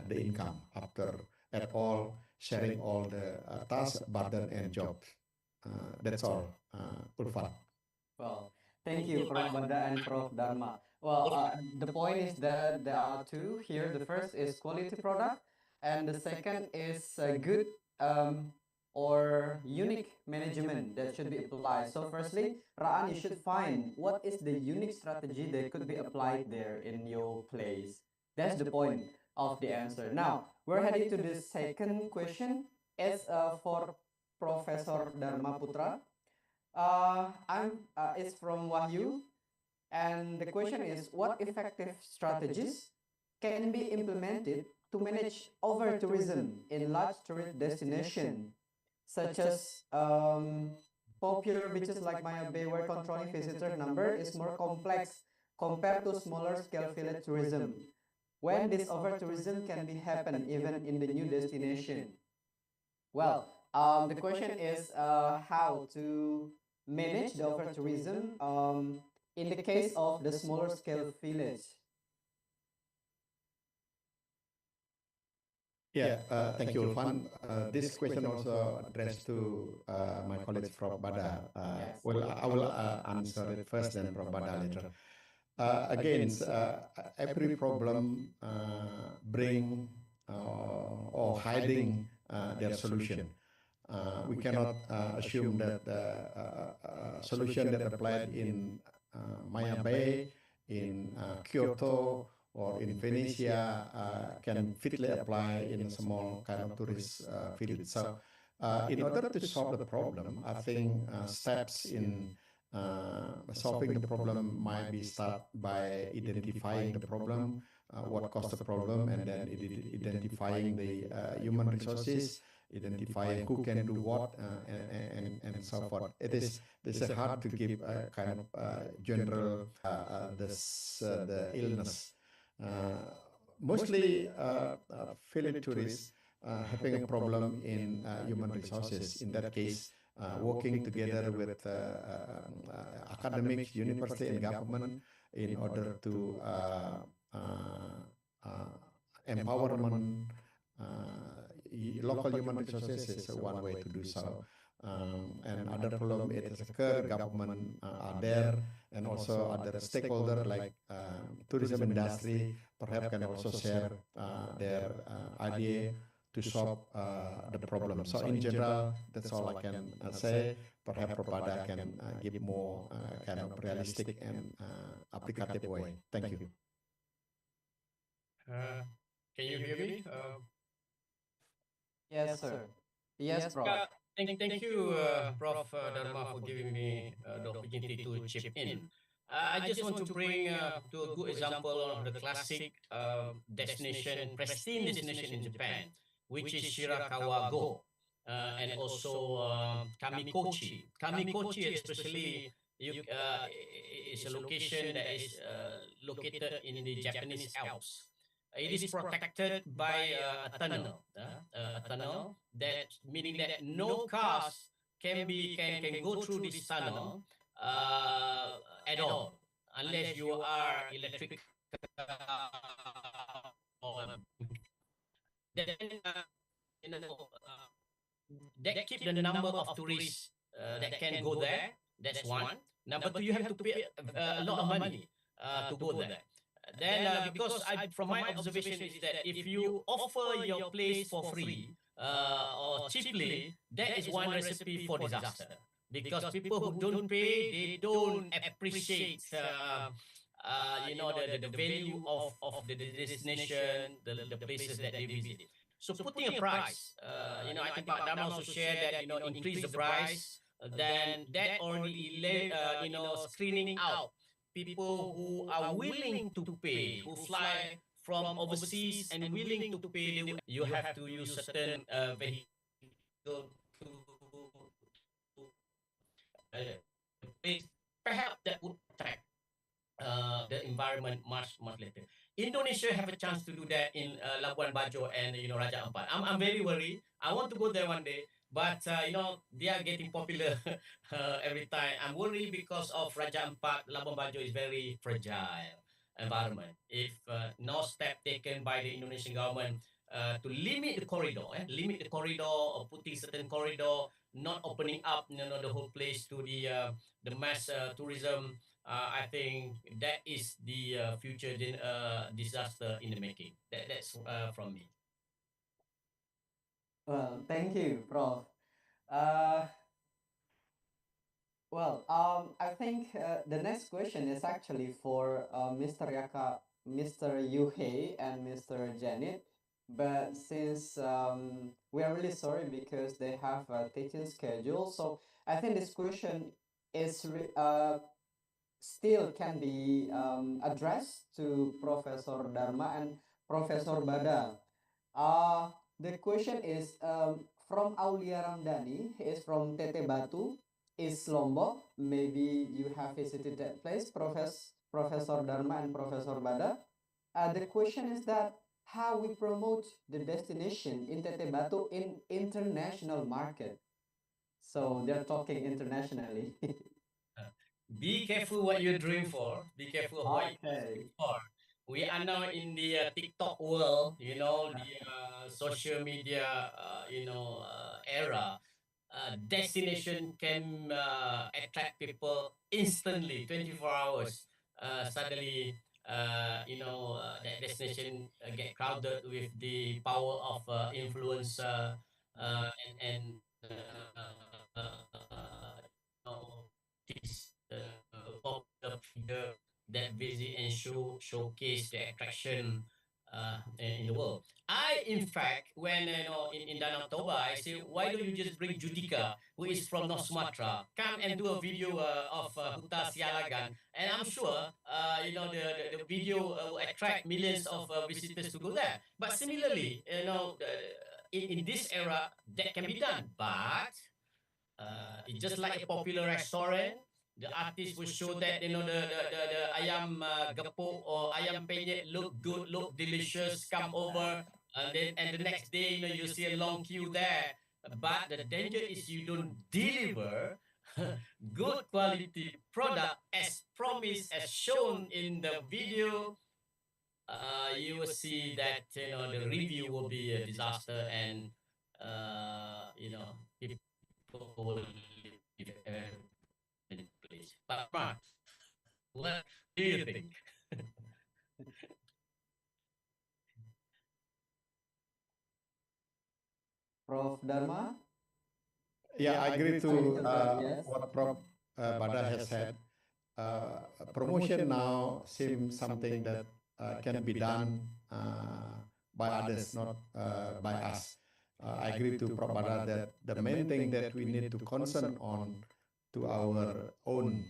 the income after at all sharing all the tasks, burden, and jobs. That's all, Ulfan. Well, thank you, Prof. Banda and Prof. Dharma. Well, the point is that there are two here. The first is quality product, and the second is good or unique management that should be applied. So firstly, Raan, you should find what is the unique strategy that could be applied there in your place. That's the point of the answer. Now, we're heading to the second question. As for Professor Dharma Putra, it's from Wahyu. And the question is, what effective strategies can be implemented to manage over-tourism in large tourist destinations, such as popular beaches like Maya Bay, where controlling visitor number is more complex compared to smaller scale village tourism, when this over-tourism can be happen even in the new destination? Well, the question is how to manage the over-tourism in the case of the smaller scale village. Yeah, thank you, Ulfan. This question also addressed to my colleague Prof. Bada. Well, I will answer it first, then Prof. Bada later. Again, every problem bring or hiding their solution. We cannot assume that the solution that applied in Maya Bay, in Kyoto, or in Venetia can fitly apply in a small kind of tourist village. So in order to solve the problem, I think steps in solving the problem might be start by identifying the problem, what caused the problem, and then identifying the human resources, identifying who can do what, and so forth. This is hard to give a kind of general the illness. Mostly village tourists having a problem in human resources. In that case, working together with academics, university, and government in order to empowerment local human resources is one way to do so. And other problem it has occurred, government are there, and also other stakeholders like tourism industry perhaps can also share their idea to solve the problem. So in general, that's all I can say. Perhaps Propada can give more kind of realistic and applicative way. Thank you. Can you hear me? Yes, sir. Yes, Prof. Thank you, Prof. Dharma, for giving me the opportunity to chip in. I just want to bring to a good example of the classic destination, pristine destination in Japan, which is Shirakawa Go, and also Kamikochi. Kamikochi, especially, is a location that is located in the Japanese Alps. It is protected by a tunnel that meaning that no cars can go through this tunnel at all unless you are electric. Then that keep the number of tourists that can go there. That's one. Number two, you have to pay a lot of money to go there. Then, because from my observation is that if you offer your place for free or cheaply, that is one recipe for disaster. because people who don't pay, they don't appreciate the value of the destination, the places that they visit. So putting a price, I think Pak Dharma also shared that, increase the price, then that already screening out people who are willing to pay, who fly from overseas and willing to pay. You have to use certain vehicle to place. Perhaps that would protect the environment much later. Indonesia have a chance to do that in Labuan Bajo and Raja Ampat. I'm very worried. I want to go there one day, but they are getting popular every time. I'm worried because of Raja Ampat. Labuan Bajo is very fragile environment. If no step taken by the Indonesian government to limit the corridor, or putting certain corridor, not opening up the whole place to the mass tourism. I think that is the future disaster in the making. That's from me. Well, thank you, Prof. I think the next question is actually for Mr. Mr. Yuhei and Mr. Janet. But since we are really sorry because they have a teaching schedule, so I think this question is still can be addressed to Professor Dharma and Professor Bada. The question is from Aulia Ramdhani. He is from Tete Batu, East Lombok. Maybe you have visited that place, Professor Dharma and Professor Bada. The question is that how we promote the destination in Tete Batu in international market. So they're talking internationally. Be careful what you dream for. Be careful what you dream for. We are now in the TikTok world, the social media, era. Destination can attract people instantly, 24 hours. Suddenly, that destination get crowded with the power of influencer and this popular figure that visit and showcase the attraction in the world. In fact, when in Danau Toba, I say, why don't you just bring Judika, who is from North Sumatra, come and do a video of Huta Sialagan, and I'm sure the video will attract millions of visitors to go there. But similarly, in this era, that can be done, but it's just like a popular restaurant. The artist will show that the ayam gepuk or ayam penyet look good, look delicious, come over, and the next day you see a long queue there. But the danger is you don't deliver good quality product as promised, as shown in the video. You will see that the review will be a disaster, and people will leave in place. But Mark, what do you think? Prof. Dharma? Yeah, I agree to what Prof. Bada has said. Promotion now seems something that can be done by others, not by us. I agree to Prof. Bada that the main thing that we need to concern on to our own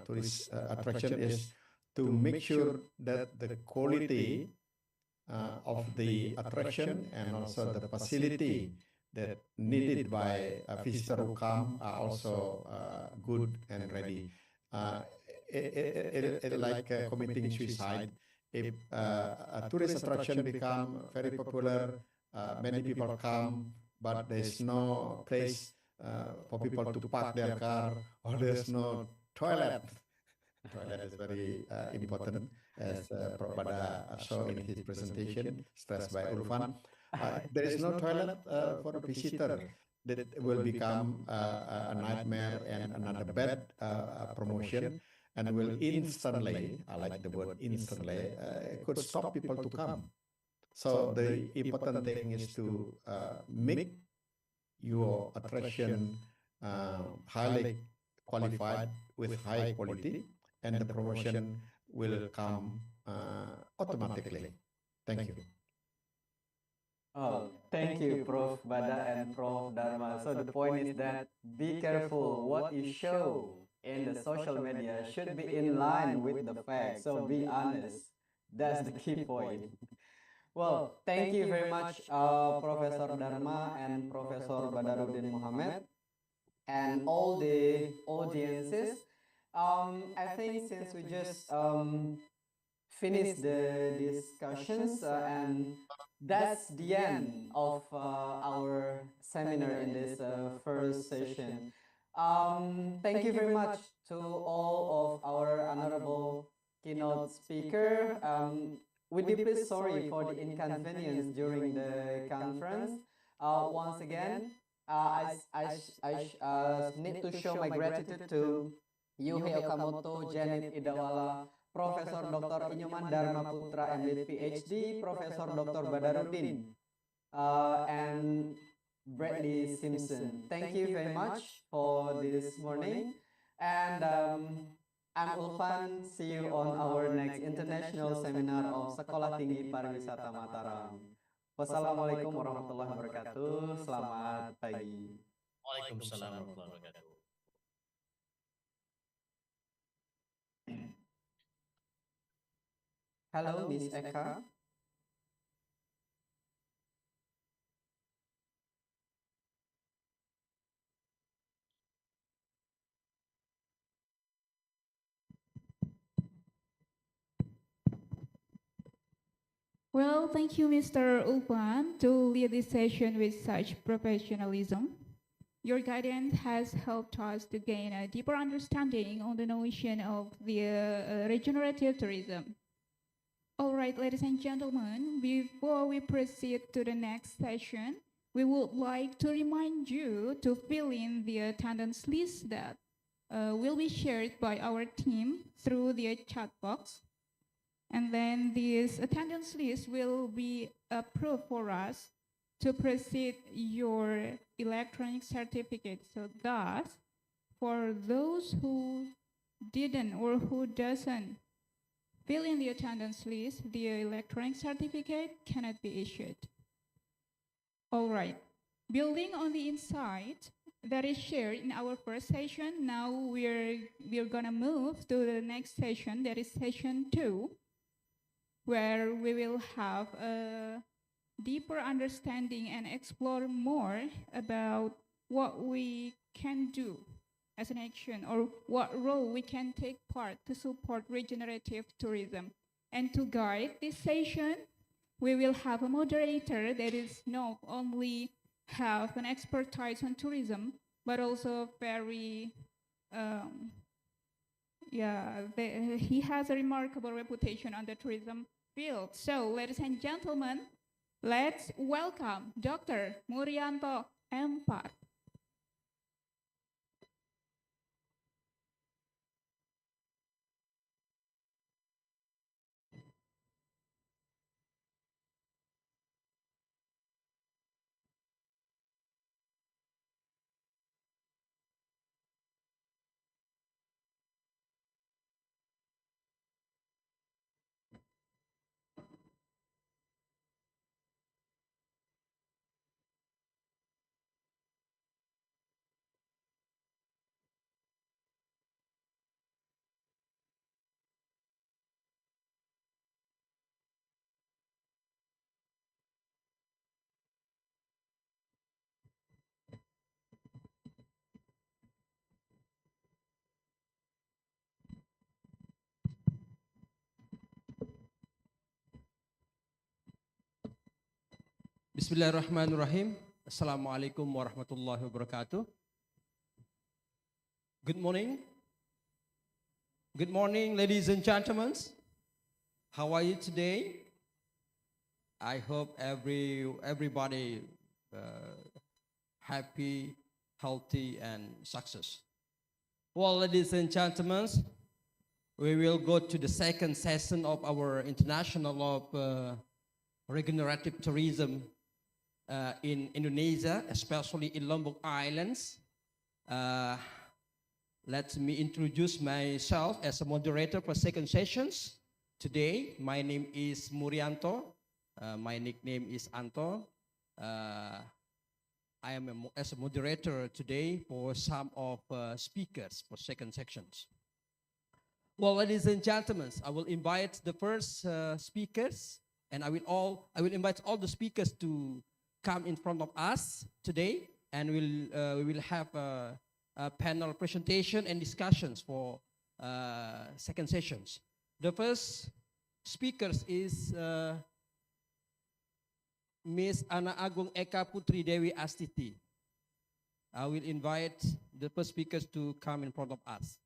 tourist attraction is to make sure that the quality of the attraction and also the facility that needed by a visitor who come are also good and ready. Like committing suicide, if a tourist attraction become very popular, many people come, but there's no place for people to park their car, or there's no toilet. Toilet is very important, as Prof. Bada showed in his presentation, stressed by Ulfan. There is no toilet for a visitor. That will become a nightmare and another bad promotion, and will instantly, I like the word instantly, could stop people to come. So the important thing is to make your attraction highly qualified with high quality, and the promotion will come automatically. Thank you. Oh, thank you, Prof. Bada and Prof. Dharma. So the point is that be careful what you show in the social media should be in line with the facts. So be honest. That's the key point. Well, thank you very much, Professor Dharma and Professor Badaruddin Muhammad, and all the audiences. I think since we just finished the discussions and that's the end of our seminar in this first session. Thank you very much to all of our honorable keynote speaker. We're deeply sorry for the inconvenience during the conference. Once again, I need to show my gratitude to Yuhei Okamoto, Janet Idawala, Profesor Dr. Inyoman Dharma Putra, MD PhD, Profesor Dr. Badaruddin, and Bradley Simpson. Thank you very much for this morning. And I'm Ulfan. See you on our next international seminar of Sekolah Tinggi Pariwisata Mataram. Wassalamualaikum warahmatullahi wabarakatuh. Selamat pagi. Waalaikumsalam warahmatullahi wabarakatuh. Hello, Miss Eka. Well, thank you, Mr. Ulpan, to lead this session with such professionalism. Your guidance has helped us to gain a deeper understanding on the notion of the regenerative tourism. All right, ladies and gentlemen, before we proceed to the next session, we would like to remind you to fill in the attendance list that will be shared by our team through the chat box. And then this attendance list will be approved for us to proceed your electronic certificate. So thus, for those who didn't or who doesn't fill in the attendance list, the electronic certificate cannot be issued. All right. Building on the insight that is shared in our first session, now we're gonna move to the next session, that is session 2, where we will have a deeper understanding and explore more about what we can do as an action or what role we can take part to support regenerative tourism. And to guide this session, we will have a moderator that is not only have an expertise on tourism, but also very, he has a remarkable reputation on the tourism field. So, ladies and gentlemen, let's welcome Dr. Murianto Empar. Bismillahirrahmanirrahim. Assalamualaikum warahmatullahi wabarakatuh. Good morning. Good morning, ladies and gentlemen. How are you today? I hope everybody happy, healthy, and success. Well, ladies and gentlemen, we will go to the second session of our International of Regenerative Tourism in Indonesia, especially in Lombok Islands. Uh, Let me introduce myself as a moderator for second sessions. Today, my name is Murianto. My nickname is Anto. I am as a moderator today for some of speakers for second sections. Well, ladies and gentlemen, I will invite the first speakers, and I will invite all the speakers to come in front of us today, and we will have a panel presentation and discussions for second sessions. The first speakers is Miss Ana Agung Eka Putri Dewi Astiti. I will invite the first speakers to come in front of us.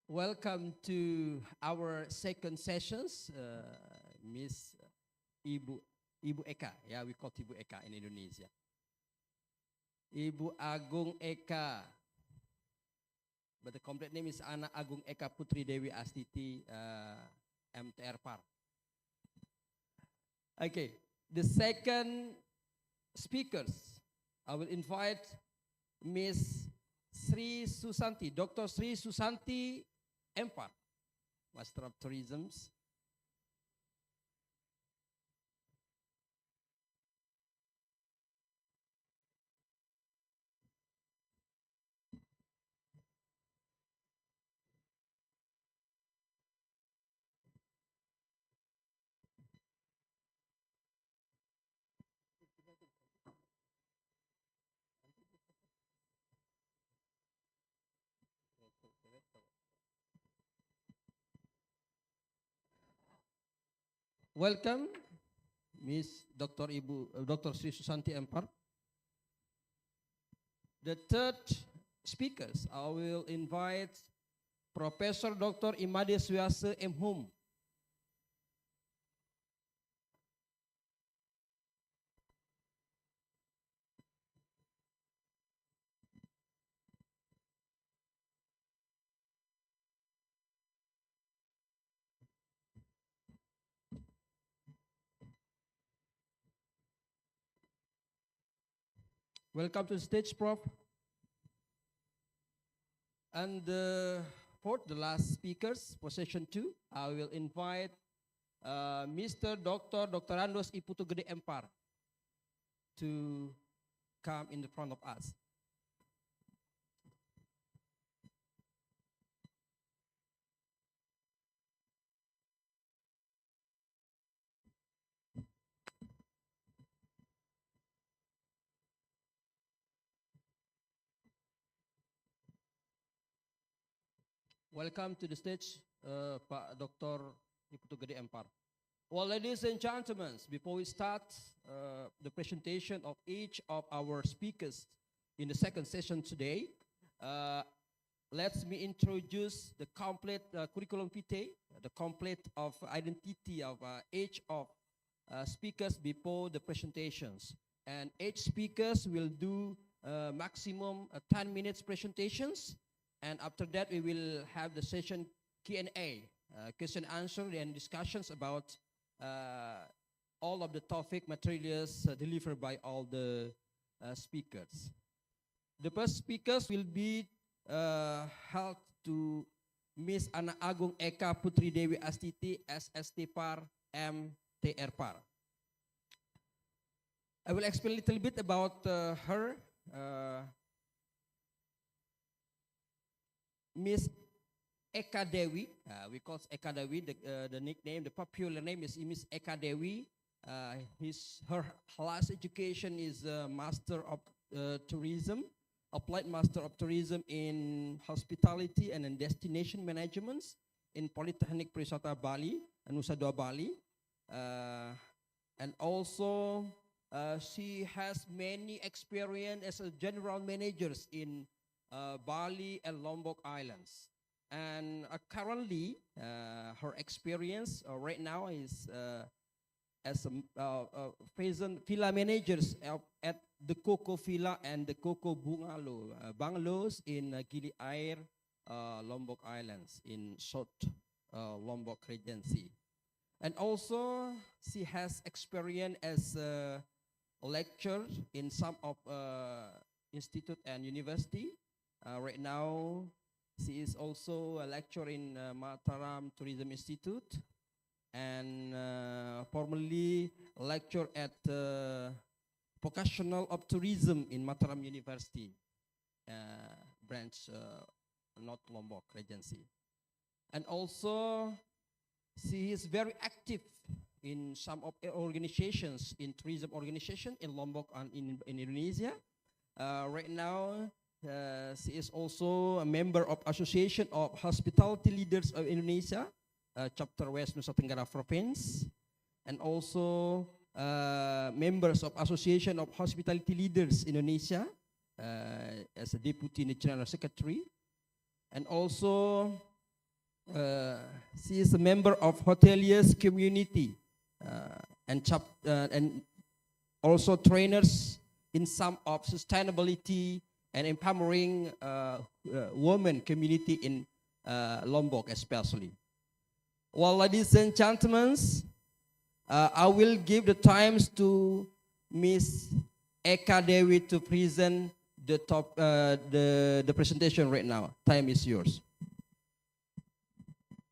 Welcome to our second sessions, Miss Ibu Eka. Yeah, we call Ibu Eka in Indonesia. Ibu Agung Eka, but the complete name is Ana Agung Eka Putri Dewi Astiti, MTR Par. Okay, the second speakers, I will invite Miss Sri Susanti, Dr. Sri Susanti Empar, Master of Tourism. Welcome, Miss Dr. Dr. Sri Susanti Empar. The third speakers, I will invite Professor Dr. Imade Suase M. Hum. Welcome to the stage, Prof. And fourth, the last speakers for session 2, I will invite Mr. Dr. Andos Iputugede Empar to come in the front of us. Welcome to the stage, Pak Dr. Iputugede Empar. Well, ladies and gentlemen, before we start the presentation of each of our speakers in the second session today, let me introduce the complete curriculum vitae, the complete of identity of each of speakers before the presentations. And each speakers will do maximum 10 minutes presentations. And after that, we will have the session Q&A, question answer and discussions about all of the topic materials delivered by all the speakers. The first speakers will be held to Miss Ana Agung Eka Putri Dewi Astiti, SST Par, MTR Par. I will explain a little bit about her. Miss Eka Dewi, we call Eka Dewi, the nickname, the popular name is Miss Eka Dewi. Her last education is Master of Tourism, Applied Master of Tourism in Hospitality and in Destination Management in Polytechnic Perisata Bali, Nusa Dua Bali. And also, she has many experience as a general managers in Bali and Lombok Islands. And currently, her experience right now is as a present villa managers at the Coco Villa and the Coco Bungalow bungalows in Gili Air, Lombok Islands in South Lombok Regency. And also, she has experience as a lecturer in some of institute and university. Right now, she is also a lecturer in Mataram Tourism Institute and formerly lectured at Vocational of Tourism in Mataram University, branch North Lombok Regency. And also, she is very active in some of organizations, in tourism organization in Lombok and in Indonesia. Right now, she is also a member of Association of Hospitality Leaders of Indonesia, Chapter West Nusa Tenggara Province, and also members of Association of Hospitality Leaders Indonesia as a Deputy General Secretary, and also she is a member of Hoteliers Community and also trainers in some of sustainability and empowering women community in Lombok especially. Well, ladies and gentlemen, I will give the times to Miss Eka Dewi to present the presentation right now. Time is yours.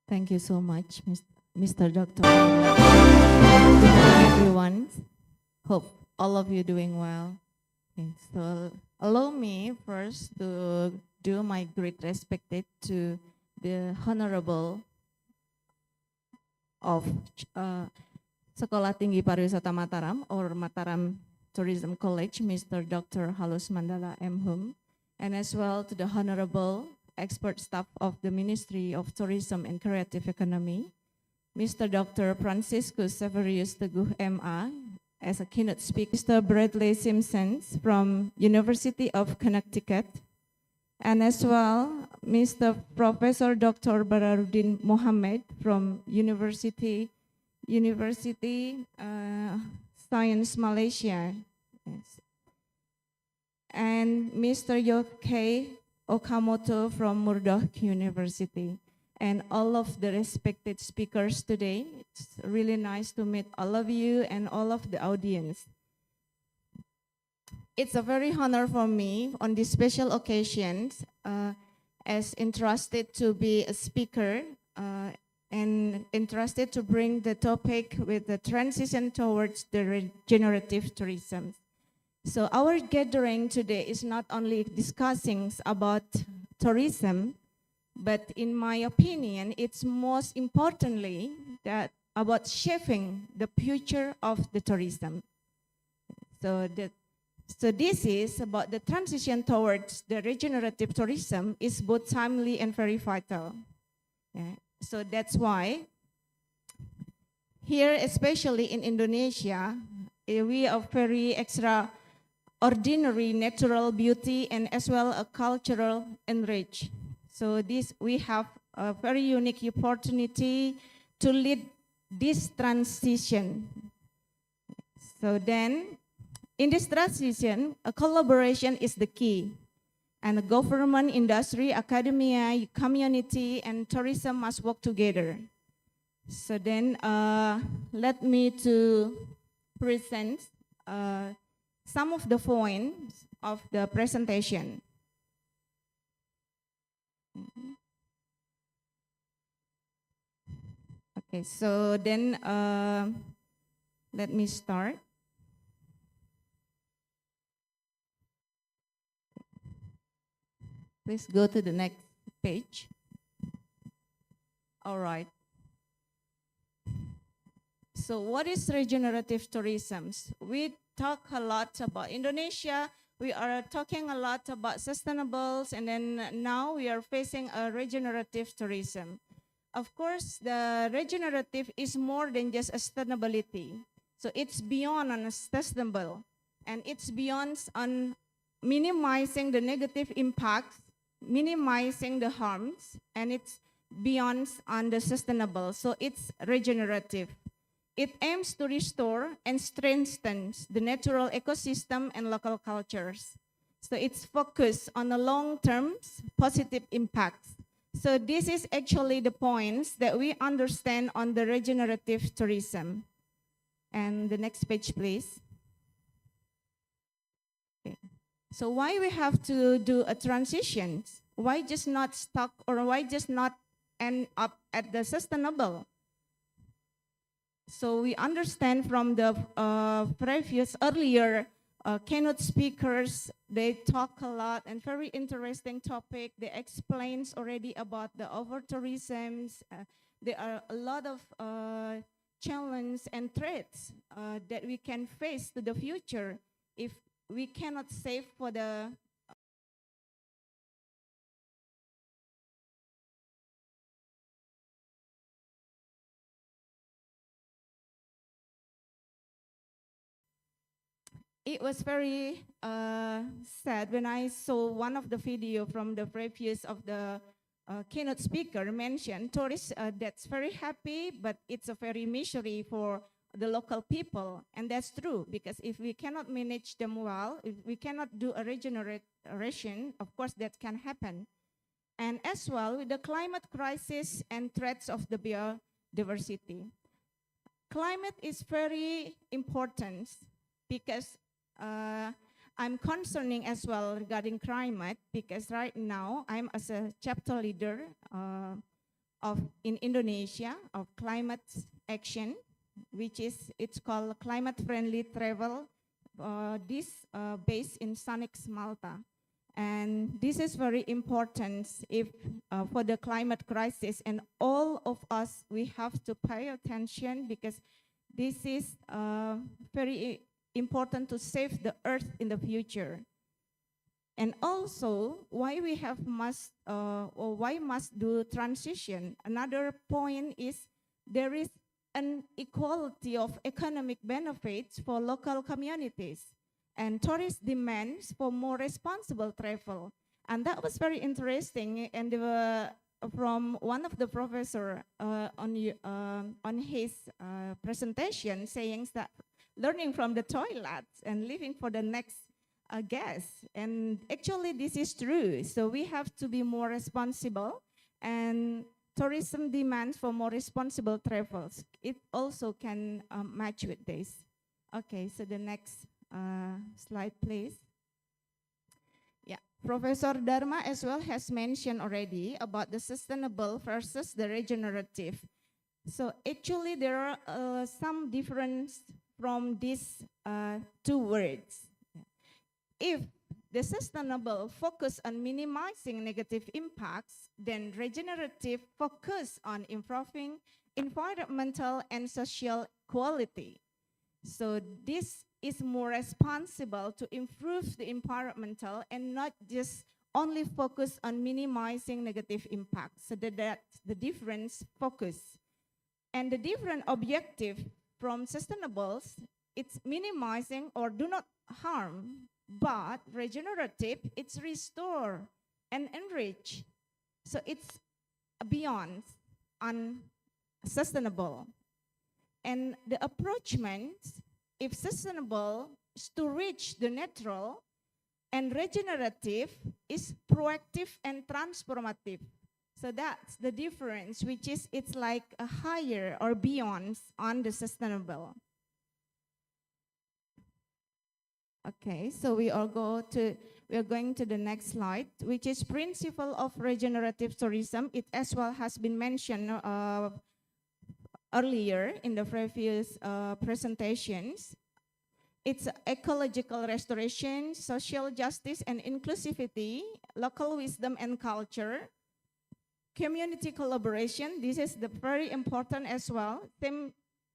Thank you so much, Mr. Dr. Good morning, everyone. Hope all of you doing well. Okay, so allow me first to do my great respect to the Honorable of Sekolah Tinggi Pariwisata Mataram or Mataram Tourism College, Mr. Dr. Halus Mandala M. Hum, and as well to the Honorable expert staff of the Ministry of Tourism and Creative Economy, Mr. Dr. Franciscus Severius Teguh M.A. as a keynote speaker, Mr. Bradley Simpson from University of Connecticut, and as well Mr. Professor Dr. Bararuddin Mohammed from University Science Malaysia, yes. And Mr. Yokkei Okamoto from Murdoch University, and all of the respected speakers today. It's really nice to meet all of you and all of the audience. It's a very honor for me on this special occasion as entrusted to be a speaker and entrusted to bring the topic with the transition towards the regenerative tourism. So our gathering today is not only discussing about tourism, but in my opinion, it's most importantly that about shaping the future of the tourism. So this is about the transition towards the regenerative tourism is both timely and very vital. Yeah. So that's why here, especially in Indonesia, we are very extraordinary natural beauty and as well a cultural enrich. So we have a very unique opportunity to lead this transition. So then, in this transition, a collaboration is the key. And the government, industry, academia, community, and tourism must work together. So then, let me to present some of the points of the presentation. Okay, so then let me start. Please go to the next page. All right. So what is regenerative tourism? We talk a lot about Indonesia. We are talking a lot about sustainables, and then now we are facing a regenerative tourism. Of course, the regenerative is more than just sustainability. So it's beyond on sustainable, and it's beyond on minimizing the negative impacts minimizing the harms, and it's beyond on the sustainable. So it's regenerative. It aims to restore and strengthen the natural ecosystem and local cultures. So it's focused on the long-term positive impacts. So this is actually the points that we understand on the regenerative tourism. And the next page, please. Okay. So why we have to do a transition? Why just not stuck, or why just not end up at the sustainable? So we understand from the previous earlier keynote speakers, they talk a lot and very interesting topic. They explains already about the over-tourisms. There are a lot of challenges and threats that we can face to the future if we cannot save for the It was very sad when I saw one of the video from the previous of the keynote speaker mentioned tourists that's very happy, but it's a very misery for the local people. And that's true, because if we cannot manage them well, if we cannot do a regeneration, of course that can happen. And as well with the climate crisis and threats of the biodiversity. Climate is very important because I'm concerning as well regarding climate, because right now I'm as a chapter leader in Indonesia of climate action, which is it's called climate friendly travel. This based in Sanix, Malta, and this is very important if for the climate crisis, and all of us we have to pay attention, because this is very important to save the earth in the future. And also why we have why must do transition. Another point is there is an equality of economic benefits for local communities, and tourist demands for more responsible travel. And that was very interesting, and from one of the professor on his presentation, saying that learning from the toilets and living for the next guest. And actually this is true. So we have to be more responsible, and tourism demands for more responsible travels. It also can match with this. Okay, so the next slide, please. Yeah, Professor Dharma as well has mentioned already about the sustainable versus the regenerative. So actually there are some difference from these two words. If the sustainable focus on minimizing negative impacts, then regenerative focus on improving environmental and social quality. So this is more responsible to improve the environmental and not just only focus on minimizing negative impacts. So that's the difference focus. And the different objective from sustainables, it's minimizing or do not harm, but regenerative, it's restore and enrich. So it's beyond unsustainable. And the approachment, if sustainable, is to reach the natural, and regenerative is proactive and transformative. So that's the difference, which is it's like a higher or beyond on the sustainable. Okay, so we are going to the next slide, which is principle of regenerative tourism. It as well has been mentioned earlier in the previous presentations. It's ecological restoration, social justice and inclusivity, local wisdom and culture, community collaboration. This is the very important as well.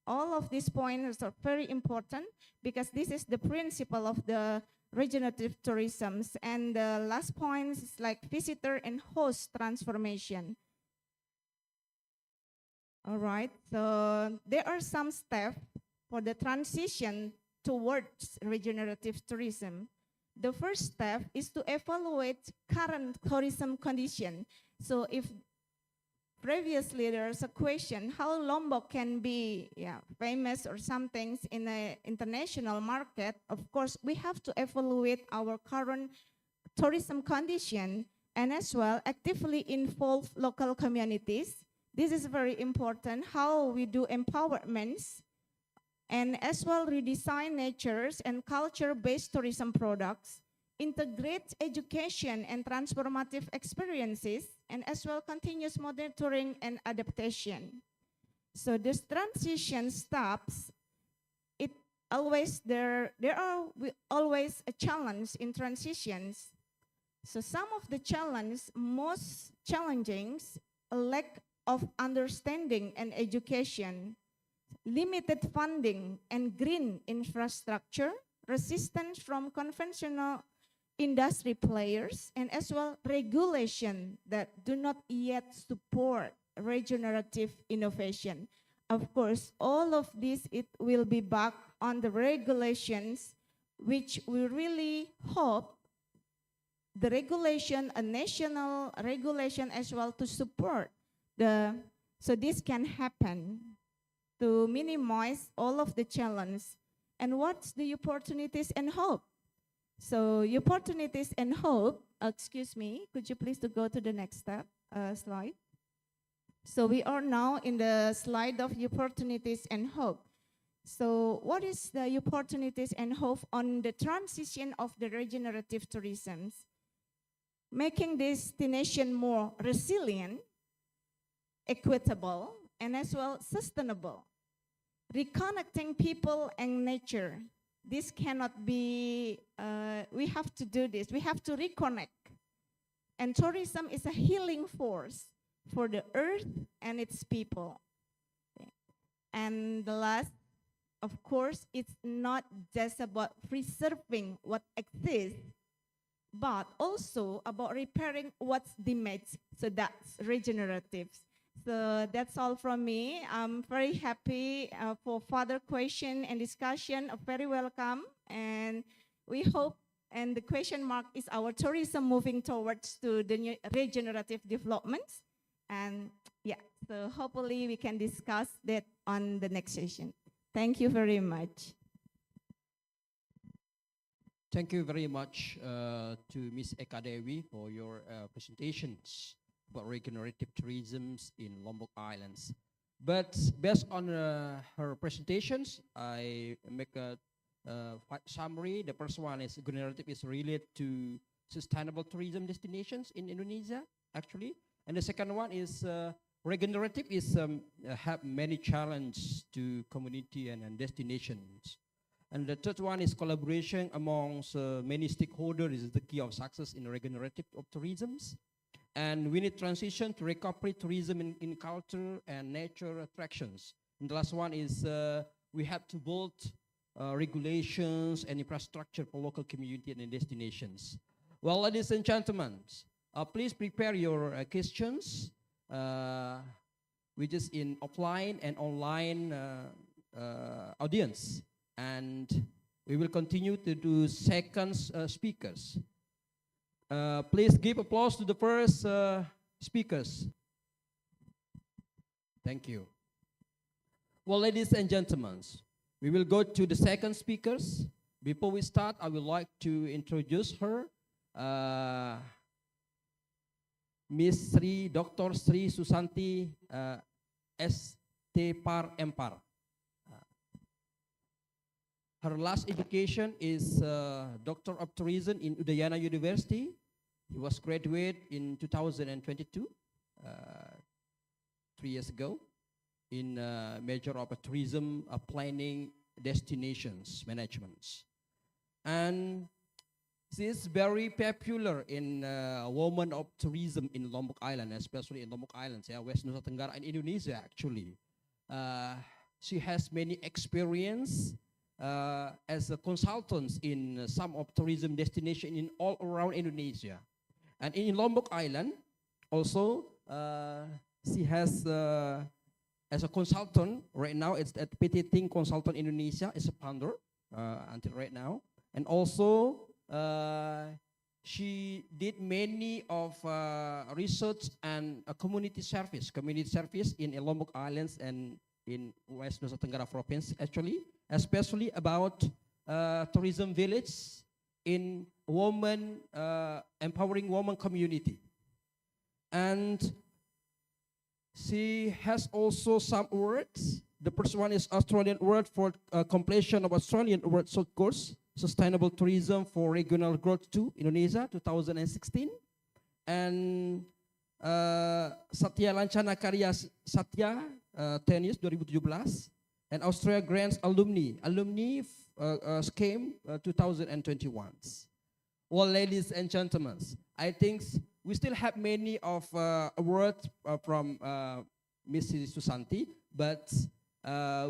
All of these points are very important because this is the principle of the regenerative tourism. And the last point is like visitor and host transformation. All right, so there are some steps for the transition towards regenerative tourism. the first step is to evaluate current tourism condition. So if previously there's a question how Lombok can be famous or something in an international market, of course we have to evaluate our current tourism condition and as well actively involve local communities. This is very important, how we do empowerments and as well redesign natures and culture-based tourism products, integrate education and transformative experiences, and as well continuous monitoring and adaptation. So this transition steps, there are always a challenge in transitions. So some of the most challenging, a lack of understanding and education, limited funding and green infrastructure, resistance from conventional industry players, and as well regulation that do not yet support regenerative innovation. Of course, all of this, it will be back on the regulations, which we really hope the regulation, a national regulation as well to support so this can happen to minimize all of the challenges. And what's the opportunities and hope? So opportunities and hope, excuse me, could you please go to the next slide? So we are now in the slide of opportunities and hope. So what is the opportunities and hope on the transition of the regenerative tourism? Making destination more resilient, equitable, and as well sustainable. Reconnecting people and nature. This cannot be, we have to do this. We have to reconnect. And tourism is a healing force for the earth and its people. And the last, of course, it's not just about preserving what exists, but also about repairing what's damaged. So that's regenerative. So that's all from me. I'm very happy for further question and discussion. Very welcome. And we hope, and the question mark is our tourism moving towards to the new regenerative developments. And so hopefully we can discuss that on the next session. Thank you very much. Thank you very much to Ms. Eka Dewi for your presentations about regenerative tourism in Lombok Islands. But based on her presentations, I make a summary. The first one is regenerative is related to sustainable tourism destinations in Indonesia, actually. And the second one is regenerative is have many challenges to community and destinations. And the third one is collaboration amongst many stakeholders is the key of success in regenerative of tourism. And we need transition to recovery tourism in culture and nature attractions. And the last one is we have to build regulations and infrastructure for local community and destinations. Well, ladies and gentlemen, please prepare your questions, which is in offline and online audience. And we will continue to do second speakers. Please give applause to the first speakers. Thank you. Well, ladies and gentlemen, we will go to the second speakers. Before we start, I would like to introduce her, Miss Dr. Sri Susanti St. Par Empar. Her last education is Doctor of Tourism in Udayana University. He was graduated in 2022, 3 years ago, in major of tourism planning, destinations management. And she is very popular in women of tourism in Lombok Island, especially in Lombok Islands, West Nusa Tenggara and Indonesia actually. She has many experience as a consultant in some of tourism destination in all around Indonesia. And in Lombok Island, also, she has, as a consultant, right now it's at PT Think Consultant Indonesia, is a founder until right now. And also, she did many of research and community service in Lombok Islands and in West Nusa Tenggara Province, actually, especially about tourism village in woman, empowering woman community. And she has also some awards. The first one is Australian Award for completion of Australian Award short course, Sustainable Tourism for Regional Growth 2, Indonesia, 2016. And Satya Lancana Karya Satya, 10 years, 2017. And Australia Grants Alumni Scheme, 2021. Well, ladies and gentlemen, I think we still have many of awards from Mrs. Susanti, but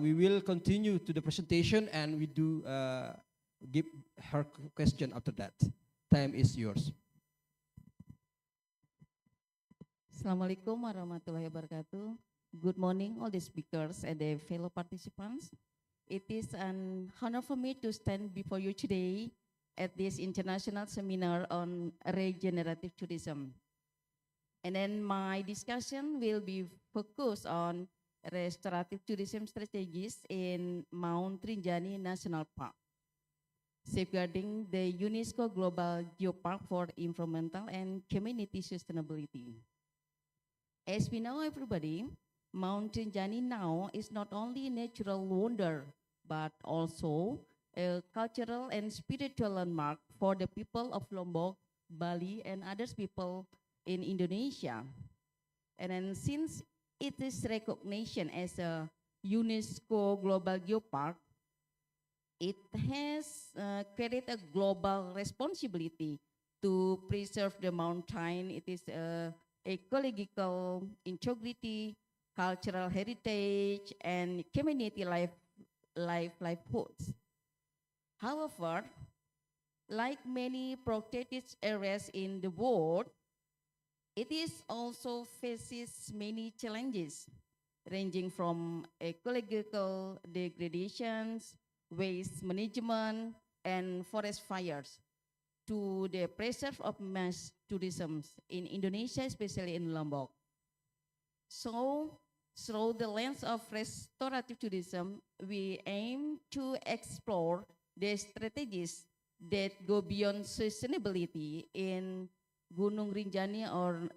we will continue to the presentation and we do give her question after that. Time is yours. Assalamualaikum warahmatullahi wabarakatuh. Good morning, all the speakers and the fellow participants. It is an honor for me to stand before you today at this international seminar on regenerative tourism. And then my discussion will be focused on restorative tourism strategies in Mount Rinjani National Park, safeguarding the UNESCO Global Geopark for environmental and community sustainability. As we know, everybody, Mount Rinjani now is not only a natural wonder, but also a cultural and spiritual landmark for the people of Lombok, Bali, and other people in Indonesia. And then since it is recognition as a UNESCO Global Geopark, it has created a global responsibility to preserve the mountain. It is ecological integrity, cultural heritage, and community livelihoods. However, like many protected areas in the world, it is also faces many challenges, ranging from ecological degradations, waste management, and forest fires, to the pressure of mass tourism in Indonesia, especially in Lombok. So, through the lens of restorative tourism, we aim to explore the strategies that go beyond sustainability in Gunung Rinjani or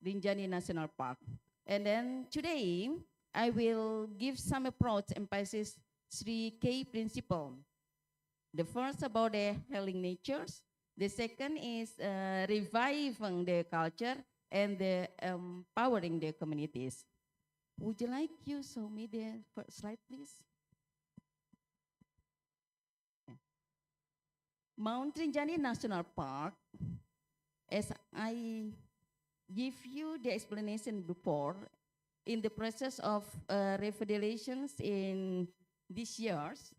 Rinjani National Park. And then today, I will give some approach emphasis 3 key principles. The first about the healing natures. The second is reviving the culture and the empowering the communities. Would you like to show me the first slide, please? Mount Rinjani National Park, as I give you the explanation before, in the process of revitalizations in these years,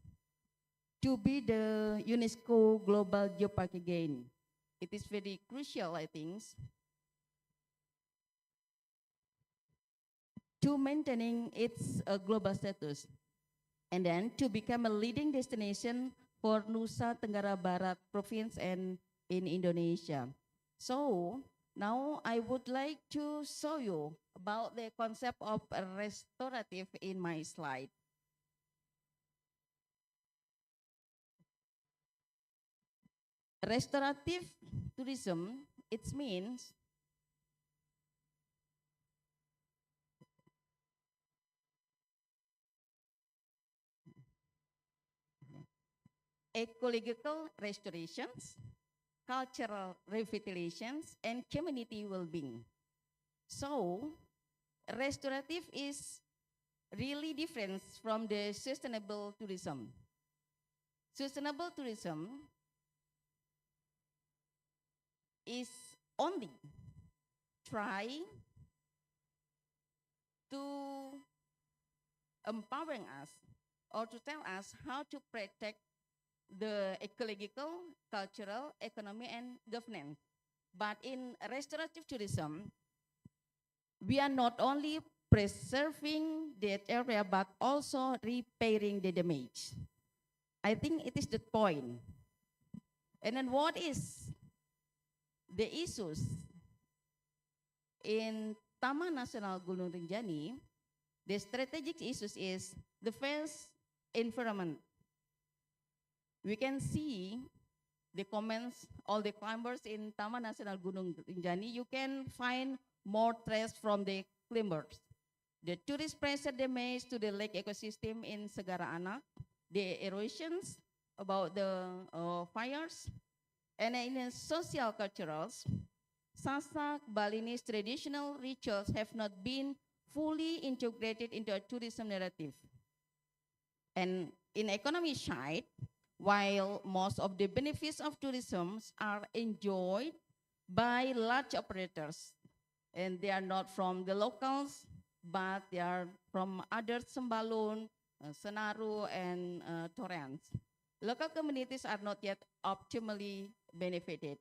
to be the UNESCO Global Geopark again. It is very crucial, I think, to maintaining its global status, and then to become a leading destination for Nusa Tenggara Barat province and in Indonesia. So now I would like to show you about the concept of restorative in my slide. Restorative tourism, it means ecological restorations, cultural revitalizations, and community well-being. So, restorative is really different from the sustainable tourism. Sustainable tourism is only try to empowering us or to tell us how to protect the ecological, cultural, economy, and governance. But in restorative tourism, we are not only preserving that area, but also repairing the damage. I think it is the point. And then what is the issues in Taman Nasional Gunung Rinjani? The strategic issues is the first, environment. We can see the comments, all the climbers in Taman Nasional Gunung Rinjani, you can find more threats from the climbers. The tourist pressure damage to the lake ecosystem in Segara Anak, the erosions about the fires, and in the social culturals, Sasak Balinese traditional rituals have not been fully integrated into a tourism narrative. And in economy side, while most of the benefits of tourism are enjoyed by large operators, and they are not from the locals, but they are from other Sembalun, Senaru, and Torrens. Local communities are not yet optimally benefited.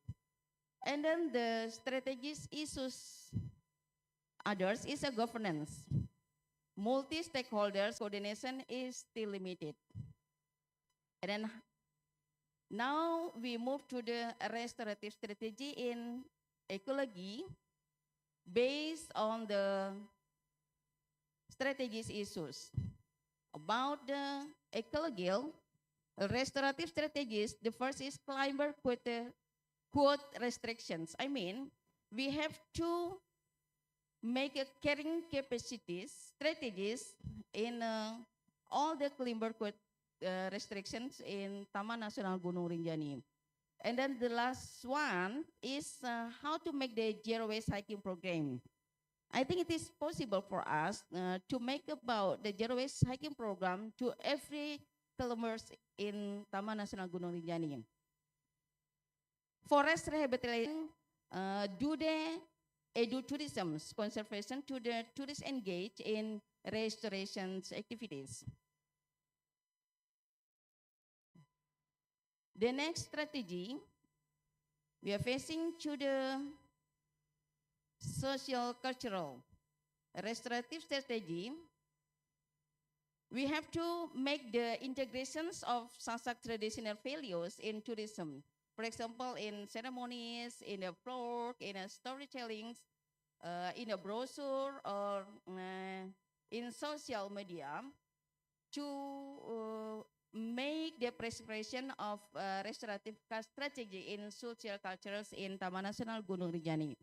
And then the strategic issues, others, is a governance. Multi-stakeholders coordination is still limited. And then now we move to the restorative strategy in ecology based on the strategic issues. About the ecology, restorative strategies, the first is climber quote restrictions. I mean, we have to make a carrying capacities strategies in all the climber quote restrictions in Taman Nasional Gunung Rinjani. And then the last one is how to make the zero waste hiking program. I think it is possible for us to make about the zero waste hiking program to every kilometers in Taman Nasional Gunung Rinjani. Forest rehabilitation, do the edu-tourism conservation to the tourists engaged in restoration activities. The next strategy, we are facing to the social cultural restorative strategy. We have to make the integrations of Sasak traditional values in tourism. For example, in ceremonies, in a folk, in a storytelling, in a brochure, or in social media, to make the preservation of restorative strategy in social cultures in Taman Nasional Gunung Rinjani.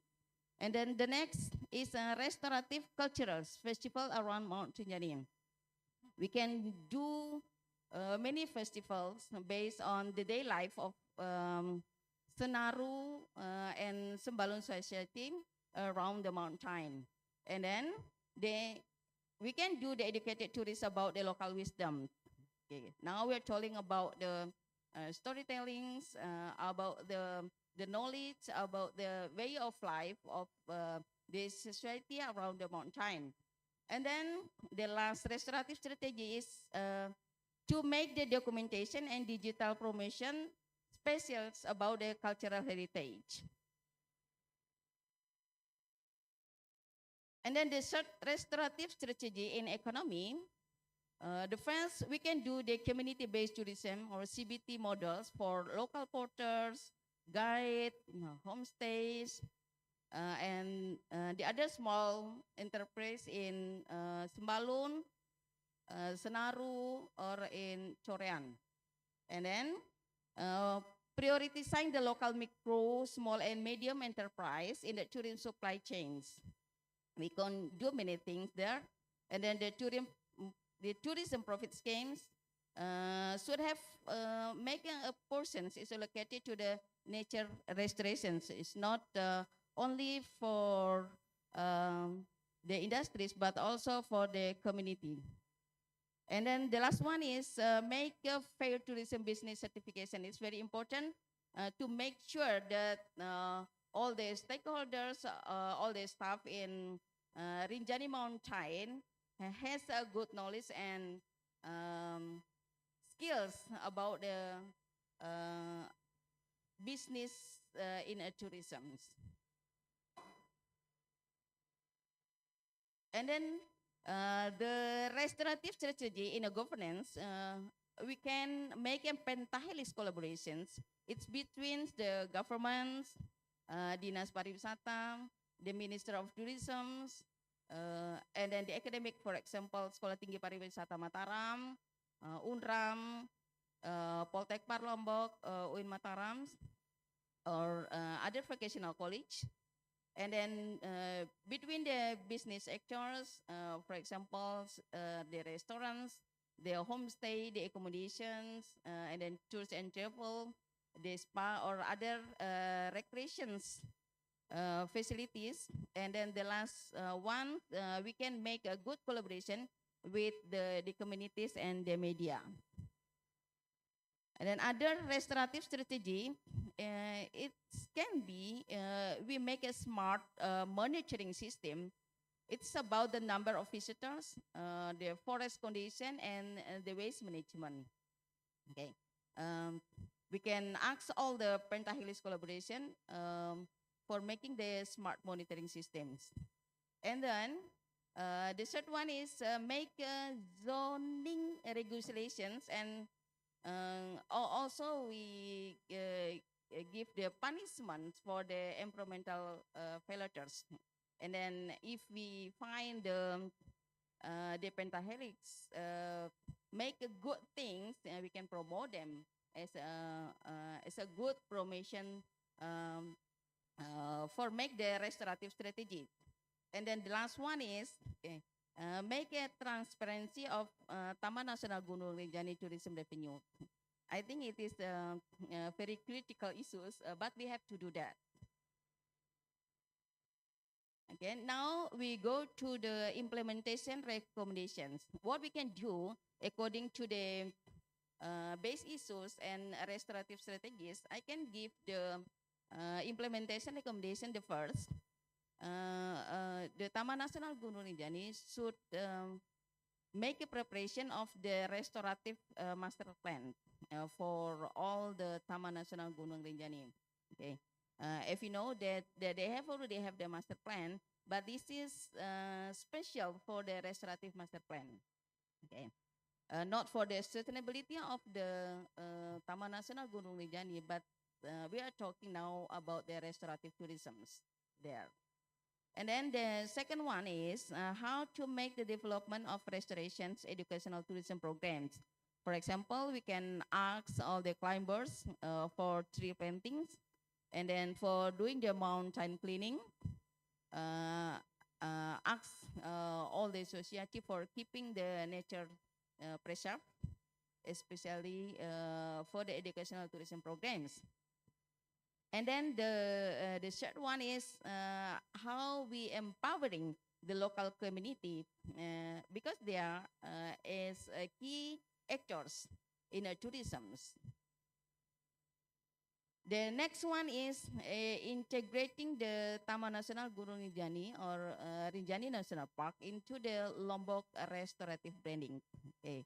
And then the next is a restorative cultures festival around Mount Rinjani. We can do many festivals based on the day life of Senaru and Sembalun society around the mountain. And then we can do the educated tourists about the local wisdom. Okay. Now we're talking about the storytellings, about the knowledge, about the way of life of the society around the mountain. And then the last restorative strategy is to make the documentation and digital promotion specials about the cultural heritage. And then the third restorative strategy in economy, the first, we can do the community-based tourism or CBT models for local porters, guide, homestays, and the other small enterprise in Sembalun, Senaru, or in Chorean. And then prioritizing the local micro, small, and medium enterprise in the tourism supply chains. We can do many things there. And then the tourism profit schemes should have making a portion is allocated to the nature restorations. It's not only for the industries, but also for the community. And then the last one is make a fair tourism business certification. It's very important to make sure that all the stakeholders, all the staff in Rinjani Mountain has a good knowledge and skills about the business in tourism. And then the restorative strategy in a governance, we can make a pentahelix collaborations. It's between the governments, Dinas Pariwisata, the Minister of Tourism, and then the academic, for example, Sekolah Tinggi Pariwisata Mataram, UNRAM, Poltek Par Lombok, UIN Mataram, or other vocational college. And then between the business actors, for example, the restaurants, the homestay, the accommodations, and then tours and travel, the spa or other recreations facilities. And then the last one, we can make a good collaboration with the communities and the media. And then other restorative strategy, it can be, we make a smart monitoring system. It's about the number of visitors, the forest condition, and the waste management. Okay, we can ask all the pentahelix collaboration for making the smart monitoring systems. And then the third one is make zoning regulations, and also we give the punishments for the environmental violators. And then if we find the pentahelix make good things, we can promote them as a good promotion for make the restorative strategy. And then the last one is make a transparency of Taman Nasional Gunung Rinjani tourism revenue. I think it is very critical issues, but we have to do that. Okay, now we go to the implementation recommendations. What we can do according to the base issues and restorative strategies, I can give the implementation recommendation the first. The Taman Nasional Gunung Rinjani should make a preparation of the restorative master plan for all the Taman Nasional Gunung Rinjani. Okay, if you know that they already have the master plan, but this is special for the restorative master plan. Okay, not for the sustainability of the Taman Nasional Gunung Rinjani, but we are talking now about the restorative tourism there. And then the second one is how to make the development of restorations educational tourism programs. For example, we can ask all the climbers for tree plantings, and then for doing the mountain cleaning, ask all the society for keeping the nature preserved, especially for the educational tourism programs. And then the third one is how we empowering the local community because they are as key actors in tourism. The next one is integrating the Taman Nasional Gunung Rinjani or Rinjani National Park into the Lombok restorative branding. Okay.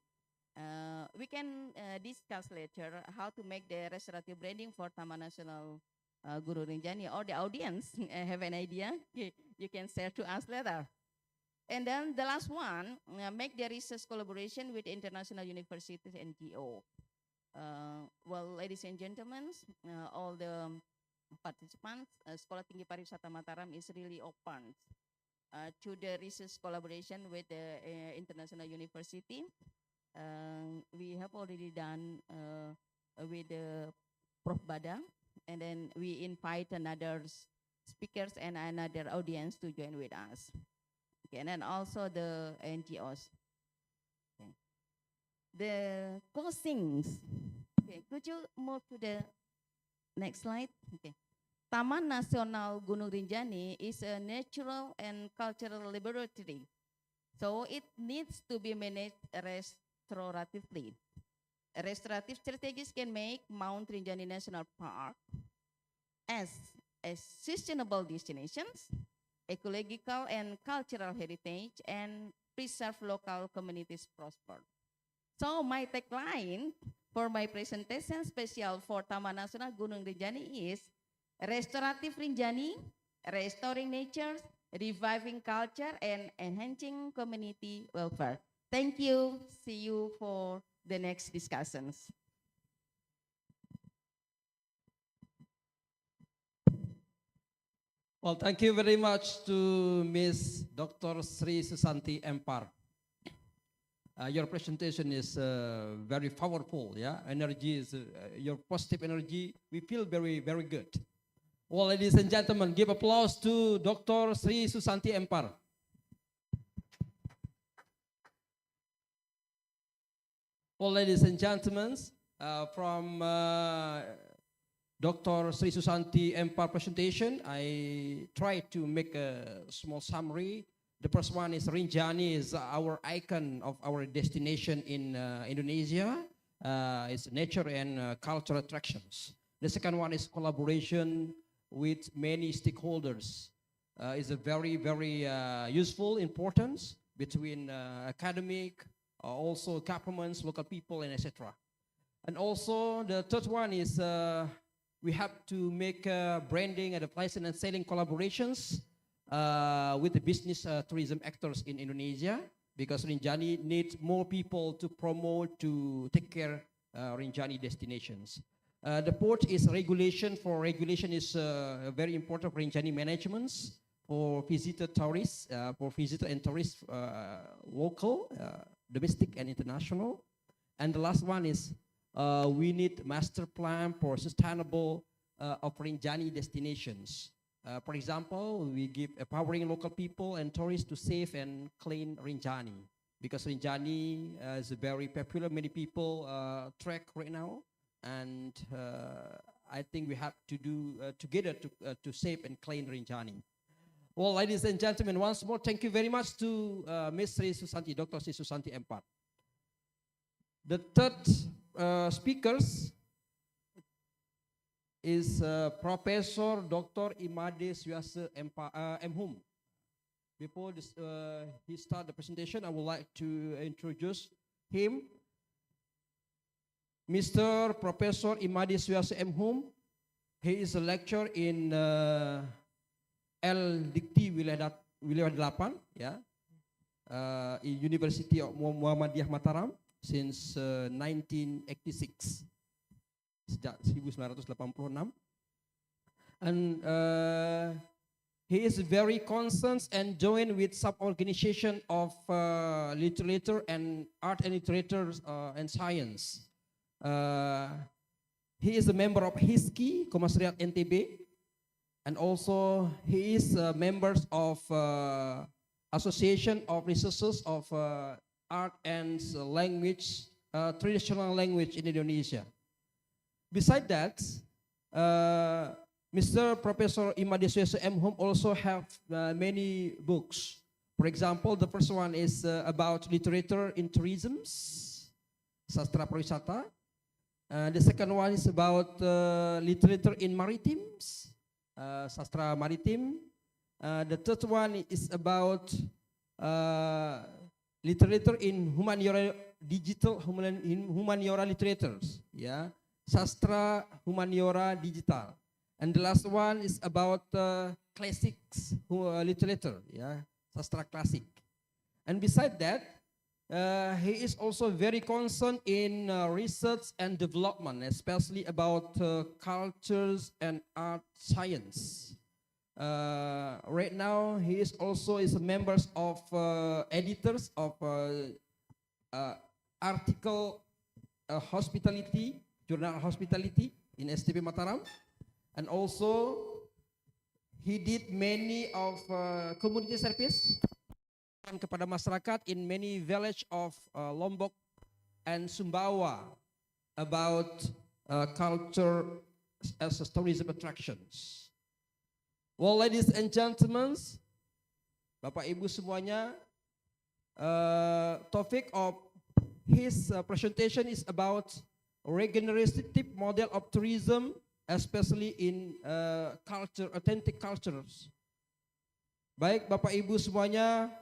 We can discuss later how to make the restorative branding for Taman Nasional Gunung Rinjani, or the audience have an idea, you can share to us later. And then the last one, make the research collaboration with international universities and NGO. Well, ladies and gentlemen, all the participants, Sekolah Tinggi Pariwisata Mataram is really open to the research collaboration with the international university. We have already done with the Prof. Bada, and then we invite another speakers and another audience to join with us. Okay, and then also the NGOs. Okay. The closings. Okay, could you move to the next slide? Okay. Taman Nasional Gunung Rinjani is a natural and cultural laboratory, so it needs to be managed restoratively. Restorative strategies can make Mount Rinjani National Park as a sustainable destinations, ecological and cultural heritage, and preserve local communities prosper. So my tagline for my presentation special for Taman Nasional Gunung Rinjani is Restorative Rinjani, Restoring Nature, Reviving Culture, and Enhancing Community Welfare. Thank you. See you for the next discussions. Well, thank you very much to Ms. Dr. Sri Susanti Empar. Your presentation is very powerful, yeah? Energy is, your positive energy, we feel very, very good. Well, ladies and gentlemen, give applause to Dr. Sri Susanti Empar. Well, ladies and gentlemen, from Dr. Sri Susanti Empar presentation, I tried to make a small summary. The first one is Rinjani is our icon of our destination in Indonesia. It's nature and cultural attractions. The second one is collaboration with many stakeholders. It's a very, very useful importance between academic, also governments, local people, and etc. And also the third one is we have to make branding, advertising, and selling collaborations with the business tourism actors in Indonesia, because Rinjani needs more people to promote, to take care Rinjani destinations. The fourth is regulation. For regulation is very important for Rinjani managements, for visitor tourists, for visitor and tourists, local, domestic and international. And the last one is we need master plan for sustainable of Rinjani destinations. For example, we give empowering local people and tourists to save and clean Rinjani, because Rinjani is very popular. Many people trek right now, and I think we have to do together to save and clean Rinjani. Well, ladies and gentlemen, once more, thank you very much to Ms. Sri Susanti, Dr. Sri Susanti Empar. The third speakers is Professor Dr. Imade Syuasa Mhum. Before this, he start the presentation, I would like to introduce him. Mr. Professor Imade Syuasa Mhum. He is a lecturer in L. Dikti Wilayah 8, yeah, University of Muhammadiyah Mataram since 1986. Sejak 1986. And he is very concerned and joined with sub-organization of literature and art and literature and science. He is a member of HISKI, Komisariat NTB, and also he is a member of Association of Researchers of Art and Language, Traditional Language in Indonesia. Besides that, Mr. Professor Imade Syuasa Mhum also have many books. For example, the first one is about literature in tourism, sastra pariwisata. The second one is about literature in maritimes, sastra maritim. The third one is about literature in humaniora digital, humaniora literatures, yeah, sastra humaniora digital. And the last one is about classics literature, yeah, sastra classic. And beside that, he is also very concerned in research and development, especially about cultures and art science. Right now, he is also a member of editors of article hospitality, journal hospitality in STP Mataram, and also he did many of community service kepada masyarakat in many village of Lombok and Sumbawa about culture as a tourism attractions. Well, ladies and gentlemen, Bapak Ibu semuanya, topic of his presentation is about regenerative model of tourism, especially in culture, authentic cultures. Baik, Bapak Ibu semuanya,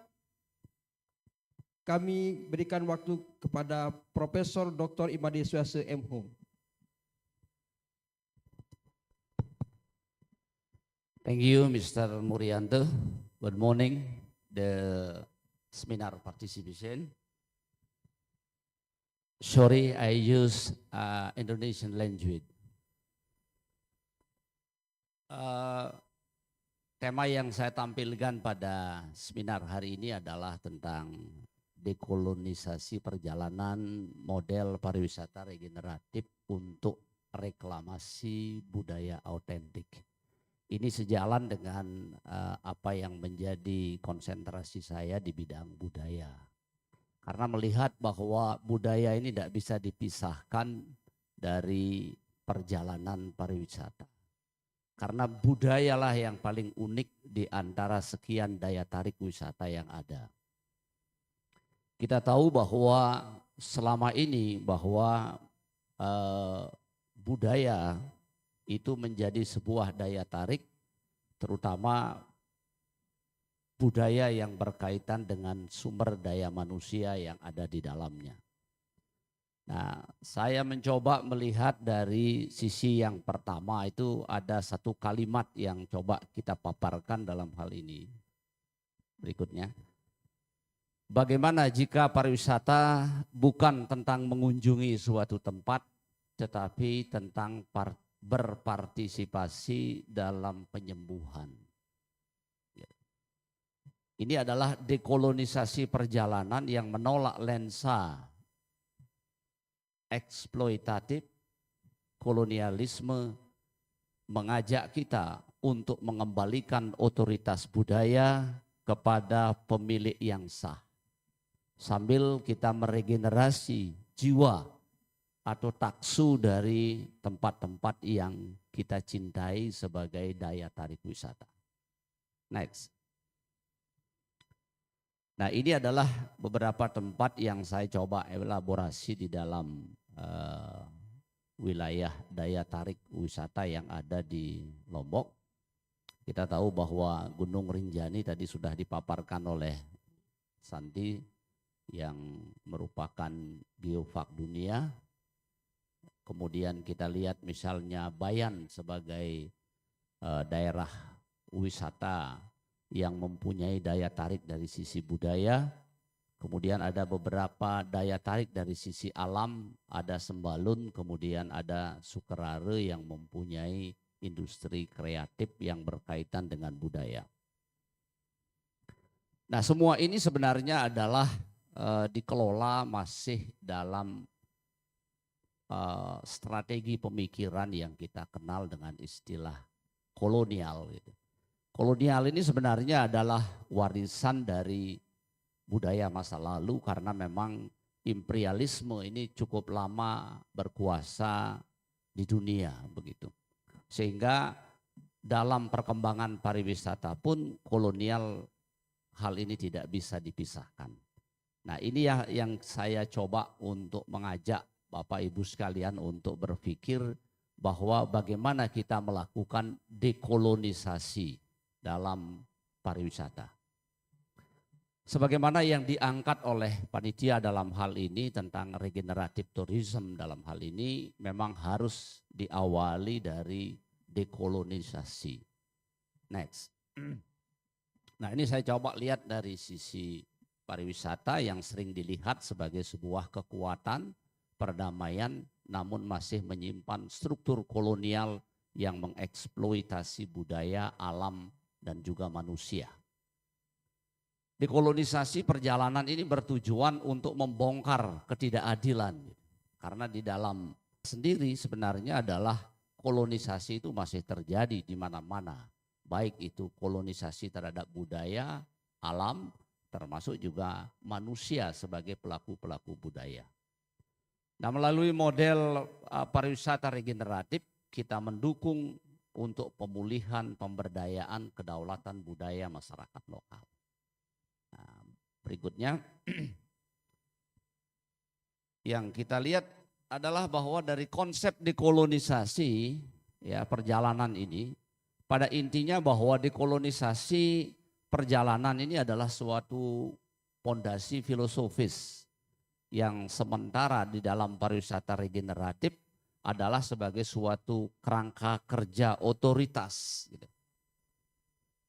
kami berikan waktu kepada Profesor Dr. Imade Syuasa Mhum. Thank you, Mr. Murianto. Good morning, the seminar participation. Sorry, I use Indonesian language. Tema yang saya tampilkan pada seminar hari ini adalah tentang dekolonisasi perjalanan model pariwisata regeneratif untuk reklamasi budaya autentik. Ini sejalan dengan apa yang menjadi konsentrasi saya di bidang budaya. Karena melihat bahwa budaya ini tidak bisa dipisahkan dari perjalanan pariwisata. Karena budayalah yang paling unik di antara sekian daya tarik wisata yang ada. Kita tahu bahwa selama ini bahwa budaya itu menjadi sebuah daya tarik, terutama budaya yang berkaitan dengan sumber daya manusia yang ada di dalamnya. Nah, saya mencoba melihat dari sisi yang pertama itu ada satu kalimat yang coba kita paparkan dalam hal ini. Berikutnya. Bagaimana jika pariwisata bukan tentang mengunjungi suatu tempat, tetapi tentang berpartisipasi dalam penyembuhan. Ini adalah dekolonisasi perjalanan yang menolak lensa eksploitatif, kolonialisme, mengajak kita untuk mengembalikan otoritas budaya kepada pemilik yang sah. Sambil kita meregenerasi jiwa atau taksu dari tempat-tempat yang kita cintai sebagai daya tarik wisata. Next. Nah, ini adalah beberapa tempat yang saya coba elaborasi di dalam wilayah daya tarik wisata yang ada di Lombok. Kita tahu bahwa Gunung Rinjani tadi sudah dipaparkan oleh Santi yang merupakan geofak dunia. Kemudian kita lihat misalnya Bayan sebagai daerah wisata yang mempunyai daya tarik dari sisi budaya. Kemudian ada beberapa daya tarik dari sisi alam, ada Sembalun, kemudian ada Sukerare yang mempunyai industri kreatif yang berkaitan dengan budaya. Nah, semua ini sebenarnya adalah dikelola masih dalam strategi pemikiran yang kita kenal dengan istilah kolonial. Gitu. Kolonial ini sebenarnya adalah warisan dari budaya masa lalu karena memang imperialisme ini cukup lama berkuasa di dunia begitu. Sehingga dalam perkembangan pariwisata pun kolonial hal ini tidak bisa dipisahkan. Nah, ini yang saya coba untuk mengajak Bapak Ibu sekalian untuk berpikir bahwa bagaimana kita melakukan dekolonisasi dalam pariwisata. Sebagaimana yang diangkat oleh panitia dalam hal ini tentang regeneratif tourism dalam hal ini memang harus diawali dari dekolonisasi. Next. Nah, ini saya coba lihat dari sisi pariwisata yang sering dilihat sebagai sebuah kekuatan perdamaian namun masih menyimpan struktur kolonial yang mengeksploitasi budaya, alam, dan juga manusia. Dekolonisasi perjalanan ini bertujuan untuk membongkar ketidakadilan. Karena di dalam sendiri sebenarnya adalah kolonisasi itu masih terjadi di mana-mana. Baik itu kolonisasi terhadap budaya, alam, termasuk juga manusia sebagai pelaku-pelaku budaya. Nah, melalui model pariwisata regeneratif kita mendukung untuk pemulihan pemberdayaan kedaulatan budaya masyarakat lokal. Nah, berikutnya yang kita lihat adalah bahwa dari konsep dekolonisasi ya perjalanan ini pada intinya bahwa dekolonisasi perjalanan ini adalah suatu fondasi filosofis yang sementara di dalam pariwisata regeneratif adalah sebagai suatu kerangka kerja otoritas.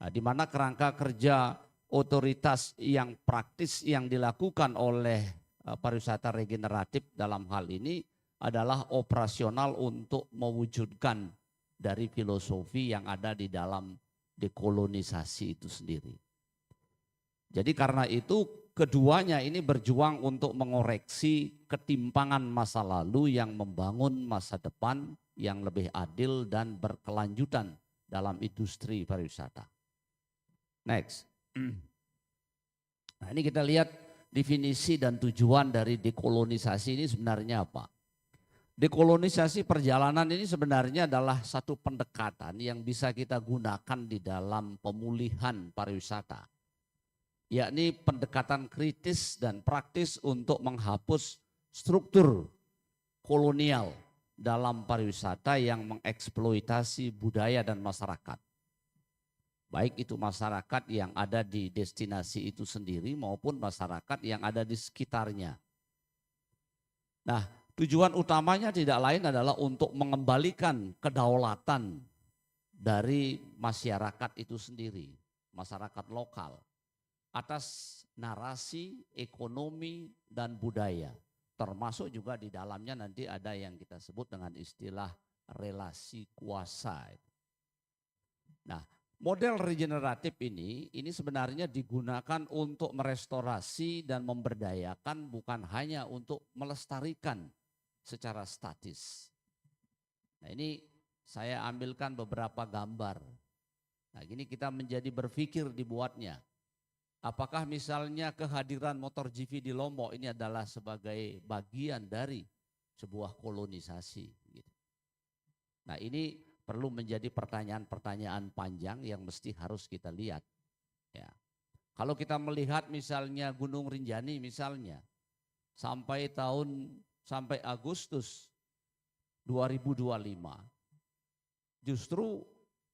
Nah, di mana kerangka kerja otoritas yang praktis yang dilakukan oleh pariwisata regeneratif dalam hal ini adalah operasional untuk mewujudkan dari filosofi yang ada di dalam dekolonisasi itu sendiri. Jadi karena itu keduanya ini berjuang untuk mengoreksi ketimpangan masa lalu yang membangun masa depan yang lebih adil dan berkelanjutan dalam industri pariwisata. Next. Nah, ini kita lihat definisi dan tujuan dari dekolonisasi ini sebenarnya apa? Dekolonisasi perjalanan ini sebenarnya adalah satu pendekatan yang bisa kita gunakan di dalam pemulihan pariwisata. Yakni pendekatan kritis dan praktis untuk menghapus struktur kolonial dalam pariwisata yang mengeksploitasi budaya dan masyarakat. Baik itu masyarakat yang ada di destinasi itu sendiri maupun masyarakat yang ada di sekitarnya. Nah, tujuan utamanya tidak lain adalah untuk mengembalikan kedaulatan dari masyarakat itu sendiri, masyarakat lokal, atas narasi, ekonomi, dan budaya. Termasuk juga di dalamnya nanti ada yang kita sebut dengan istilah relasi kuasa. Nah, model regeneratif ini sebenarnya digunakan untuk merestorasi dan memberdayakan, bukan hanya untuk melestarikan secara statis. Nah, ini saya ambilkan beberapa gambar. Nah, ini kita menjadi berpikir dibuatnya. Apakah misalnya kehadiran motor GP di Lombok ini adalah sebagai bagian dari sebuah kolonisasi? Gitu. Nah, ini perlu menjadi pertanyaan-pertanyaan panjang yang mesti harus kita lihat. Ya. Kalau kita melihat misalnya Gunung Rinjani misalnya, sampai Agustus 2025, justru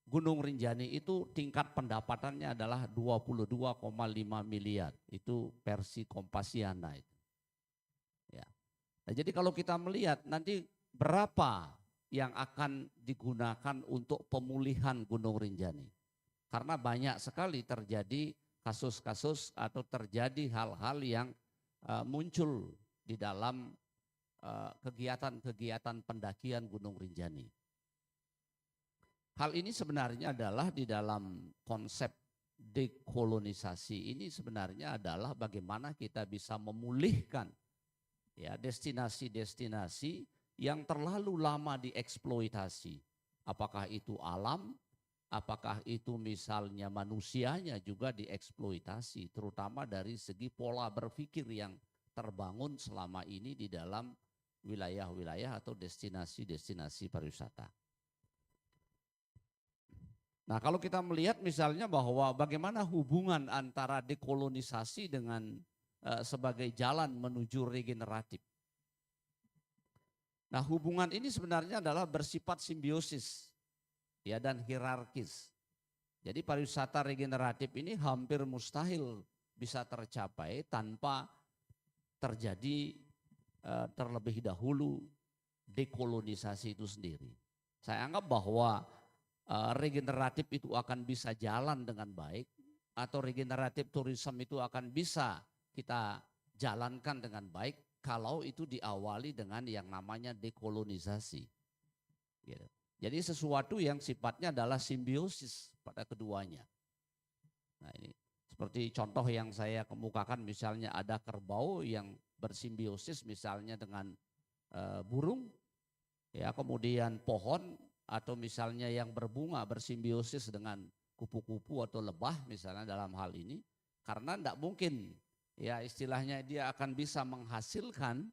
Gunung Rinjani itu tingkat pendapatannya adalah 22,5 miliar. Itu versi Kompasiana itu. Ya. Nah, jadi kalau kita melihat nanti berapa yang akan digunakan untuk pemulihan Gunung Rinjani. Karena banyak sekali terjadi kasus-kasus atau terjadi hal-hal yang muncul di dalam kegiatan-kegiatan pendakian Gunung Rinjani. Hal ini sebenarnya adalah di dalam konsep dekolonisasi ini sebenarnya adalah bagaimana kita bisa memulihkan ya destinasi-destinasi yang terlalu lama dieksploitasi. Apakah itu alam, apakah itu misalnya manusianya juga dieksploitasi, terutama dari segi pola berpikir yang terbangun selama ini di dalam wilayah-wilayah atau destinasi-destinasi pariwisata. Nah, kalau kita melihat misalnya bahwa bagaimana hubungan antara dekolonisasi dengan sebagai jalan menuju regeneratif. Nah, hubungan ini sebenarnya adalah bersifat simbiosis ya dan hierarkis. Jadi pariwisata regeneratif ini hampir mustahil bisa tercapai tanpa terjadi terlebih dahulu dekolonisasi itu sendiri. Saya anggap bahwa regeneratif itu akan bisa jalan dengan baik atau regeneratif tourism itu akan bisa kita jalankan dengan baik kalau itu diawali dengan yang namanya dekolonisasi. Gitu. Jadi sesuatu yang sifatnya adalah simbiosis pada keduanya. Nah, ini seperti contoh yang saya kemukakan, misalnya ada kerbau yang bersimbiosis misalnya dengan burung, ya kemudian pohon atau misalnya yang berbunga bersimbiosis dengan kupu-kupu atau lebah misalnya dalam hal ini, karena tidak mungkin ya istilahnya dia akan bisa menghasilkan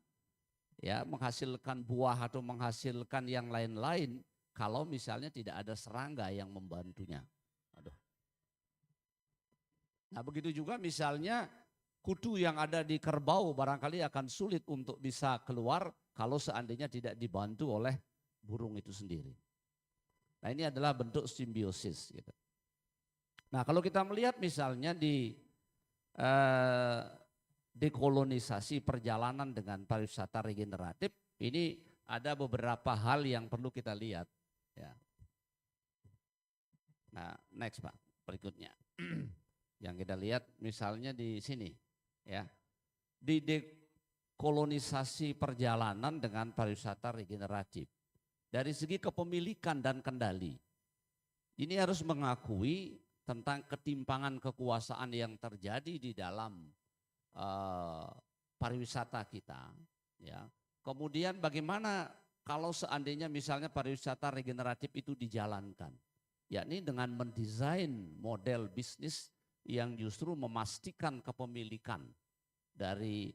buah atau menghasilkan yang lain-lain kalau misalnya tidak ada serangga yang membantunya. Aduh. Nah, begitu juga misalnya kutu yang ada di kerbau barangkali akan sulit untuk bisa keluar kalau seandainya tidak dibantu oleh burung itu sendiri. Nah, ini adalah bentuk simbiosis. Gitu. Nah, kalau kita melihat misalnya di dekolonisasi perjalanan dengan pariwisata regeneratif, ini ada beberapa hal yang perlu kita lihat. Ya. Nah, next Pak, berikutnya. Yang kita lihat misalnya di sini, ya. Di kolonisasi perjalanan dengan pariwisata regeneratif. Dari segi kepemilikan dan kendali, ini harus mengakui tentang ketimpangan kekuasaan yang terjadi di dalam pariwisata kita. Ya. Kemudian bagaimana kalau seandainya misalnya pariwisata regeneratif itu dijalankan, yakni dengan mendesain model bisnis yang justru memastikan kepemilikan dari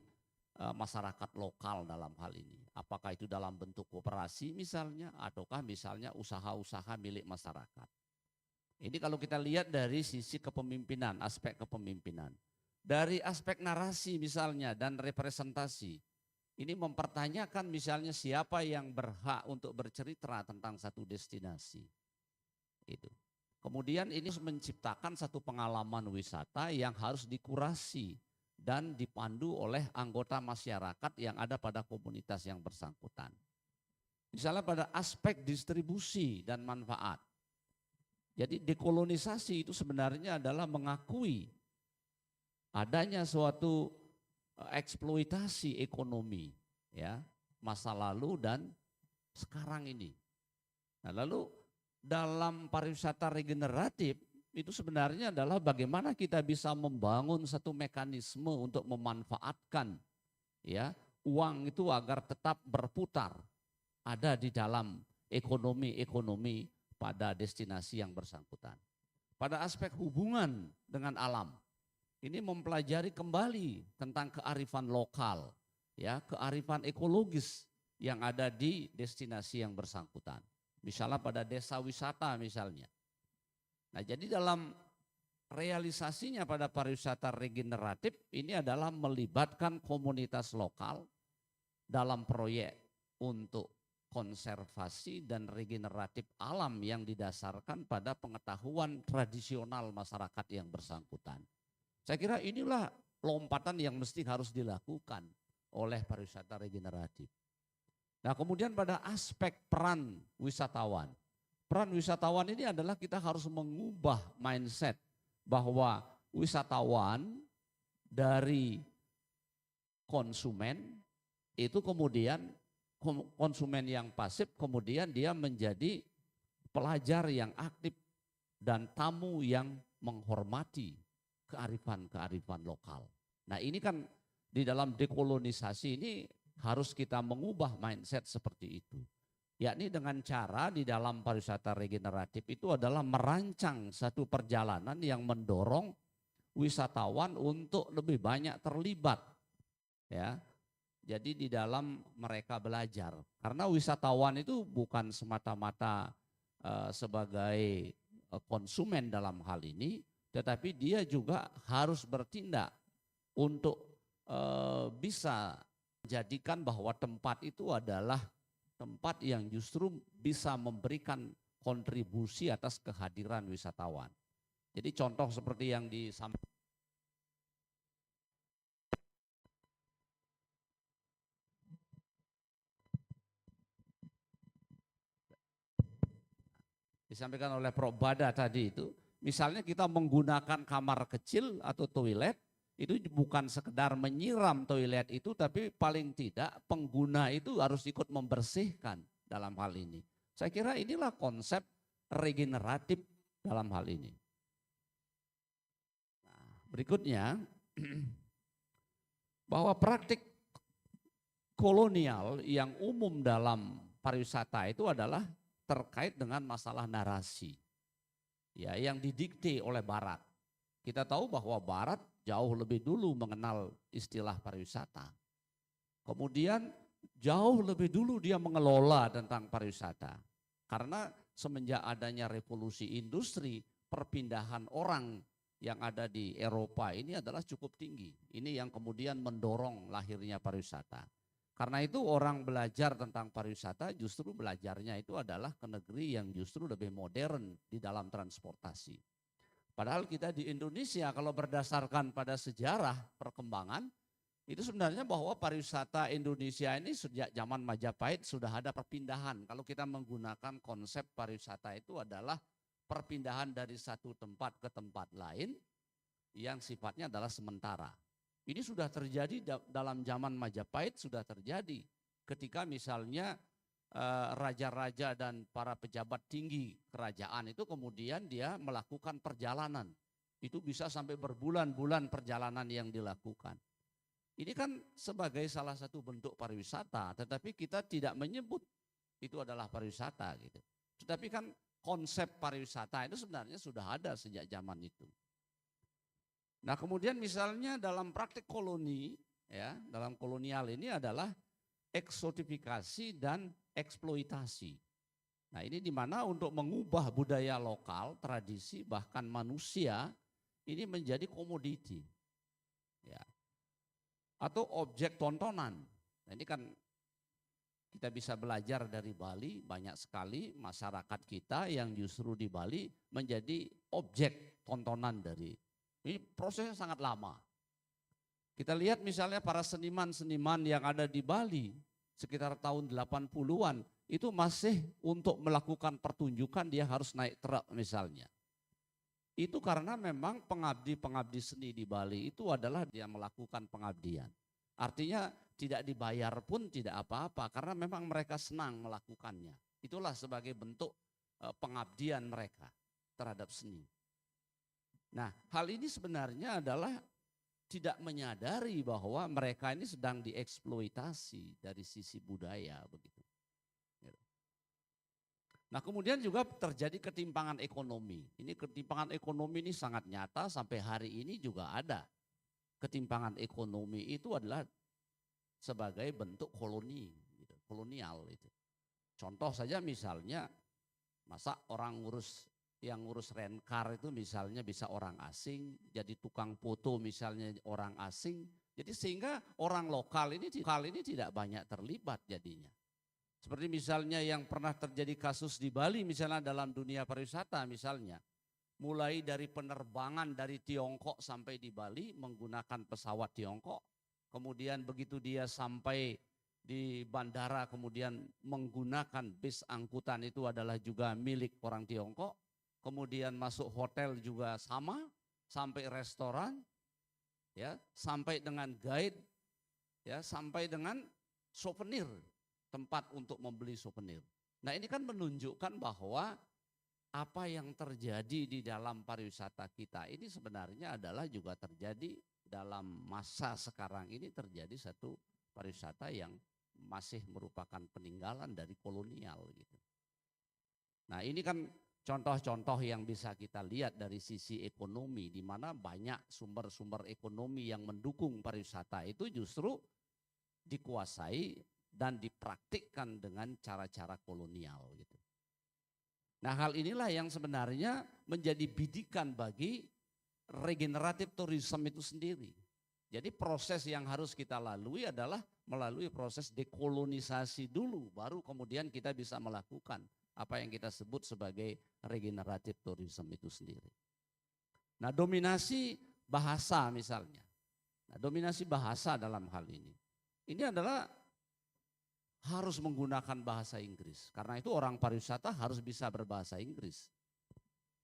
masyarakat lokal dalam hal ini. Apakah itu dalam bentuk koperasi misalnya, ataukah misalnya usaha-usaha milik masyarakat. Ini kalau kita lihat dari sisi kepemimpinan, aspek kepemimpinan. Dari aspek narasi misalnya dan representasi, ini mempertanyakan misalnya siapa yang berhak untuk bercerita tentang satu destinasi. Itu. Kemudian ini menciptakan satu pengalaman wisata yang harus dikurasi dan dipandu oleh anggota masyarakat yang ada pada komunitas yang bersangkutan. Misalnya pada aspek distribusi dan manfaat. Jadi dekolonisasi itu sebenarnya adalah mengakui adanya suatu eksploitasi ekonomi ya, masa lalu dan sekarang ini. Nah, lalu dalam pariwisata regeneratif itu sebenarnya adalah bagaimana kita bisa membangun satu mekanisme untuk memanfaatkan ya uang itu agar tetap berputar ada di dalam ekonomi pada destinasi yang bersangkutan. Pada aspek hubungan dengan alam, ini mempelajari kembali tentang kearifan lokal, ya, kearifan ekologis yang ada di destinasi yang bersangkutan. Misalnya pada desa wisata misalnya. Nah, jadi dalam realisasinya pada pariwisata regeneratif ini adalah melibatkan komunitas lokal dalam proyek untuk konservasi dan regeneratif alam yang didasarkan pada pengetahuan tradisional masyarakat yang bersangkutan. Saya kira inilah lompatan yang mesti harus dilakukan oleh pariwisata regeneratif. Nah, kemudian pada aspek peran wisatawan. Peran wisatawan ini adalah kita harus mengubah mindset bahwa wisatawan dari konsumen itu kemudian konsumen yang pasif, kemudian dia menjadi pelajar yang aktif dan tamu yang menghormati kearifan-kearifan lokal. Nah, ini kan di dalam dekolonisasi ini harus kita mengubah mindset seperti itu. Yakni dengan cara di dalam pariwisata regeneratif itu adalah merancang satu perjalanan yang mendorong wisatawan untuk lebih banyak terlibat. Ya. Jadi di dalam mereka belajar. Karena wisatawan itu bukan semata-mata sebagai konsumen dalam hal ini, tetapi dia juga harus bertindak untuk bisa menjadikan bahwa tempat itu adalah tempat yang justru bisa memberikan kontribusi atas kehadiran wisatawan. Jadi contoh seperti yang disampaikan oleh Prof. Bada tadi itu, misalnya kita menggunakan kamar kecil atau toilet, itu bukan sekedar menyiram toilet itu, tapi paling tidak pengguna itu harus ikut membersihkan dalam hal ini. Saya kira inilah konsep regeneratif dalam hal ini. Nah, berikutnya, bahwa praktik kolonial yang umum dalam pariwisata itu adalah terkait dengan masalah narasi ya, yang didikte oleh Barat. Kita tahu bahwa Barat jauh lebih dulu mengenal istilah pariwisata. Kemudian jauh lebih dulu dia mengelola tentang pariwisata. Karena semenjak adanya revolusi industri, perpindahan orang yang ada di Eropa ini adalah cukup tinggi. Ini yang kemudian mendorong lahirnya pariwisata. Karena itu orang belajar tentang pariwisata justru belajarnya itu adalah ke negeri yang justru lebih modern di dalam transportasi. Padahal kita di Indonesia kalau berdasarkan pada sejarah perkembangan, itu sebenarnya bahwa pariwisata Indonesia ini sejak zaman Majapahit sudah ada perpindahan. Kalau kita menggunakan konsep pariwisata itu adalah perpindahan dari satu tempat ke tempat lain yang sifatnya adalah sementara. Ini sudah terjadi dalam zaman Majapahit, sudah terjadi ketika misalnya raja-raja dan para pejabat tinggi kerajaan itu kemudian dia melakukan perjalanan. Itu bisa sampai berbulan-bulan perjalanan yang dilakukan. Ini kan sebagai salah satu bentuk pariwisata, tetapi kita tidak menyebut itu adalah pariwisata gitu. Tetapi kan konsep pariwisata itu sebenarnya sudah ada sejak zaman itu. Nah kemudian misalnya dalam praktik koloni, ya dalam kolonial ini adalah eksotifikasi dan eksploitasi. Nah ini di mana untuk mengubah budaya lokal, tradisi bahkan manusia ini menjadi komoditi, ya, atau objek tontonan. Nah ini kan kita bisa belajar dari Bali, banyak sekali masyarakat kita yang justru di Bali menjadi objek tontonan dari. Ini prosesnya sangat lama. Kita lihat misalnya para seniman-seniman yang ada di Bali sekitar tahun 80-an itu masih untuk melakukan pertunjukan dia harus naik truk misalnya. Itu karena memang pengabdi-pengabdi seni di Bali itu adalah dia melakukan pengabdian. Artinya tidak dibayar pun tidak apa-apa karena memang mereka senang melakukannya. Itulah sebagai bentuk pengabdian mereka terhadap seni. Nah, hal ini sebenarnya adalah tidak menyadari bahwa mereka ini sedang dieksploitasi dari sisi budaya begitu. Nah, kemudian juga terjadi ketimpangan ekonomi. Ini ketimpangan ekonomi ini sangat nyata sampai hari ini juga ada. Ketimpangan ekonomi itu adalah sebagai bentuk koloni, gitu, kolonial itu. Contoh saja misalnya, masa orang yang ngurus rencar itu misalnya bisa orang asing, jadi tukang foto misalnya orang asing, jadi sehingga orang lokal ini tidak banyak terlibat jadinya. Seperti misalnya yang pernah terjadi kasus di Bali misalnya dalam dunia pariwisata misalnya. Mulai dari penerbangan dari Tiongkok sampai di Bali menggunakan pesawat Tiongkok. Kemudian begitu dia sampai di bandara kemudian menggunakan bis angkutan itu adalah juga milik orang Tiongkok. Kemudian masuk hotel juga sama, sampai restoran, ya, sampai dengan guide, ya, sampai dengan souvenir, tempat untuk membeli souvenir. Nah ini kan menunjukkan bahwa apa yang terjadi di dalam pariwisata kita ini sebenarnya adalah juga terjadi dalam masa sekarang ini terjadi satu pariwisata yang masih merupakan peninggalan dari kolonial gitu. Nah ini kan contoh-contoh yang bisa kita lihat dari sisi ekonomi di mana banyak sumber-sumber ekonomi yang mendukung pariwisata itu justru dikuasai dan dipraktikkan dengan cara-cara kolonial gitu. Nah hal inilah yang sebenarnya menjadi bidikan bagi regeneratif tourism itu sendiri. Jadi proses yang harus kita lalui adalah melalui proses dekolonisasi dulu, baru kemudian kita bisa melakukan apa yang kita sebut sebagai regeneratif tourism itu sendiri. Nah dominasi bahasa misalnya, nah dominasi bahasa dalam hal ini adalah harus menggunakan bahasa Inggris. Karena itu orang pariwisata harus bisa berbahasa Inggris.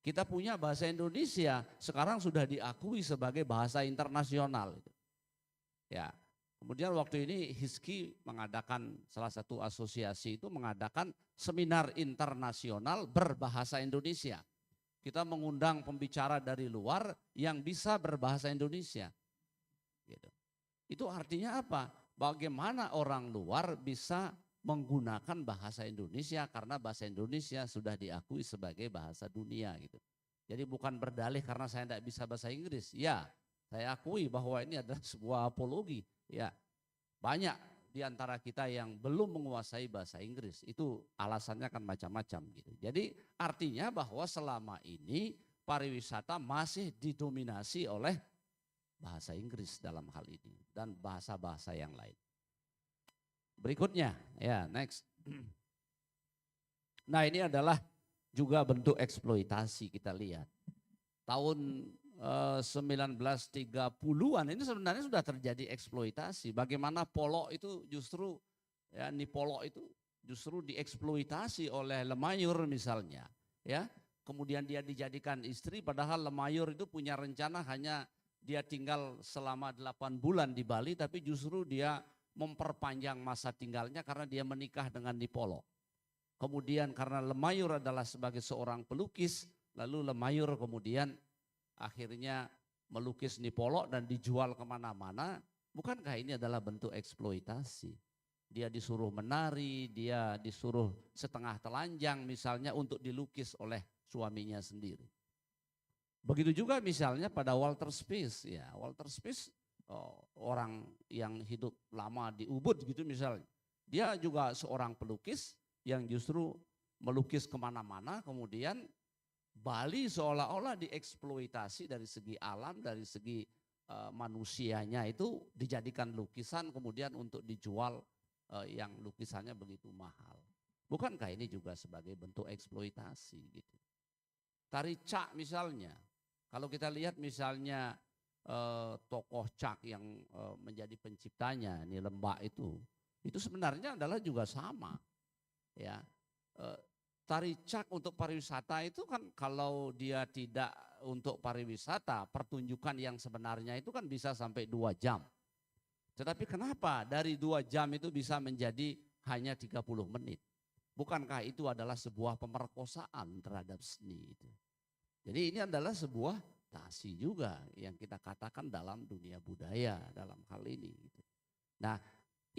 Kita punya bahasa Indonesia, sekarang sudah diakui sebagai bahasa internasional. Ya, kemudian waktu ini HISKI mengadakan salah satu asosiasi itu mengadakan seminar internasional berbahasa Indonesia. Kita mengundang pembicara dari luar yang bisa berbahasa Indonesia. Gitu. Itu artinya apa? Bagaimana orang luar bisa menggunakan bahasa Indonesia karena bahasa Indonesia sudah diakui sebagai bahasa dunia gitu. Jadi bukan berdalih karena saya tidak bisa bahasa Inggris. Ya, saya akui bahwa ini adalah sebuah apologi. Ya, banyak di antara kita yang belum menguasai bahasa Inggris. Itu alasannya kan macam-macam gitu. Jadi artinya bahwa selama ini pariwisata masih didominasi oleh bahasa Inggris dalam hal ini dan bahasa-bahasa yang lain. Berikutnya, ya next. Nah ini adalah juga bentuk eksploitasi kita lihat. Tahun 1930-an ini sebenarnya sudah terjadi eksploitasi. Bagaimana Polok itu justru, ya Nipolok itu justru dieksploitasi oleh Lemayur misalnya. Ya, kemudian dia dijadikan istri padahal Lemayur itu punya rencana hanya dia tinggal selama 8 bulan di Bali, tapi justru dia memperpanjang masa tinggalnya karena dia menikah dengan Nipolo. Kemudian karena Lemayur adalah sebagai seorang pelukis, lalu Lemayur kemudian akhirnya melukis Nipolo dan dijual kemana-mana. Bukankah ini adalah bentuk eksploitasi? Dia disuruh menari, dia disuruh setengah telanjang misalnya untuk dilukis oleh suaminya sendiri. Begitu juga misalnya pada Walter Spies. Ya, Walter Spies orang yang hidup lama di Ubud gitu misalnya. Dia juga seorang pelukis yang justru melukis kemana-mana, kemudian Bali seolah-olah dieksploitasi dari segi alam, dari segi manusianya itu dijadikan lukisan kemudian untuk dijual yang lukisannya begitu mahal. Bukankah ini juga sebagai bentuk eksploitasi gitu. Tari Cak misalnya, kalau kita lihat misalnya tokoh Cak yang menjadi penciptanya, ini Lembak itu sebenarnya adalah juga sama. Ya, tari Cak untuk pariwisata itu kan kalau dia tidak untuk pariwisata, pertunjukan yang sebenarnya itu kan bisa sampai 2 jam. Tetapi kenapa dari 2 jam itu bisa menjadi hanya 30 menit? Bukankah itu adalah sebuah pemerkosaan terhadap seni itu? Jadi ini adalah sebuah tasi juga yang kita katakan dalam dunia budaya dalam hal ini. Nah,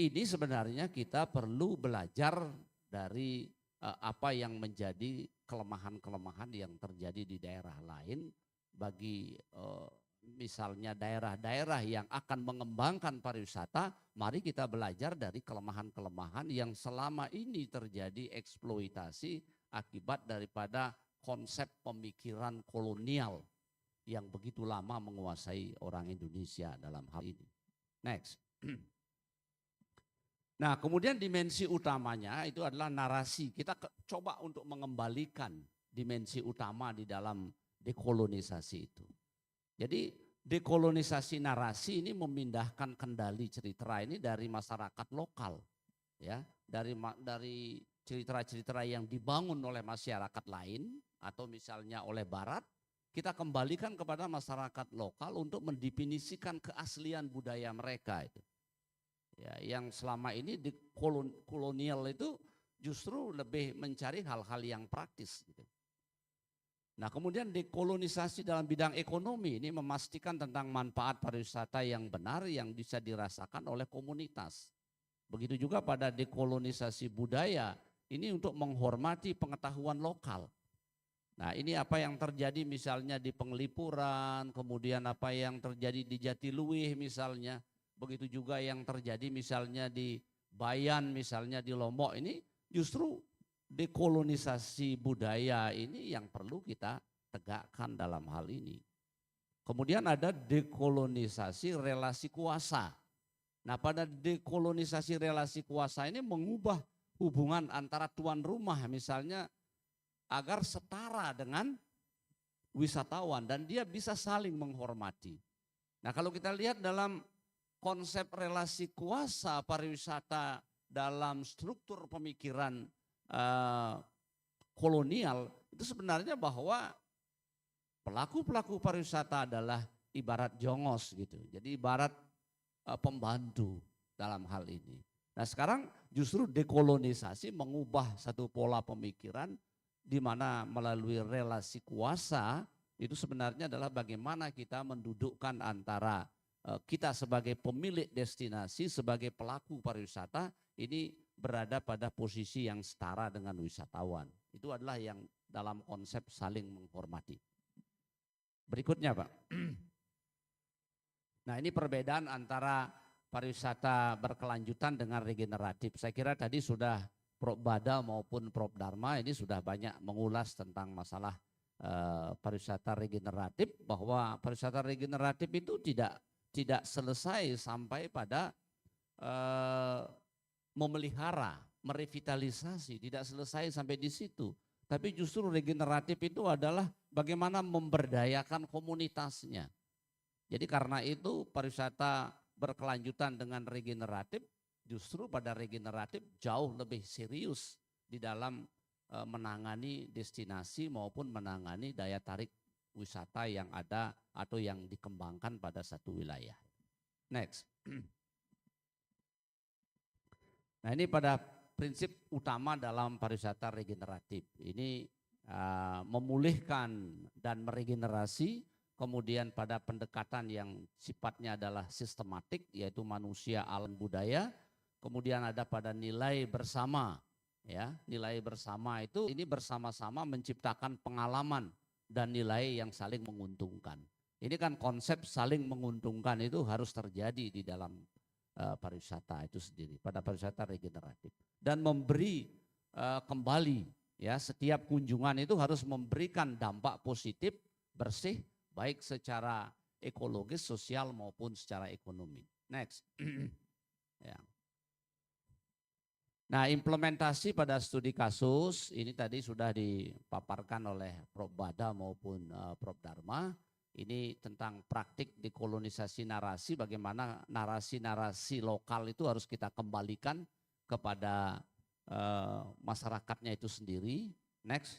ini sebenarnya kita perlu belajar dari apa yang menjadi kelemahan-kelemahan yang terjadi di daerah lain bagi misalnya daerah-daerah yang akan mengembangkan pariwisata, mari kita belajar dari kelemahan-kelemahan yang selama ini terjadi eksploitasi akibat daripada konsep pemikiran kolonial yang begitu lama menguasai orang Indonesia dalam hal ini. Next. Nah, kemudian dimensi utamanya itu adalah narasi. Kita coba untuk mengembalikan dimensi utama di dalam dekolonisasi itu. Jadi dekolonisasi narasi ini memindahkan kendali cerita ini dari masyarakat lokal, ya, dari cerita-cerita yang dibangun oleh masyarakat lain atau misalnya oleh Barat, kita kembalikan kepada masyarakat lokal untuk mendefinisikan keaslian budaya mereka itu. Ya, yang selama ini di kolonial itu justru lebih mencari hal-hal yang praktis. Gitu. Nah, kemudian dekolonisasi dalam bidang ekonomi ini memastikan tentang manfaat pariwisata yang benar yang bisa dirasakan oleh komunitas. Begitu juga pada dekolonisasi budaya ini untuk menghormati pengetahuan lokal. Nah, ini apa yang terjadi misalnya di Penglipuran, kemudian apa yang terjadi di Jatiluwih misalnya. Begitu juga yang terjadi misalnya di Bayan, misalnya di Lombok ini justru dekolonisasi budaya ini yang perlu kita tegakkan dalam hal ini. Kemudian ada dekolonisasi relasi kuasa. Nah, pada dekolonisasi relasi kuasa ini mengubah hubungan antara tuan rumah misalnya agar setara dengan wisatawan dan dia bisa saling menghormati. Nah, kalau kita lihat dalam konsep relasi kuasa pariwisata dalam struktur pemikiran kolonial itu sebenarnya bahwa pelaku-pelaku pariwisata adalah ibarat jongos gitu. Jadi ibarat pembantu dalam hal ini. Nah, sekarang justru dekolonisasi mengubah satu pola pemikiran di mana melalui relasi kuasa itu sebenarnya adalah bagaimana kita mendudukkan antara kita sebagai pemilik destinasi, sebagai pelaku pariwisata, ini berada pada posisi yang setara dengan wisatawan. Itu adalah yang dalam konsep saling menghormati. Berikutnya Pak. Nah, ini perbedaan antara pariwisata berkelanjutan dengan regeneratif. Saya kira tadi sudah Prof. Bada maupun Prof. Dharma ini sudah banyak mengulas tentang masalah pariwisata regeneratif, bahwa pariwisata regeneratif itu tidak selesai sampai pada memelihara, merevitalisasi, tidak selesai sampai di situ. Tapi justru regeneratif itu adalah bagaimana memberdayakan komunitasnya. Jadi karena itu pariwisata berkelanjutan dengan regeneratif, justru pada regeneratif jauh lebih serius di dalam menangani destinasi maupun menangani daya tarik wisata yang ada atau yang dikembangkan pada satu wilayah. Next. Nah, ini pada prinsip utama dalam pariwisata regeneratif. Ini memulihkan dan meregenerasi, kemudian pada pendekatan yang sifatnya adalah sistematik, yaitu manusia, alam, budaya, kemudian ada pada nilai bersama. Ya, nilai bersama itu ini bersama-sama menciptakan pengalaman dan nilai yang saling menguntungkan. Ini kan konsep saling menguntungkan itu harus terjadi di dalam pariwisata itu sendiri, pada pariwisata regeneratif, dan memberi kembali, ya, setiap kunjungan itu harus memberikan dampak positif, bersih, baik secara ekologis, sosial maupun secara ekonomi. Next. Ya. Nah, implementasi pada studi kasus ini tadi sudah dipaparkan oleh Prof. Bada maupun Prof. Dharma. Ini tentang praktik dekolonisasi narasi, bagaimana narasi-narasi lokal itu harus kita kembalikan kepada masyarakatnya itu sendiri. Next.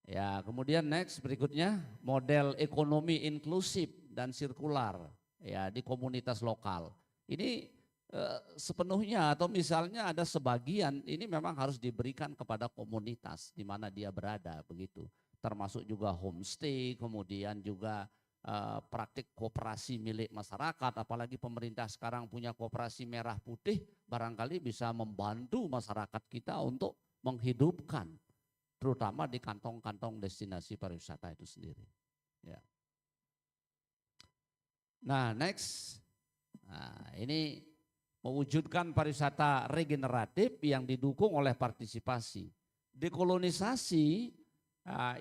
Ya, kemudian next berikutnya model ekonomi inklusif dan sirkular, ya, di komunitas lokal. Ini sepenuhnya atau misalnya ada sebagian ini memang harus diberikan kepada komunitas di mana dia berada, begitu. Termasuk juga homestay, kemudian juga praktik koperasi milik masyarakat, apalagi pemerintah sekarang punya koperasi merah putih, barangkali bisa membantu masyarakat kita untuk menghidupkan, terutama di kantong-kantong destinasi pariwisata itu sendiri. Ya. Nah, next, nah, ini mewujudkan pariwisata regeneratif yang didukung oleh partisipasi. Dekolonisasi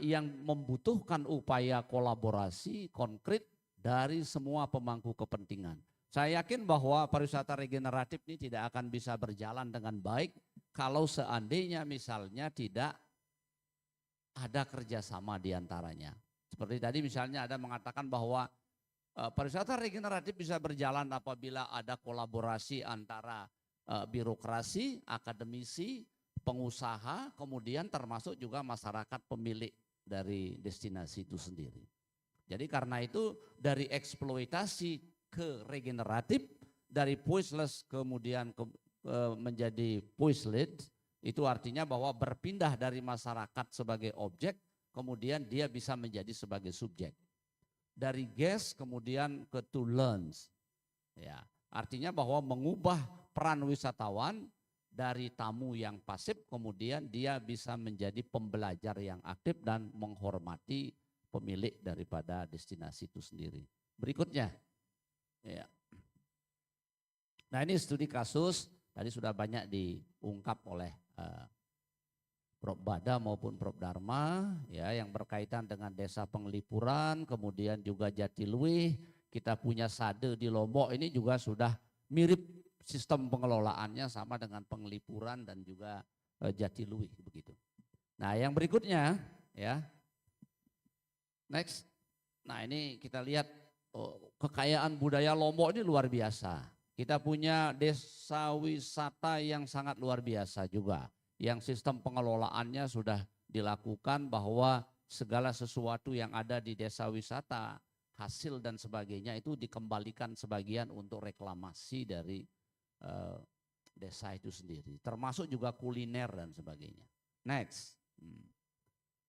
yang membutuhkan upaya kolaborasi konkret dari semua pemangku kepentingan. Saya yakin bahwa pariwisata regeneratif ini tidak akan bisa berjalan dengan baik kalau seandainya misalnya tidak ada kerjasama di antaranya. Seperti tadi misalnya ada mengatakan bahwa pariwisata regeneratif bisa berjalan apabila ada kolaborasi antara birokrasi, akademisi, pengusaha, kemudian termasuk juga masyarakat pemilik dari destinasi itu sendiri. Jadi karena itu dari eksploitasi ke regeneratif, dari poistless kemudian menjadi poised, itu artinya bahwa berpindah dari masyarakat sebagai objek, kemudian dia bisa menjadi sebagai subjek. Dari guest kemudian ke to learns. Ya, artinya bahwa mengubah peran wisatawan dari tamu yang pasif, kemudian dia bisa menjadi pembelajar yang aktif dan menghormati pemilik daripada destinasi itu sendiri. Berikutnya, ya. Nah, ini studi kasus tadi sudah banyak diungkap oleh Prof. Bada maupun Prof. Dharma, ya, yang berkaitan dengan desa Penglipuran, kemudian juga Jatiluwih, kita punya Sade di Lombok, ini juga sudah mirip sistem pengelolaannya sama dengan Penglipuran dan juga Jatiluwih begitu. Nah, yang berikutnya, ya. Next. Nah, ini kita lihat kekayaan budaya Lombok ini luar biasa. Kita punya desa wisata yang sangat luar biasa juga, yang sistem pengelolaannya sudah dilakukan bahwa segala sesuatu yang ada di desa wisata, hasil dan sebagainya itu dikembalikan sebagian untuk reklamasi dari desa itu sendiri, termasuk juga kuliner dan sebagainya. Next.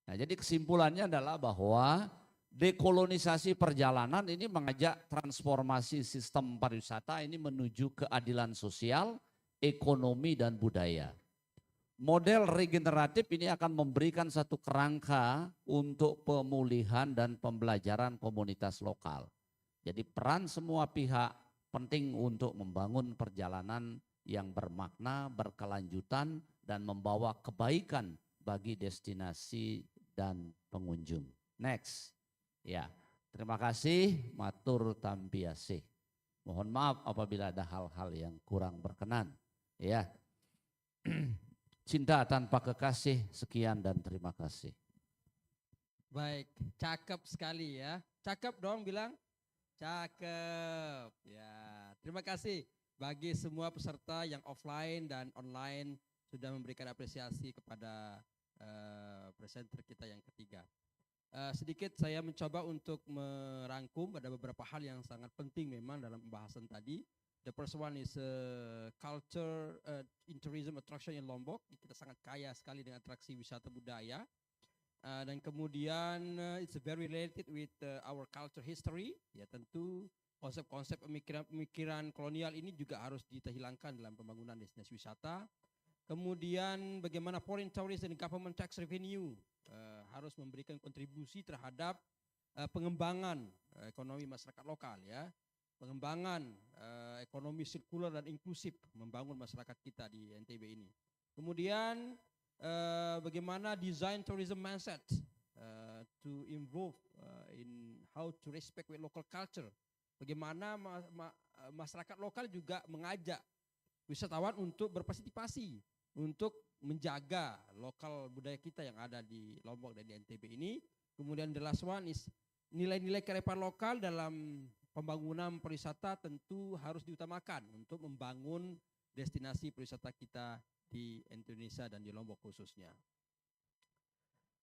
Nah, jadi kesimpulannya adalah bahwa dekolonisasi perjalanan ini mengajak transformasi sistem pariwisata ini menuju keadilan sosial, ekonomi dan budaya. Model regeneratif ini akan memberikan satu kerangka untuk pemulihan dan pembelajaran komunitas lokal. Jadi peran semua pihak penting untuk membangun perjalanan yang bermakna, berkelanjutan, dan membawa kebaikan bagi destinasi dan pengunjung. Next. Ya, terima kasih, matur tambiasih. Mohon maaf apabila ada hal-hal yang kurang berkenan. Ya, cinta tanpa kekasih, sekian dan terima kasih. Baik, cakep sekali ya. Cakep dong bilang. Cakep. Ya, terima kasih bagi semua peserta yang offline dan online sudah memberikan apresiasi kepada presenter kita yang ketiga. Sedikit saya mencoba untuk merangkum ada beberapa hal yang sangat penting memang dalam pembahasan tadi. The first one is culture in tourism attraction in Lombok. Kita sangat kaya sekali dengan atraksi wisata budaya. Dan kemudian it's very related with our culture history. Ya tentu konsep-konsep pemikiran kolonial ini juga harus dihilangkan dalam pembangunan destinasi wisata. Kemudian bagaimana foreign tourist and government tax revenue harus memberikan kontribusi terhadap pengembangan ekonomi masyarakat lokal ya. Pengembangan ekonomi sirkular dan inklusif membangun masyarakat kita di NTB ini. Kemudian bagaimana design tourism mindset to improve in how to respect with local culture. Bagaimana masyarakat lokal juga mengajak wisatawan untuk berpartisipasi untuk menjaga lokal budaya kita yang ada di Lombok dan di NTB ini. Kemudian the last one is nilai-nilai kearifan lokal dalam pembangunan pariwisata tentu harus diutamakan untuk membangun destinasi pariwisata kita di Indonesia dan di Lombok khususnya.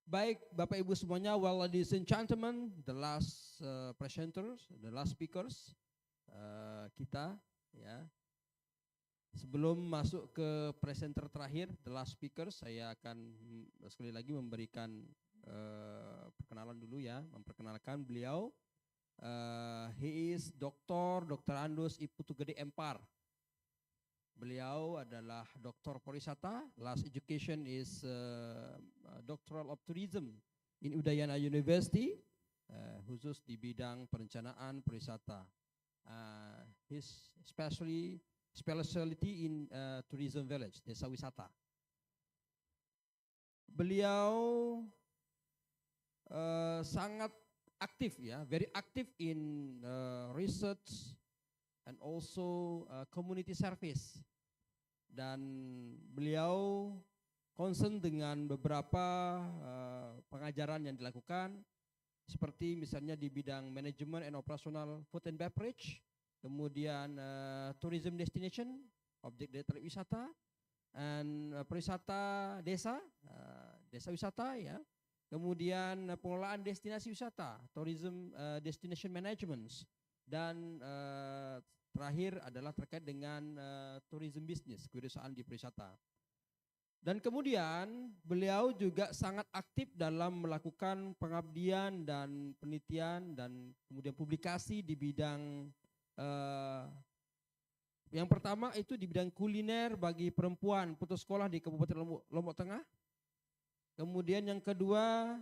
Baik Bapak Ibu semuanya, well ladies and gentlemen, the last presenters, the last speakers kita ya. Sebelum masuk ke presenter terakhir, the last speaker, saya akan sekali lagi memberikan perkenalan dulu ya, memperkenalkan beliau. He is Dr. Andus Iputugede Empar. Beliau adalah doktor pariwisata. Last education is Doctoral of Tourism in Udayana University, khusus di bidang perencanaan pariwisata. His specialty in tourism village, desa wisata. Beliau sangat aktif ya, very active in research and also community service. Dan beliau concern dengan beberapa pengajaran yang dilakukan, seperti misalnya di bidang manajemen and operational food and beverage, kemudian tourism destination, objek daya tarik wisata, and pariwisata desa, desa wisata ya. Kemudian pengelolaan destinasi wisata, tourism destination management, dan terakhir adalah terkait dengan tourism business, kewirausahaan di pariwisata. Dan kemudian beliau juga sangat aktif dalam melakukan pengabdian dan penelitian dan kemudian publikasi di bidang yang pertama itu di bidang kuliner bagi perempuan putus sekolah di Kabupaten Lombok Tengah. Kemudian yang kedua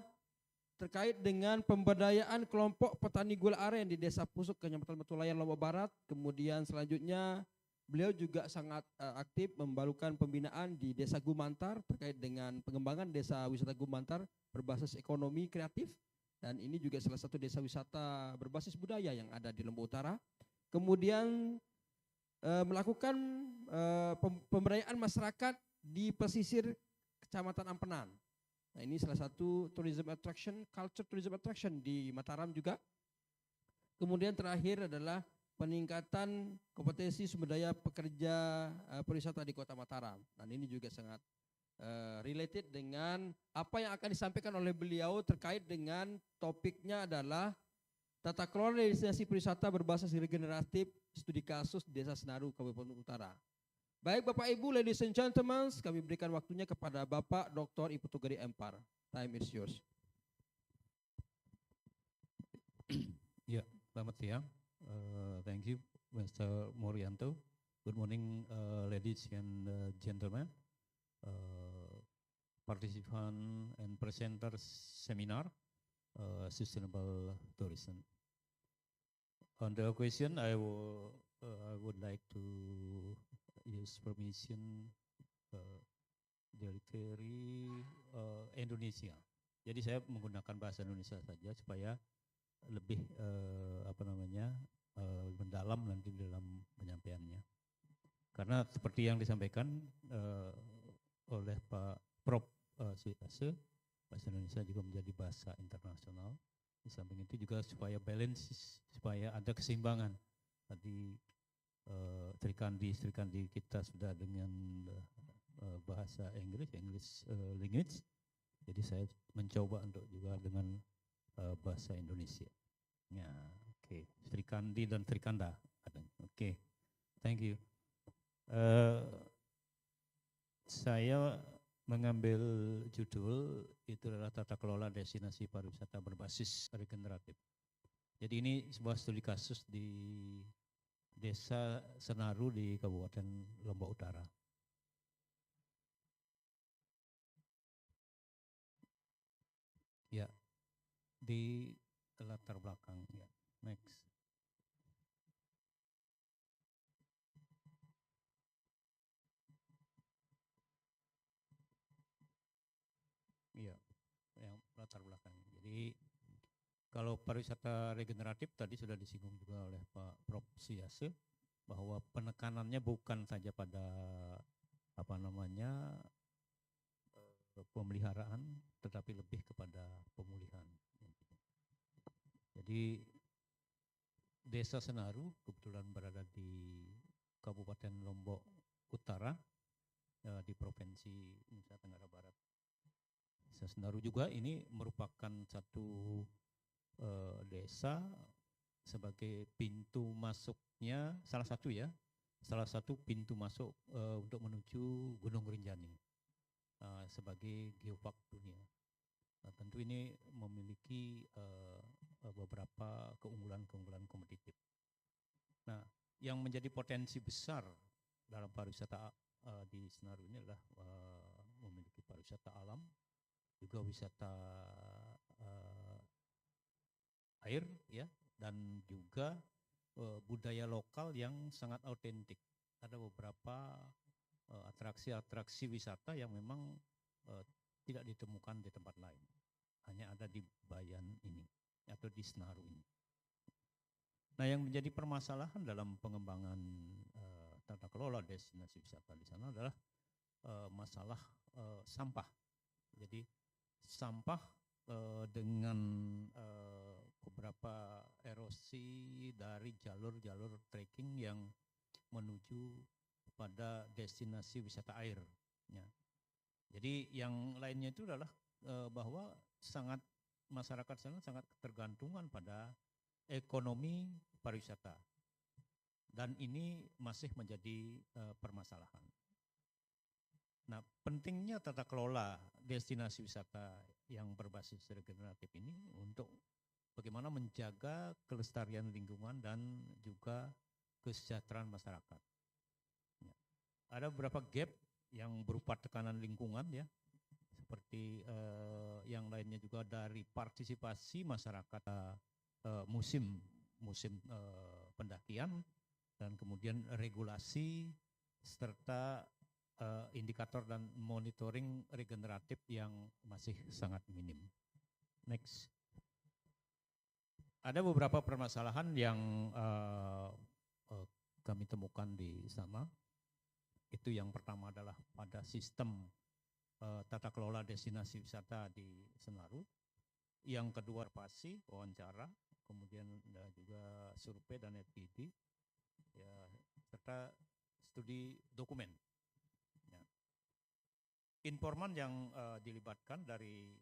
terkait dengan pemberdayaan kelompok petani gula aren di Desa Pusuk, Kecamatan Betulayan, Lombok Barat. Kemudian selanjutnya beliau juga sangat aktif membalukan pembinaan di Desa Gumantar terkait dengan pengembangan desa wisata Gumantar berbasis ekonomi kreatif. Dan ini juga salah satu desa wisata berbasis budaya yang ada di Lombok Utara. Kemudian melakukan pemberdayaan masyarakat di pesisir Kecamatan Ampenan. Nah ini salah satu tourism attraction, culture tourism attraction di Mataram juga. Kemudian terakhir adalah peningkatan kompetensi sumber daya pekerja pariwisata di Kota Mataram. Dan ini juga sangat related dengan apa yang akan disampaikan oleh beliau terkait dengan topiknya adalah tata kelola destinasi pariwisata berbasis regeneratif, studi kasus Desa Senaru, Kabupaten Utara. Baik Bapak Ibu, ladies and gentlemen, kami berikan waktunya kepada Bapak Dr. Iputugede Empar. Time is yours. Ya, selamat siang. Thank you, Mr. Morianto. Good morning, ladies and gentlemen, participant and presenters seminar, sustainable tourism. On the question, I would like to use permission dari Indonesia. Jadi saya menggunakan bahasa Indonesia saja supaya lebih mendalam nanti dalam penyampaiannya. Karena seperti yang disampaikan oleh Pak Prof. Suitase, bahasa Indonesia juga menjadi bahasa internasional. Di samping itu juga supaya balance, supaya ada keseimbangan. Tadi Sri Kandi kita sudah dengan bahasa English language, Jadi saya mencoba untuk juga dengan bahasa Indonesia. Ya, oke. Sri Kandi dan Sri Kanda. Oke, thank you. Saya mengambil judul itu adalah tata kelola destinasi pariwisata berbasis regeneratif. Jadi ini sebuah studi kasus di Desa Senaru di Kabupaten Lombok Utara. Ya, di latar belakang ya. Next. Iya, yang latar belakang. Jadi kalau pariwisata regeneratif tadi sudah disinggung juga oleh Pak Prof. Siase bahwa penekanannya bukan saja pada pemeliharaan, tetapi lebih kepada pemulihan. Jadi Desa Senaru kebetulan berada di Kabupaten Lombok Utara di Provinsi Nusa Tenggara Barat. Desa Senaru juga ini merupakan satu desa sebagai pintu masuknya, salah satu pintu masuk untuk menuju Gunung Rinjani sebagai geopark dunia. Nah, tentu ini memiliki beberapa keunggulan-keunggulan kompetitif. Nah, yang menjadi potensi besar dalam pariwisata di Senaru ini adalah memiliki pariwisata alam, juga wisata air, ya, dan juga budaya lokal yang sangat autentik. Ada beberapa atraksi-atraksi wisata yang memang tidak ditemukan di tempat lain, hanya ada di Bayan ini atau di Senaru ini. Nah, yang menjadi permasalahan dalam pengembangan tata kelola destinasi wisata di sana adalah masalah sampah. Jadi sampah dengan beberapa erosi dari jalur-jalur trekking yang menuju pada destinasi wisata air. Ya. Jadi yang lainnya itu adalah bahwa masyarakat sana sangat ketergantungan pada ekonomi pariwisata, dan ini masih menjadi permasalahan. Nah, pentingnya tata kelola destinasi wisata yang berbasis regeneratif ini untuk bagaimana menjaga kelestarian lingkungan dan juga kesejahteraan masyarakat. Ya. Ada beberapa gap yang berupa tekanan lingkungan, ya, seperti yang lainnya juga dari partisipasi masyarakat musim pendakian, dan kemudian regulasi serta indikator dan monitoring regeneratif yang masih sangat minim. Next. Ada beberapa permasalahan yang kami temukan di sana. Itu yang pertama adalah pada sistem tata kelola destinasi wisata di Senaru. Yang kedua pasti wawancara, kemudian juga survei dan FGD, ya, serta studi dokumen. Ya. Informan yang dilibatkan dari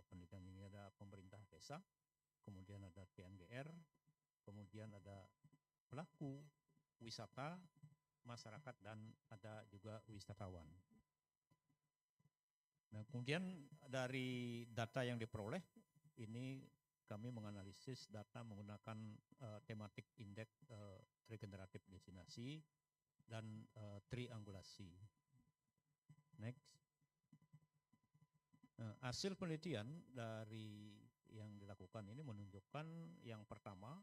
penelitian ini ada pemerintah desa, kemudian ada TNGR, kemudian ada pelaku wisata, masyarakat, dan ada juga wisatawan. Nah, kemudian dari data yang diperoleh ini kami menganalisis data menggunakan tematik indeks regeneratif destinasi dan triangulasi. Next. Nah, hasil penelitian dari yang dilakukan ini menunjukkan yang pertama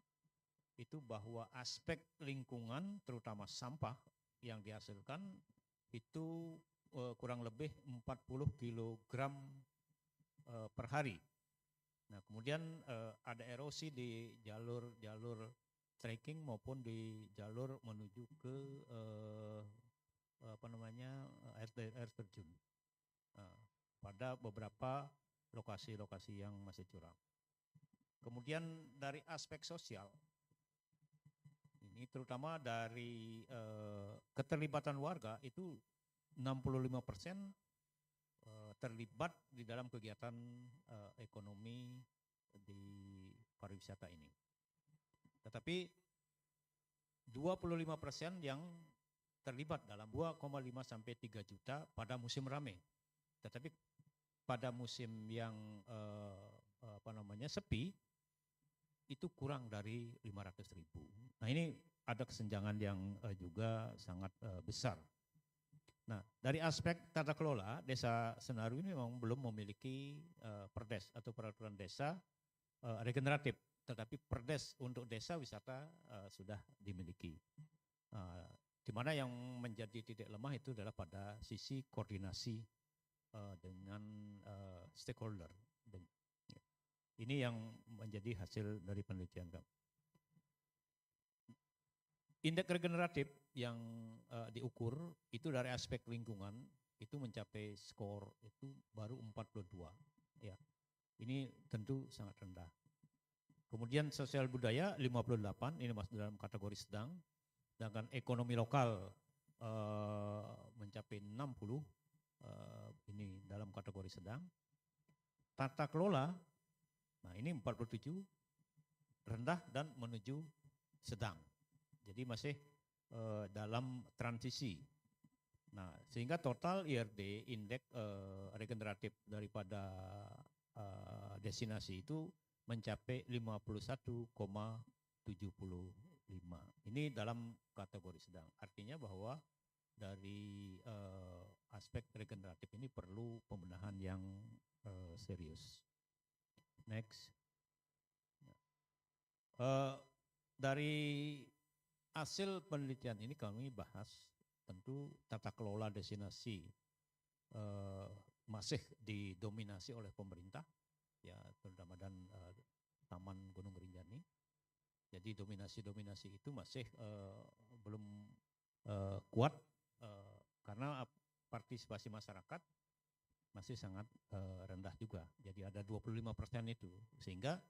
itu bahwa aspek lingkungan terutama sampah yang dihasilkan itu kurang lebih 40 kg per hari. Nah, kemudian ada erosi di jalur trekking maupun di jalur menuju ke air terjun. Pada beberapa lokasi-lokasi yang masih curam. Kemudian dari aspek sosial, ini terutama dari keterlibatan warga itu 65% terlibat di dalam kegiatan ekonomi di pariwisata ini. Tetapi 25% yang terlibat dalam 2,5 sampai 3 juta pada musim ramai. Tetapi pada musim yang sepi itu kurang dari 500.000. Nah, ini ada kesenjangan yang juga sangat besar. Nah, dari aspek tata kelola, Desa Senaru ini memang belum memiliki perdes atau peraturan desa regeneratif, tetapi perdes untuk desa wisata sudah dimiliki. Di mana yang menjadi titik lemah itu adalah pada sisi koordinasi dengan stakeholder. Ini yang menjadi hasil dari penelitian kami. Indeks regeneratif yang diukur itu dari aspek lingkungan itu mencapai skor itu baru 42. Ya, ini tentu sangat rendah. Kemudian sosial budaya 58, ini masuk dalam kategori sedang. Sedangkan ekonomi lokal mencapai 60, ini dalam kategori sedang. Tata kelola, nah ini 47, rendah dan menuju sedang. Jadi masih dalam transisi. Nah, sehingga total IRD, indeks regeneratif daripada destinasi itu mencapai 51,75. Ini dalam kategori sedang. Artinya bahwa dari aspek regeneratif ini perlu pembenahan yang serius. Next. Dari hasil penelitian ini kami bahas tentu tata kelola destinasi masih didominasi oleh pemerintah, ya terutama dan Taman Gunung Rinjani. Jadi dominasi itu masih belum kuat karena partisipasi masyarakat masih sangat rendah juga. Jadi ada 25% itu, sehingga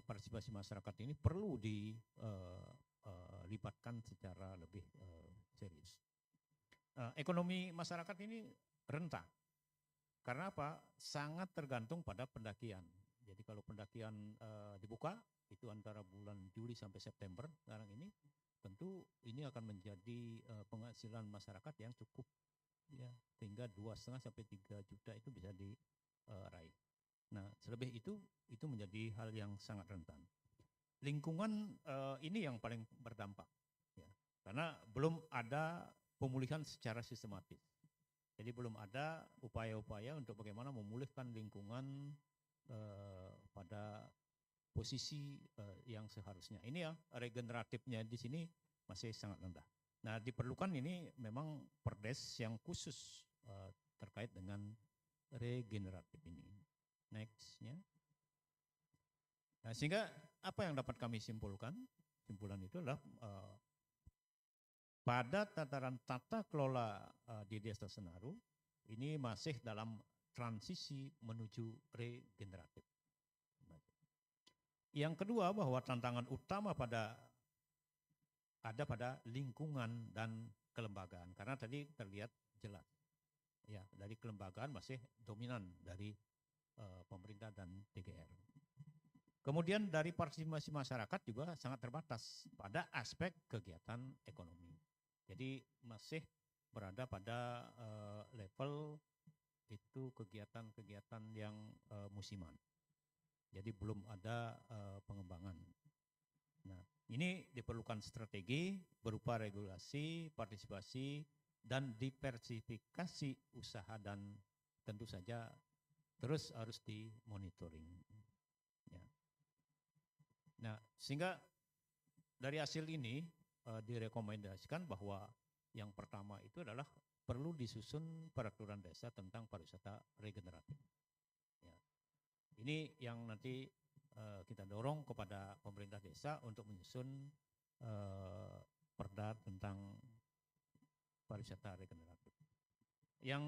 partisipasi masyarakat ini perlu dilibatkan secara lebih serius. Ekonomi masyarakat ini rentan. Karena apa? Sangat tergantung pada pendakian. Jadi kalau pendakian dibuka itu antara bulan Juli sampai September sekarang ini, tentu ini akan menjadi penghasilan masyarakat yang cukup, ya, sehingga 2,5 sampai 3 juta itu bisa diraih. Nah, selebih itu menjadi hal yang sangat rentan. Lingkungan ini yang paling berdampak, ya, karena belum ada pemulihan secara sistematis. Jadi belum ada upaya-upaya untuk bagaimana memulihkan lingkungan pada posisi yang seharusnya. Ini ya regeneratifnya di sini masih sangat rendah. Nah, diperlukan ini memang perdes yang khusus terkait dengan regeneratif ini. Next-nya. Nah, sehingga apa yang dapat kami simpulkan? Simpulan itu adalah pada tataran tata kelola di Desa Senaru ini masih dalam transisi menuju regeneratif. Yang kedua, bahwa tantangan utama ada pada lingkungan dan kelembagaan, karena tadi terlihat jelas, ya, dari kelembagaan masih dominan dari pemerintah dan DGR. Kemudian dari partisipasi masyarakat juga sangat terbatas pada aspek kegiatan ekonomi. Jadi masih berada pada level itu kegiatan-kegiatan yang musiman. Jadi belum ada pengembangan. Nah, ini diperlukan strategi berupa regulasi, partisipasi, dan diversifikasi usaha, dan tentu saja terus harus dimonitoring. Ya. Nah, sehingga dari hasil ini direkomendasikan bahwa yang pertama itu adalah perlu disusun peraturan desa tentang pariwisata regeneratif. Ya. Ini yang nanti kita dorong kepada pemerintah desa untuk menyusun perda tentang pariwisata regeneratif. Yang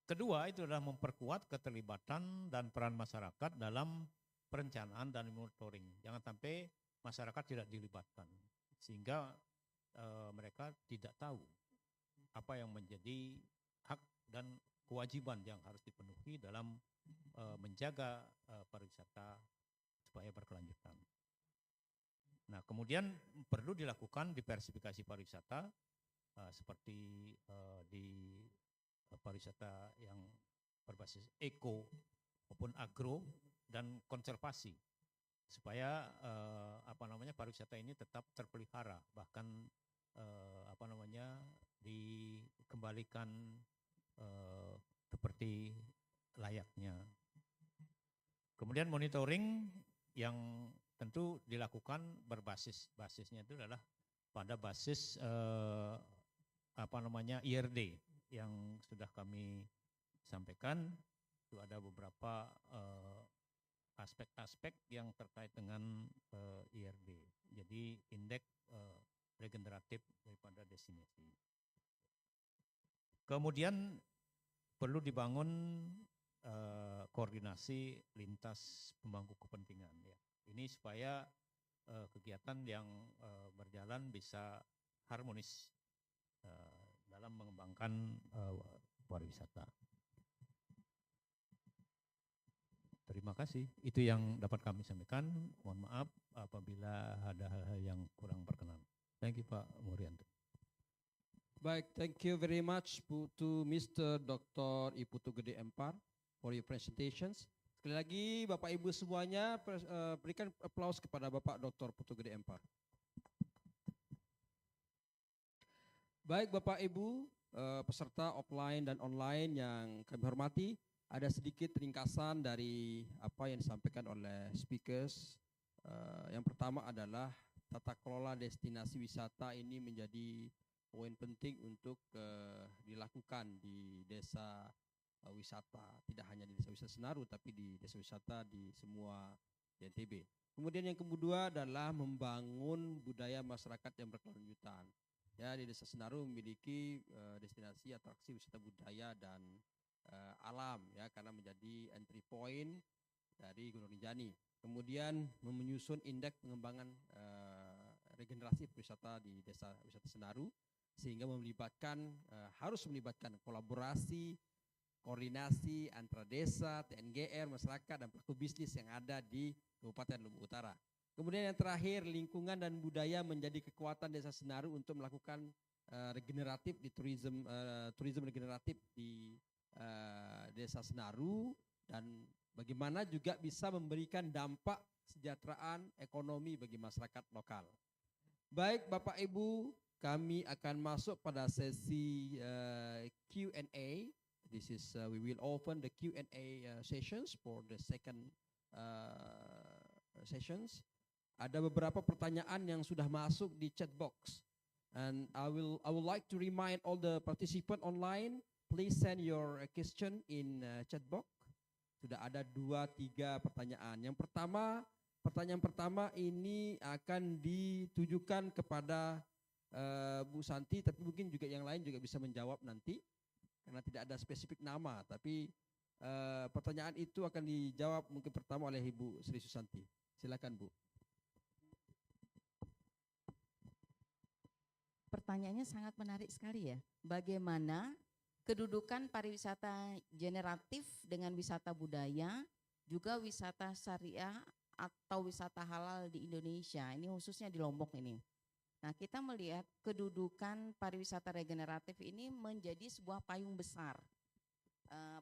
kedua itu adalah memperkuat keterlibatan dan peran masyarakat dalam perencanaan dan monitoring. Jangan sampai masyarakat tidak dilibatkan, sehingga mereka tidak tahu apa yang menjadi hak dan kewajiban yang harus dipenuhi dalam menjaga pariwisata supaya berkelanjutan. Nah, kemudian perlu dilakukan diversifikasi pariwisata seperti di pariwisata yang berbasis eko maupun agro dan konservasi supaya pariwisata ini tetap terpelihara, bahkan dikembalikan seperti layaknya. Kemudian monitoring yang tentu dilakukan basisnya itu adalah pada basis IRD yang sudah kami sampaikan. Itu ada beberapa aspek-aspek yang terkait dengan IRD. Jadi indeks regeneratif daripada destinasi. Kemudian perlu dibangun koordinasi lintas pemangku kepentingan. Ya. Ini supaya kegiatan yang berjalan bisa harmonis dalam mengembangkan pariwisata. Terima kasih. Itu yang dapat kami sampaikan. Mohon maaf apabila ada hal-hal yang kurang berkenan. Thank you Pak Murianto. Baik, thank you very much to Mr. Dr. Iputu Gede Empar for your presentations. Sekali lagi Bapak Ibu semuanya berikan aplaus kepada Bapak Dr. Putu Gede Empar. Baik Bapak Ibu peserta offline dan online yang kami hormati, ada sedikit ringkasan dari apa yang disampaikan oleh speakers. Yang pertama adalah tata kelola destinasi wisata ini menjadi poin penting untuk dilakukan di desa wisata, tidak hanya di desa wisata Senaru tapi di desa wisata di semua di NTB. Kemudian yang kedua adalah membangun budaya masyarakat yang berkelanjutan. Ya, di desa Senaru memiliki destinasi atraksi wisata budaya dan alam ya, karena menjadi entry point dari Gunung Rinjani. Kemudian menyusun indeks pengembangan regenerasi wisata di desa wisata Senaru, sehingga harus melibatkan kolaborasi, koordinasi antara desa, TNGR, masyarakat, dan pelaku bisnis yang ada di Kabupaten Lombok Utara. Kemudian yang terakhir, lingkungan dan budaya menjadi kekuatan desa Senaru untuk melakukan regeneratif di turisme regeneratif di desa Senaru, dan bagaimana juga bisa memberikan dampak kesejahteraan ekonomi bagi masyarakat lokal. Baik Bapak Ibu, kami akan masuk pada sesi Q&A. This is we will open the Q&A sessions for the second sessions. Ada beberapa pertanyaan yang sudah masuk di chat box, and I would like to remind all the participant online, please send your question in chat box. Sudah ada 2-3 pertanyaan. Pertanyaan pertama ini akan ditujukan kepada Bu Santi, tapi mungkin juga yang lain juga bisa menjawab nanti karena tidak ada spesifik nama, tapi pertanyaan itu akan dijawab mungkin pertama oleh Ibu Sri Susanti. Silakan Bu. Pertanyaannya sangat menarik sekali ya. Bagaimana kedudukan pariwisata generatif dengan wisata budaya, juga wisata syariah atau wisata halal di Indonesia, ini khususnya di Lombok ini. Nah, kita melihat kedudukan pariwisata regeneratif ini menjadi sebuah payung besar.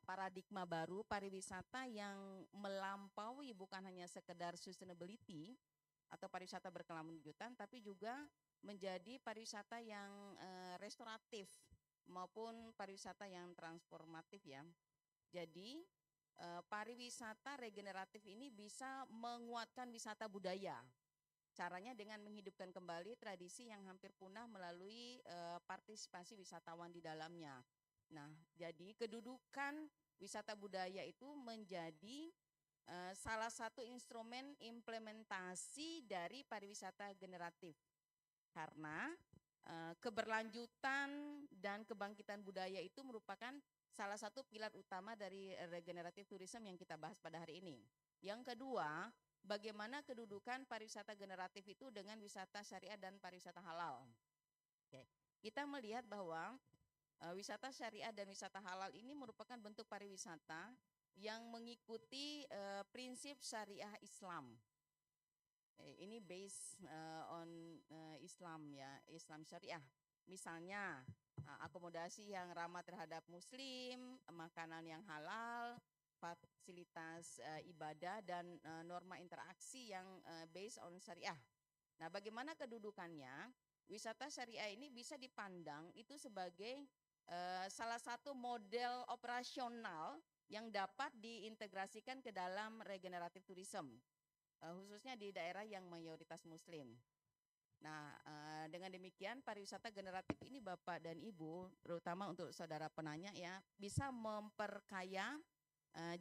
Paradigma baru pariwisata yang melampaui bukan hanya sekedar sustainability atau pariwisata berkelanjutan, tapi juga menjadi pariwisata yang restoratif maupun pariwisata yang transformatif ya. Jadi pariwisata regeneratif ini bisa menguatkan wisata budaya. Caranya dengan menghidupkan kembali tradisi yang hampir punah melalui partisipasi wisatawan di dalamnya. Nah, jadi kedudukan wisata budaya itu menjadi salah satu instrumen implementasi dari pariwisata generatif. Karena keberlanjutan dan kebangkitan budaya itu merupakan salah satu pilar utama dari regeneratif tourism yang kita bahas pada hari ini. Yang kedua, bagaimana kedudukan pariwisata generatif itu dengan wisata syariah dan pariwisata halal. Oke. Kita melihat bahwa Wisata syariah dan wisata halal ini merupakan bentuk pariwisata yang mengikuti prinsip syariah Islam. Ini based on Islam ya, Islam syariah. Misalnya akomodasi yang ramah terhadap muslim, makanan yang halal, fasilitas ibadah dan norma interaksi yang based on syariah. Nah, bagaimana kedudukannya? Wisata syariah ini bisa dipandang itu sebagai salah satu model operasional yang dapat diintegrasikan ke dalam regeneratif tourism, khususnya di daerah yang mayoritas muslim. Nah, dengan demikian pariwisata generatif ini Bapak dan Ibu, terutama untuk saudara penanya ya, bisa memperkaya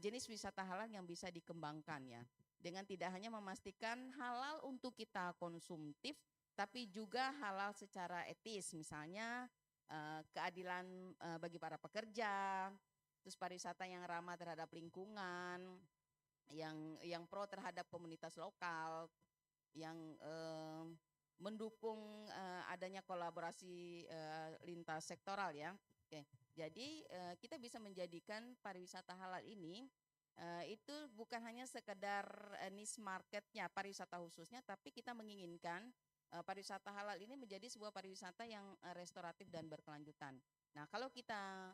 jenis wisata halal yang bisa dikembangkan ya, dengan tidak hanya memastikan halal untuk kita konsumtif, tapi juga halal secara etis, misalnya keadilan bagi para pekerja, terus pariwisata yang ramah terhadap lingkungan, yang pro terhadap komunitas lokal, yang mendukung adanya kolaborasi lintas sektoral ya. Oke, jadi kita bisa menjadikan pariwisata halal ini itu bukan hanya sekedar niche marketnya pariwisata khususnya, tapi kita menginginkan pariwisata halal ini menjadi sebuah pariwisata yang restoratif dan berkelanjutan. Nah, kalau kita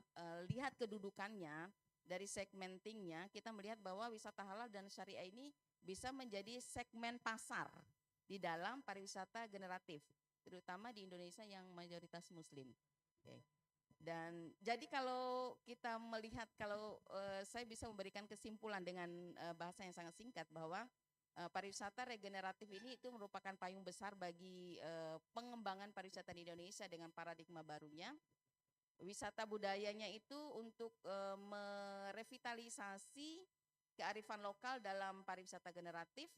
lihat kedudukannya dari segmentingnya, kita melihat bahwa wisata halal dan syariah ini bisa menjadi segmen pasar di dalam pariwisata generatif, terutama di Indonesia yang mayoritas muslim. Oke. Dan jadi kalau kita melihat, kalau saya bisa memberikan kesimpulan dengan bahasa yang sangat singkat bahwa pariwisata regeneratif ini itu merupakan payung besar bagi pengembangan pariwisata di Indonesia dengan paradigma barunya. Wisata budayanya itu untuk merevitalisasi kearifan lokal dalam pariwisata generatif.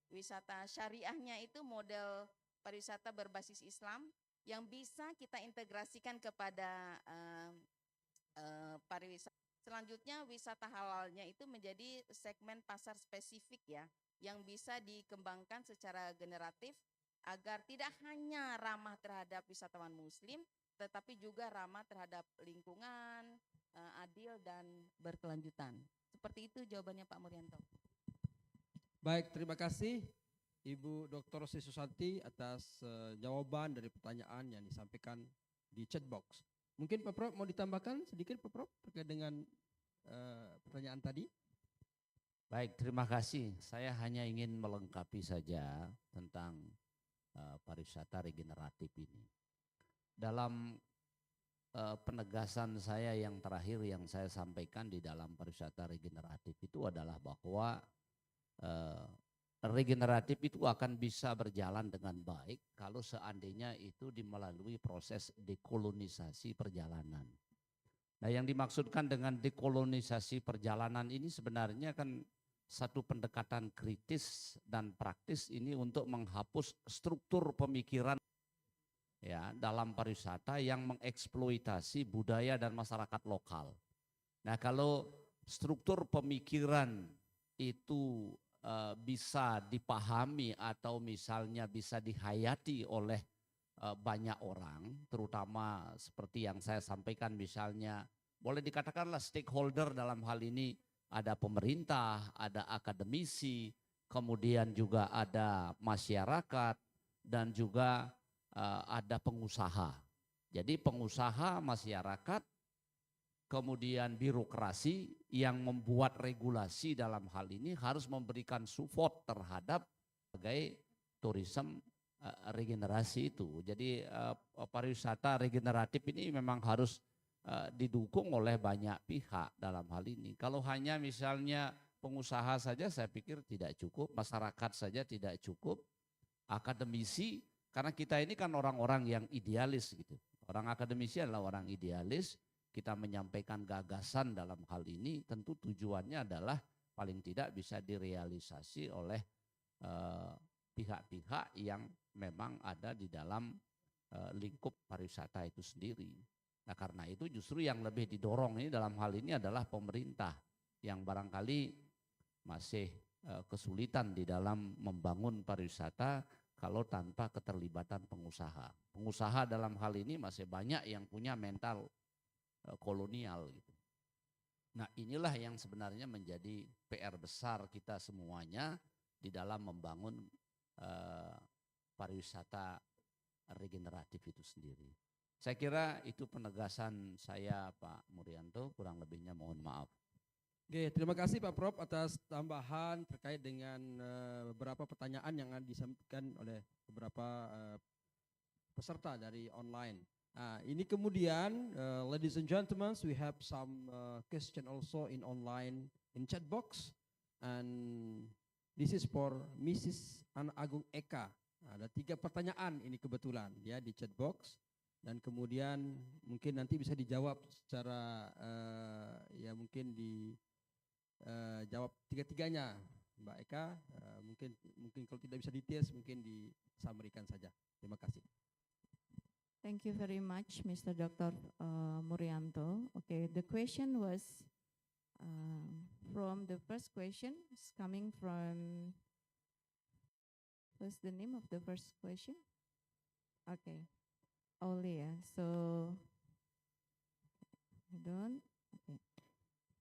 Wisata syariahnya itu model pariwisata berbasis Islam yang bisa kita integrasikan kepada pariwisata. Selanjutnya wisata halalnya itu menjadi segmen pasar spesifik ya, yang bisa dikembangkan secara generatif agar tidak hanya ramah terhadap wisatawan muslim, tetapi juga ramah terhadap lingkungan, adil dan berkelanjutan. Seperti itu jawabannya Pak Murianto. Baik, terima kasih Ibu Dr. Rosi Susanti atas jawaban dari pertanyaan yang disampaikan di chat box. Mungkin Pak Prof mau ditambahkan sedikit Pak Prof terkait dengan pertanyaan tadi? Baik, terima kasih. Saya hanya ingin melengkapi saja tentang pariwisata regeneratif ini. Dalam penegasan saya yang terakhir yang saya sampaikan di dalam pariwisata regeneratif itu adalah bahwa regeneratif itu akan bisa berjalan dengan baik kalau seandainya itu melalui proses dekolonisasi perjalanan. Nah, yang dimaksudkan dengan dekolonisasi perjalanan ini sebenarnya kan satu pendekatan kritis dan praktis ini untuk menghapus struktur pemikiran ya dalam pariwisata yang mengeksploitasi budaya dan masyarakat lokal. Nah, kalau struktur pemikiran itu bisa dipahami atau misalnya bisa dihayati oleh banyak orang, terutama seperti yang saya sampaikan misalnya, boleh dikatakanlah stakeholder dalam hal ini ada pemerintah, ada akademisi, kemudian juga ada masyarakat dan juga ada pengusaha. Jadi pengusaha, masyarakat, kemudian birokrasi yang membuat regulasi dalam hal ini harus memberikan support terhadap sebagai tourism regenerasi itu. Jadi pariwisata regeneratif ini memang harus didukung oleh banyak pihak dalam hal ini. Kalau hanya misalnya pengusaha saja saya pikir tidak cukup, masyarakat saja tidak cukup, akademisi, karena kita ini kan orang-orang yang idealis gitu. Orang akademisi adalah orang idealis, kita menyampaikan gagasan dalam hal ini tentu tujuannya adalah paling tidak bisa direalisasi oleh pihak-pihak yang memang ada di dalam lingkup pariwisata itu sendiri. Nah, karena itu justru yang lebih didorong ini dalam hal ini adalah pemerintah yang barangkali masih kesulitan di dalam membangun pariwisata kalau tanpa keterlibatan pengusaha. Pengusaha dalam hal ini masih banyak yang punya mental kolonial gitu. Nah, inilah yang sebenarnya menjadi PR besar kita semuanya di dalam membangun pariwisata regeneratif itu sendiri. Saya kira itu penegasan saya, Pak Murianto, kurang lebihnya mohon maaf. Oke, terima kasih Pak Prof atas tambahan terkait dengan beberapa pertanyaan yang disampaikan oleh beberapa peserta dari online. Nah, ini kemudian, ladies and gentlemen, we have some question also in online in chat box, and this is for Mrs. Ana Agung Eka. Ada 3 pertanyaan ini kebetulan ya di chat box, dan kemudian mungkin nanti bisa dijawab secara ya mungkin jawab 3-tiganya, Mbak Eka. Mungkin kalau tidak bisa details mungkin disampaikan saja. Terima kasih. Thank you very much, Mr. Dr. Murianto. Okay, the question was from the first question is coming from, what's the name of the first question? Okay, Aulia. So, okay.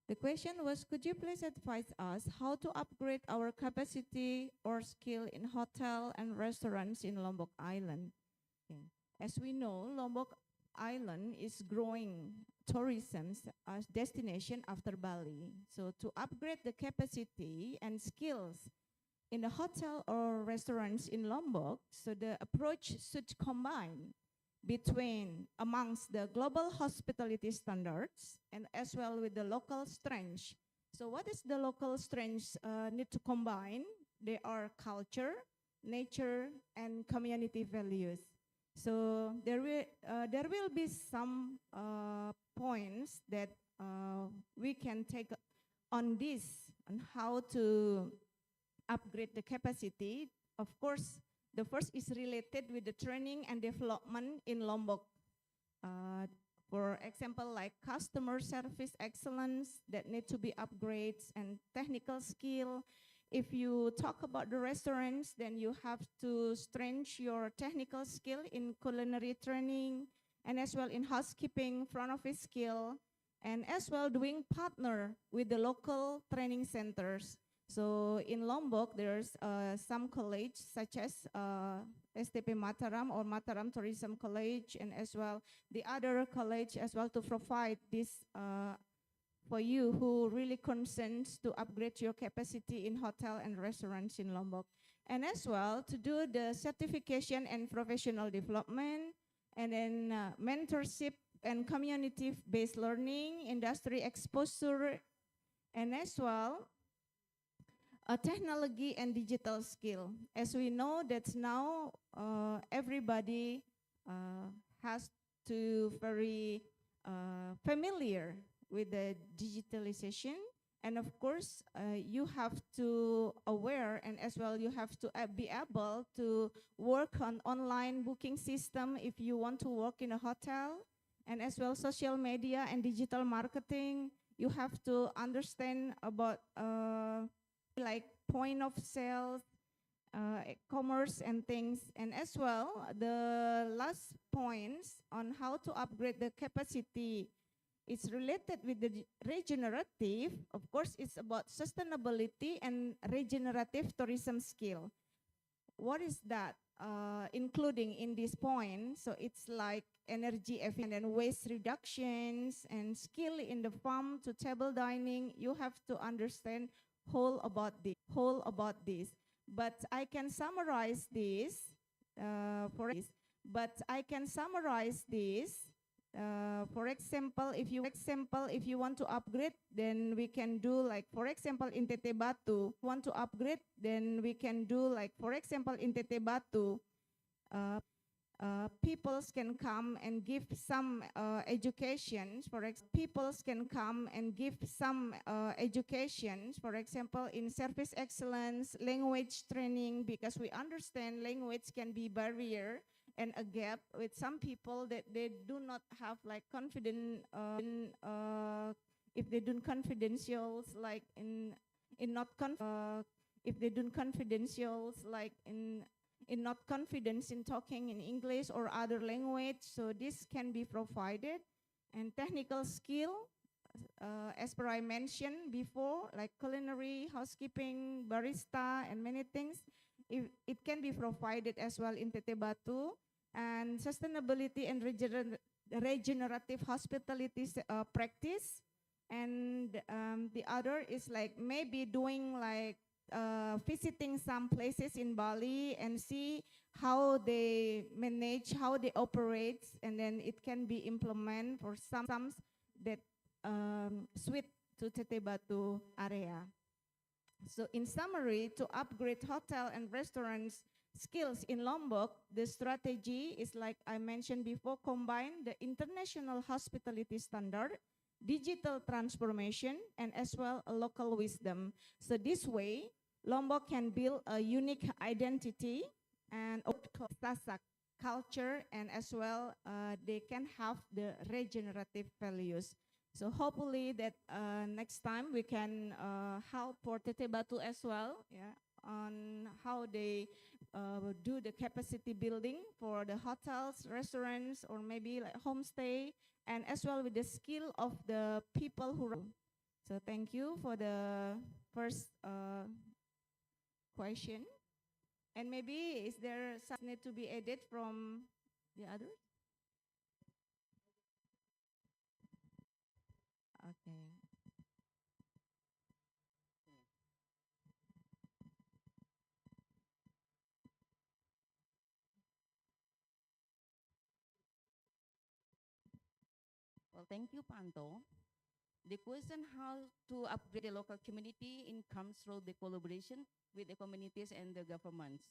The question was, could you please advise us how to upgrade our capacity or skill in hotel and restaurants in Lombok Island? Okay. As we know, Lombok Island is growing tourism as destination after Bali. So to upgrade the capacity and skills in the hotel or restaurants in Lombok, so the approach should combine between amongst the global hospitality standards and as well with the local strengths. So what is the local strengths need to combine? They are culture, nature, and community values. So there will be some points that we can take on this, on how to upgrade the capacity. Of course, the first is related with the training and development in Lombok. For example, like customer service excellence that need to be upgrades and technical skill. If you talk about the restaurants, then you have to strengthen your technical skill in culinary training and as well in housekeeping, front office skill, and as well doing partner with the local training centers. So in Lombok, there's some college such as STP Mataram or Mataram Tourism College, and as well the other college as well to provide this for you who really concerns to upgrade your capacity in hotel and restaurants in Lombok. And as well to do the certification and professional development, and then mentorship and community-based learning, industry exposure, and as well technology and digital skill. As we know that now everybody has to very familiar with the digitalization, and of course you have to aware and as well you have to be able to work on online booking system if you want to work in a hotel, and as well social media and digital marketing. You have to understand about like point of sales, commerce and things, and as well the last points on how to upgrade the capacity. It's related with the regenerative. Of course, it's about sustainability and regenerative tourism skill. What is that including in this point? So it's like energy efficient and waste reductions and skill in the farm to table dining. You have to understand whole about this. But I can summarize this for example, if you want to upgrade, then we can do like, for example, in Teteh Batu. Want to upgrade, then we can do like, for example, in Teteh Batu, peoples can come and give some education. Peoples can come and give some education. For example, in service excellence, language training, because we understand language can be barrier and a gap with some people that they do not have like confident if they do confidentials like in not if they do confidentials like in not confidence in talking in English or other language. So this can be provided, and technical skill, as per I mentioned before, like culinary, housekeeping, barista, and many things. It can be provided as well in Teteh Batu, and sustainability and regenerative hospitality practice. And the other is like maybe doing like visiting some places in Bali and see how they manage, how they operate, and then it can be implemented for some that suite to Teteh Batu area. So in summary, to upgrade hotel and restaurants skills in Lombok, the strategy is like I mentioned before, combine the international hospitality standard, digital transformation, and as well a local wisdom. So this way, Lombok can build a unique identity and Sasak culture, and as well they can have the regenerative values. So hopefully that next time we can help for Teteh Batu as well, yeah, on how they do the capacity building for the hotels, restaurants, or maybe like homestay, and as well with the skill of the people who run. So thank you for the first question. And maybe is there something need to be added from the others? Okay. Well, thank you, Panto. The question how to upgrade the local community in comes through the collaboration with the communities and the governments.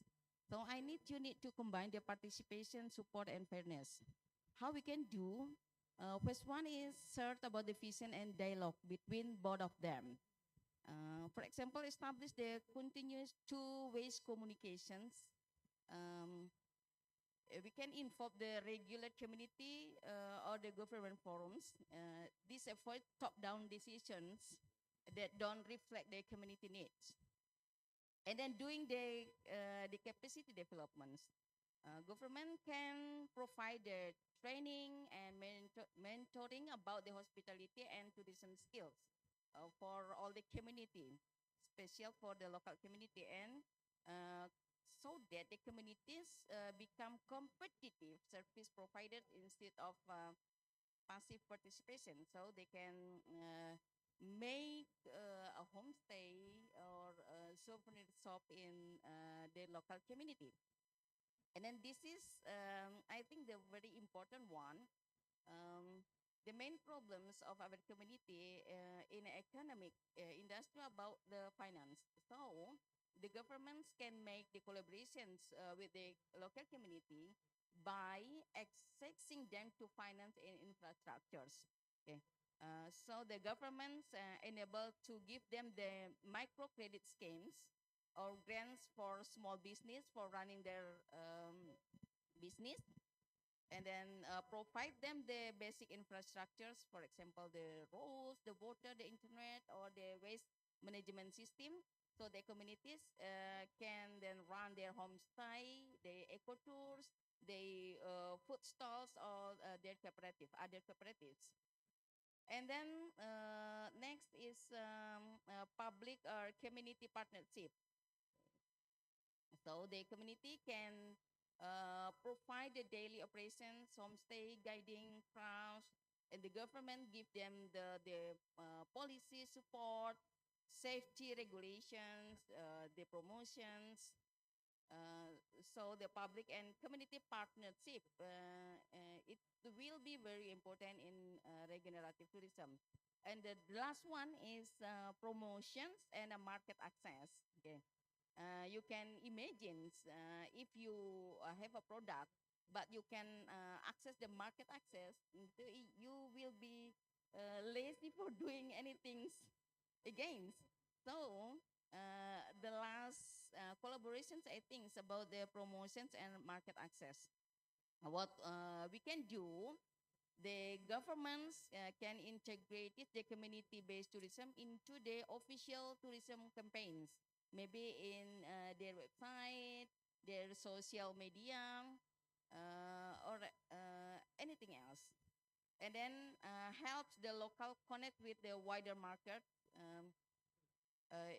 So you need to combine the participation, support, and fairness. How we can do? First one is search about the vision and dialogue between both of them. For example, establish the continuous two-way communications. We can involve the regular community or the government forums. This avoid top-down decisions that don't reflect the community needs. And then doing the capacity developments. Government can provide the training and mentoring about the hospitality and tourism skills for all the community, special for the local community, and so that the communities become competitive service providers instead of passive participation. So they can make a homestay or a souvenir shop in the local community. And then this is, I think, the very important one. The main problems of our community in economic industry about the finance. So the governments can make the collaborations with the local community by accessing them to finance and infrastructures. Okay. So the governments enable to give them the microcredit schemes or grants for small business for running their business, and then provide them the basic infrastructures, for example, the roads, the water, the internet, or the waste management system. So the communities can then run their homestay, the eco tours, the food stalls, or their other cooperatives. And then next is public or community partnership. So the community can provide the daily operations, homestay, guiding, crowds, and the government give them the policy support, safety regulations, the promotions. So the public and community partnership, it will be very important in regenerative tourism. And the last one is promotions and market access. Okay. You can imagine if you have a product, but you can access the market access, you will be lazy for doing anything against. So the last collaborations, I think, is about the promotions and market access. What we can do, the governments can integrate the community-based tourism into the official tourism campaigns, maybe in their website, their social media, or anything else. and then helps the local connect with the wider market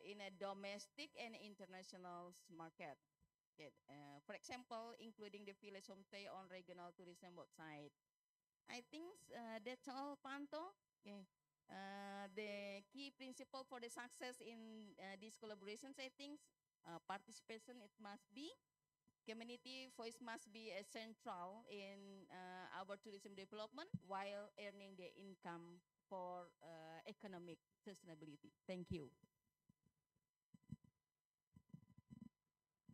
in a domestic and international market. Okay. For example, including the village homestay on regional tourism website. I think that's all, Panto. Okay. The key principle for the success in these collaborations, I think, participation it must be, community voice must be central in our tourism development while earning the income for economic sustainability. Thank you.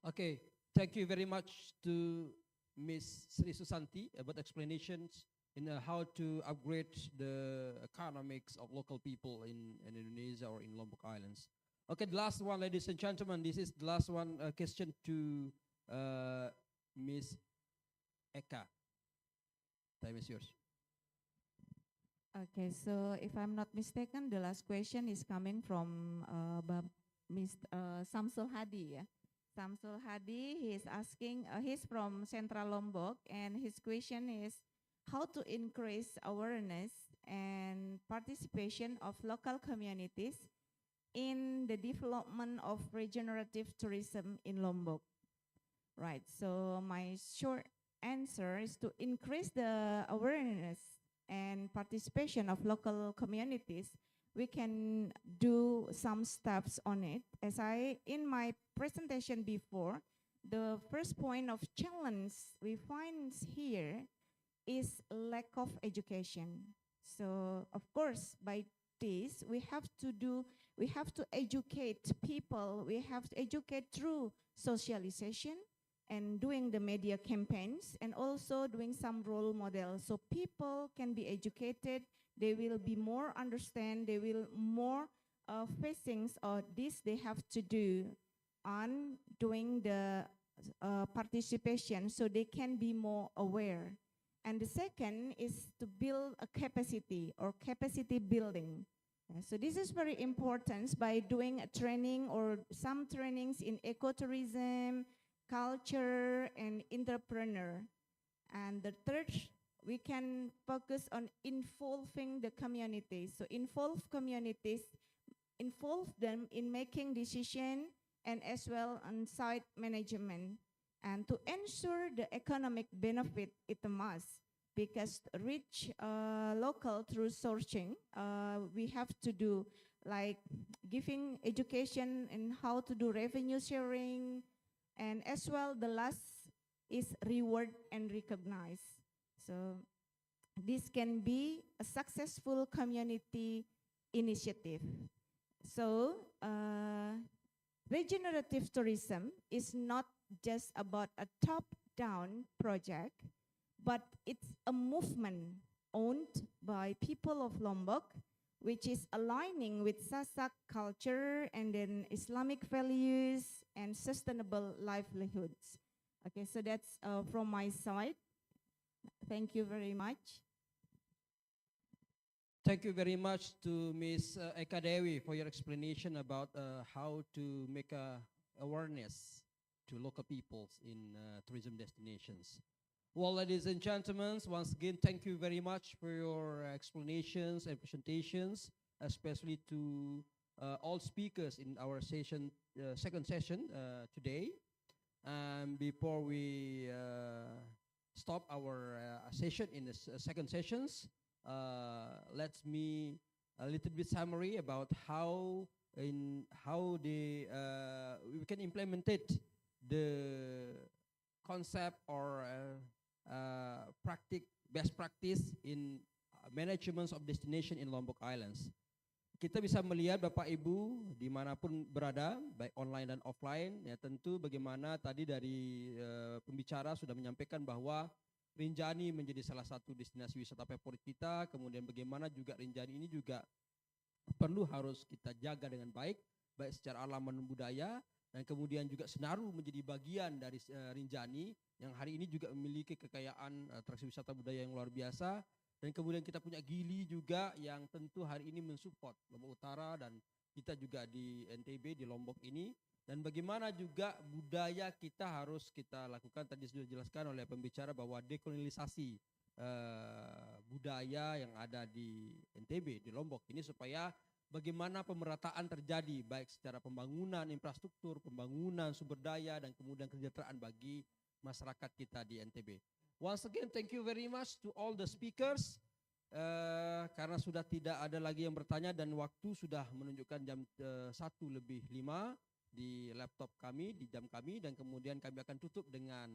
Okay, thank you very much to Ms. Sri Susanti about explanations in how to upgrade the economics of local people in Indonesia or in Lombok Islands. Okay, the last one, ladies and gentlemen, this is the last one question to Ms. Eka. Time is yours. Okay, so if I'm not mistaken, the last question is coming from Mr. Samsul Hadi. Yeah? Samsul Hadi, he is asking, he's from Central Lombok, and his question is how to increase awareness and participation of local communities in the development of regenerative tourism in Lombok. Right, so my short answer is to increase the awareness and participation of local communities. We can do some steps on it. As in my presentation before, the first point of challenge we find here is lack of education. So of course, by this, we have to educate people, we have to educate through socialization and doing the media campaigns and also doing some role models. So people can be educated, they will be more understand, they will more facings or this they have to do on doing the participation so they can be more aware. And the second is to build a capacity or capacity building. So this is very important by doing a training or some trainings in ecotourism, culture, and entrepreneur. And the third, we can focus on involving the community. So involve communities, involve them in making decision and as well on site management. And to ensure the economic benefit, it must, because reach local through sourcing, we have to do like giving education in how to do revenue sharing, and as well the last is reward and recognize. So this can be a successful community initiative. So regenerative tourism is not just about a top-down project, but it's a movement owned by people of Lombok, which is aligning with Sasak culture and then Islamic values and sustainable livelihoods. Okay, so that's from my side. Thank you very much. Thank you very much to Ms. Eka Dewi for your explanation about how to make awareness to local peoples in tourism destinations. Well, ladies and gentlemen, once again, thank you very much for your explanations and presentations, especially to all speakers in our session, second session today. Before we stop our session in the second sessions, let me a little bit summary about how we can implement the concept or best practice in management of destination in Lombok Islands. Kita bisa melihat Bapak Ibu dimanapun berada, baik online dan offline, ya tentu bagaimana tadi dari pembicara sudah menyampaikan bahwa Rinjani menjadi salah satu destinasi wisata favorit kita, kemudian bagaimana juga Rinjani ini juga perlu harus kita jaga dengan baik secara alam dan budaya, dan kemudian juga Senaru menjadi bagian dari Rinjani yang hari ini juga memiliki kekayaan atraksi wisata budaya yang luar biasa. Dan kemudian kita punya Gili juga yang tentu hari ini mensupport Lombok Utara dan kita juga di NTB, di Lombok ini. Dan bagaimana juga budaya kita harus kita lakukan, tadi sudah dijelaskan oleh pembicara bahwa dekolonialisasi budaya yang ada di NTB, di Lombok ini, supaya bagaimana pemerataan terjadi baik secara pembangunan infrastruktur, pembangunan sumber daya, dan kemudian kesejahteraan bagi masyarakat kita di NTB. Once again, thank you very much to all the speakers. Karena sudah tidak ada lagi yang bertanya dan waktu sudah menunjukkan jam 1:05 di laptop kami, di jam kami, dan kemudian kami akan tutup dengan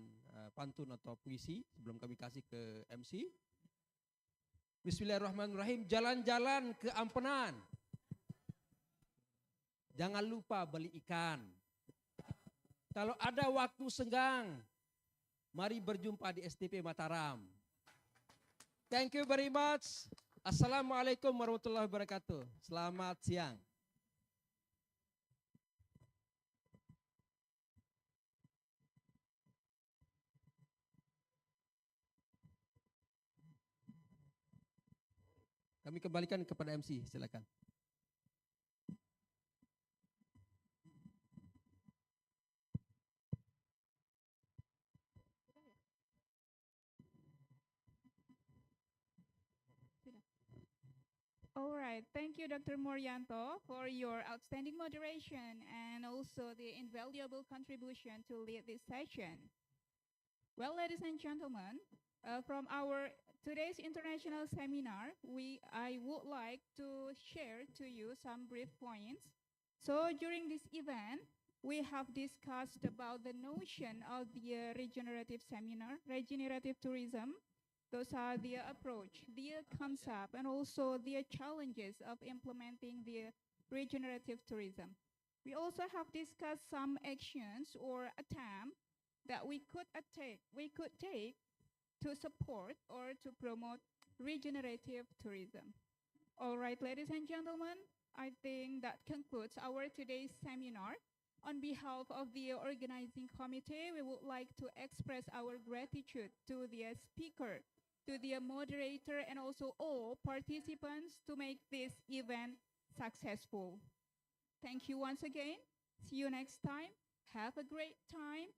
pantun atau puisi sebelum kami kasih ke MC. Bismillahirrahmanirrahim. Jalan-jalan ke Ampenan, jangan lupa beli ikan. Kalau ada waktu senggang, mari berjumpa di STP Mataram. Thank you very much. Assalamualaikum warahmatullahi wabarakatuh. Selamat siang. Kami kembalikan kepada MC, silakan. All right, thank you, Dr. Morianto, for your outstanding moderation and also the invaluable contribution to lead this session. Well, ladies and gentlemen, from our today's international seminar, I would like to share to you some brief points. So during this event, we have discussed about the notion of the regenerative seminar, regenerative tourism. Those are the approach, the concept, and also the challenges of implementing the regenerative tourism. We also have discussed some actions or attempts that we could take to support or to promote regenerative tourism. All right, ladies and gentlemen, I think that concludes our today's seminar. On behalf of the organizing committee, we would like to express our gratitude to the speaker, to the moderator, and also all participants to make this event successful. Thank you once again. See you next time. Have a great time.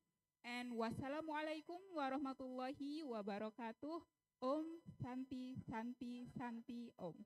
And wassalamualaikum warahmatullahi wabarakatuh. Om Santi Santi Santi Om.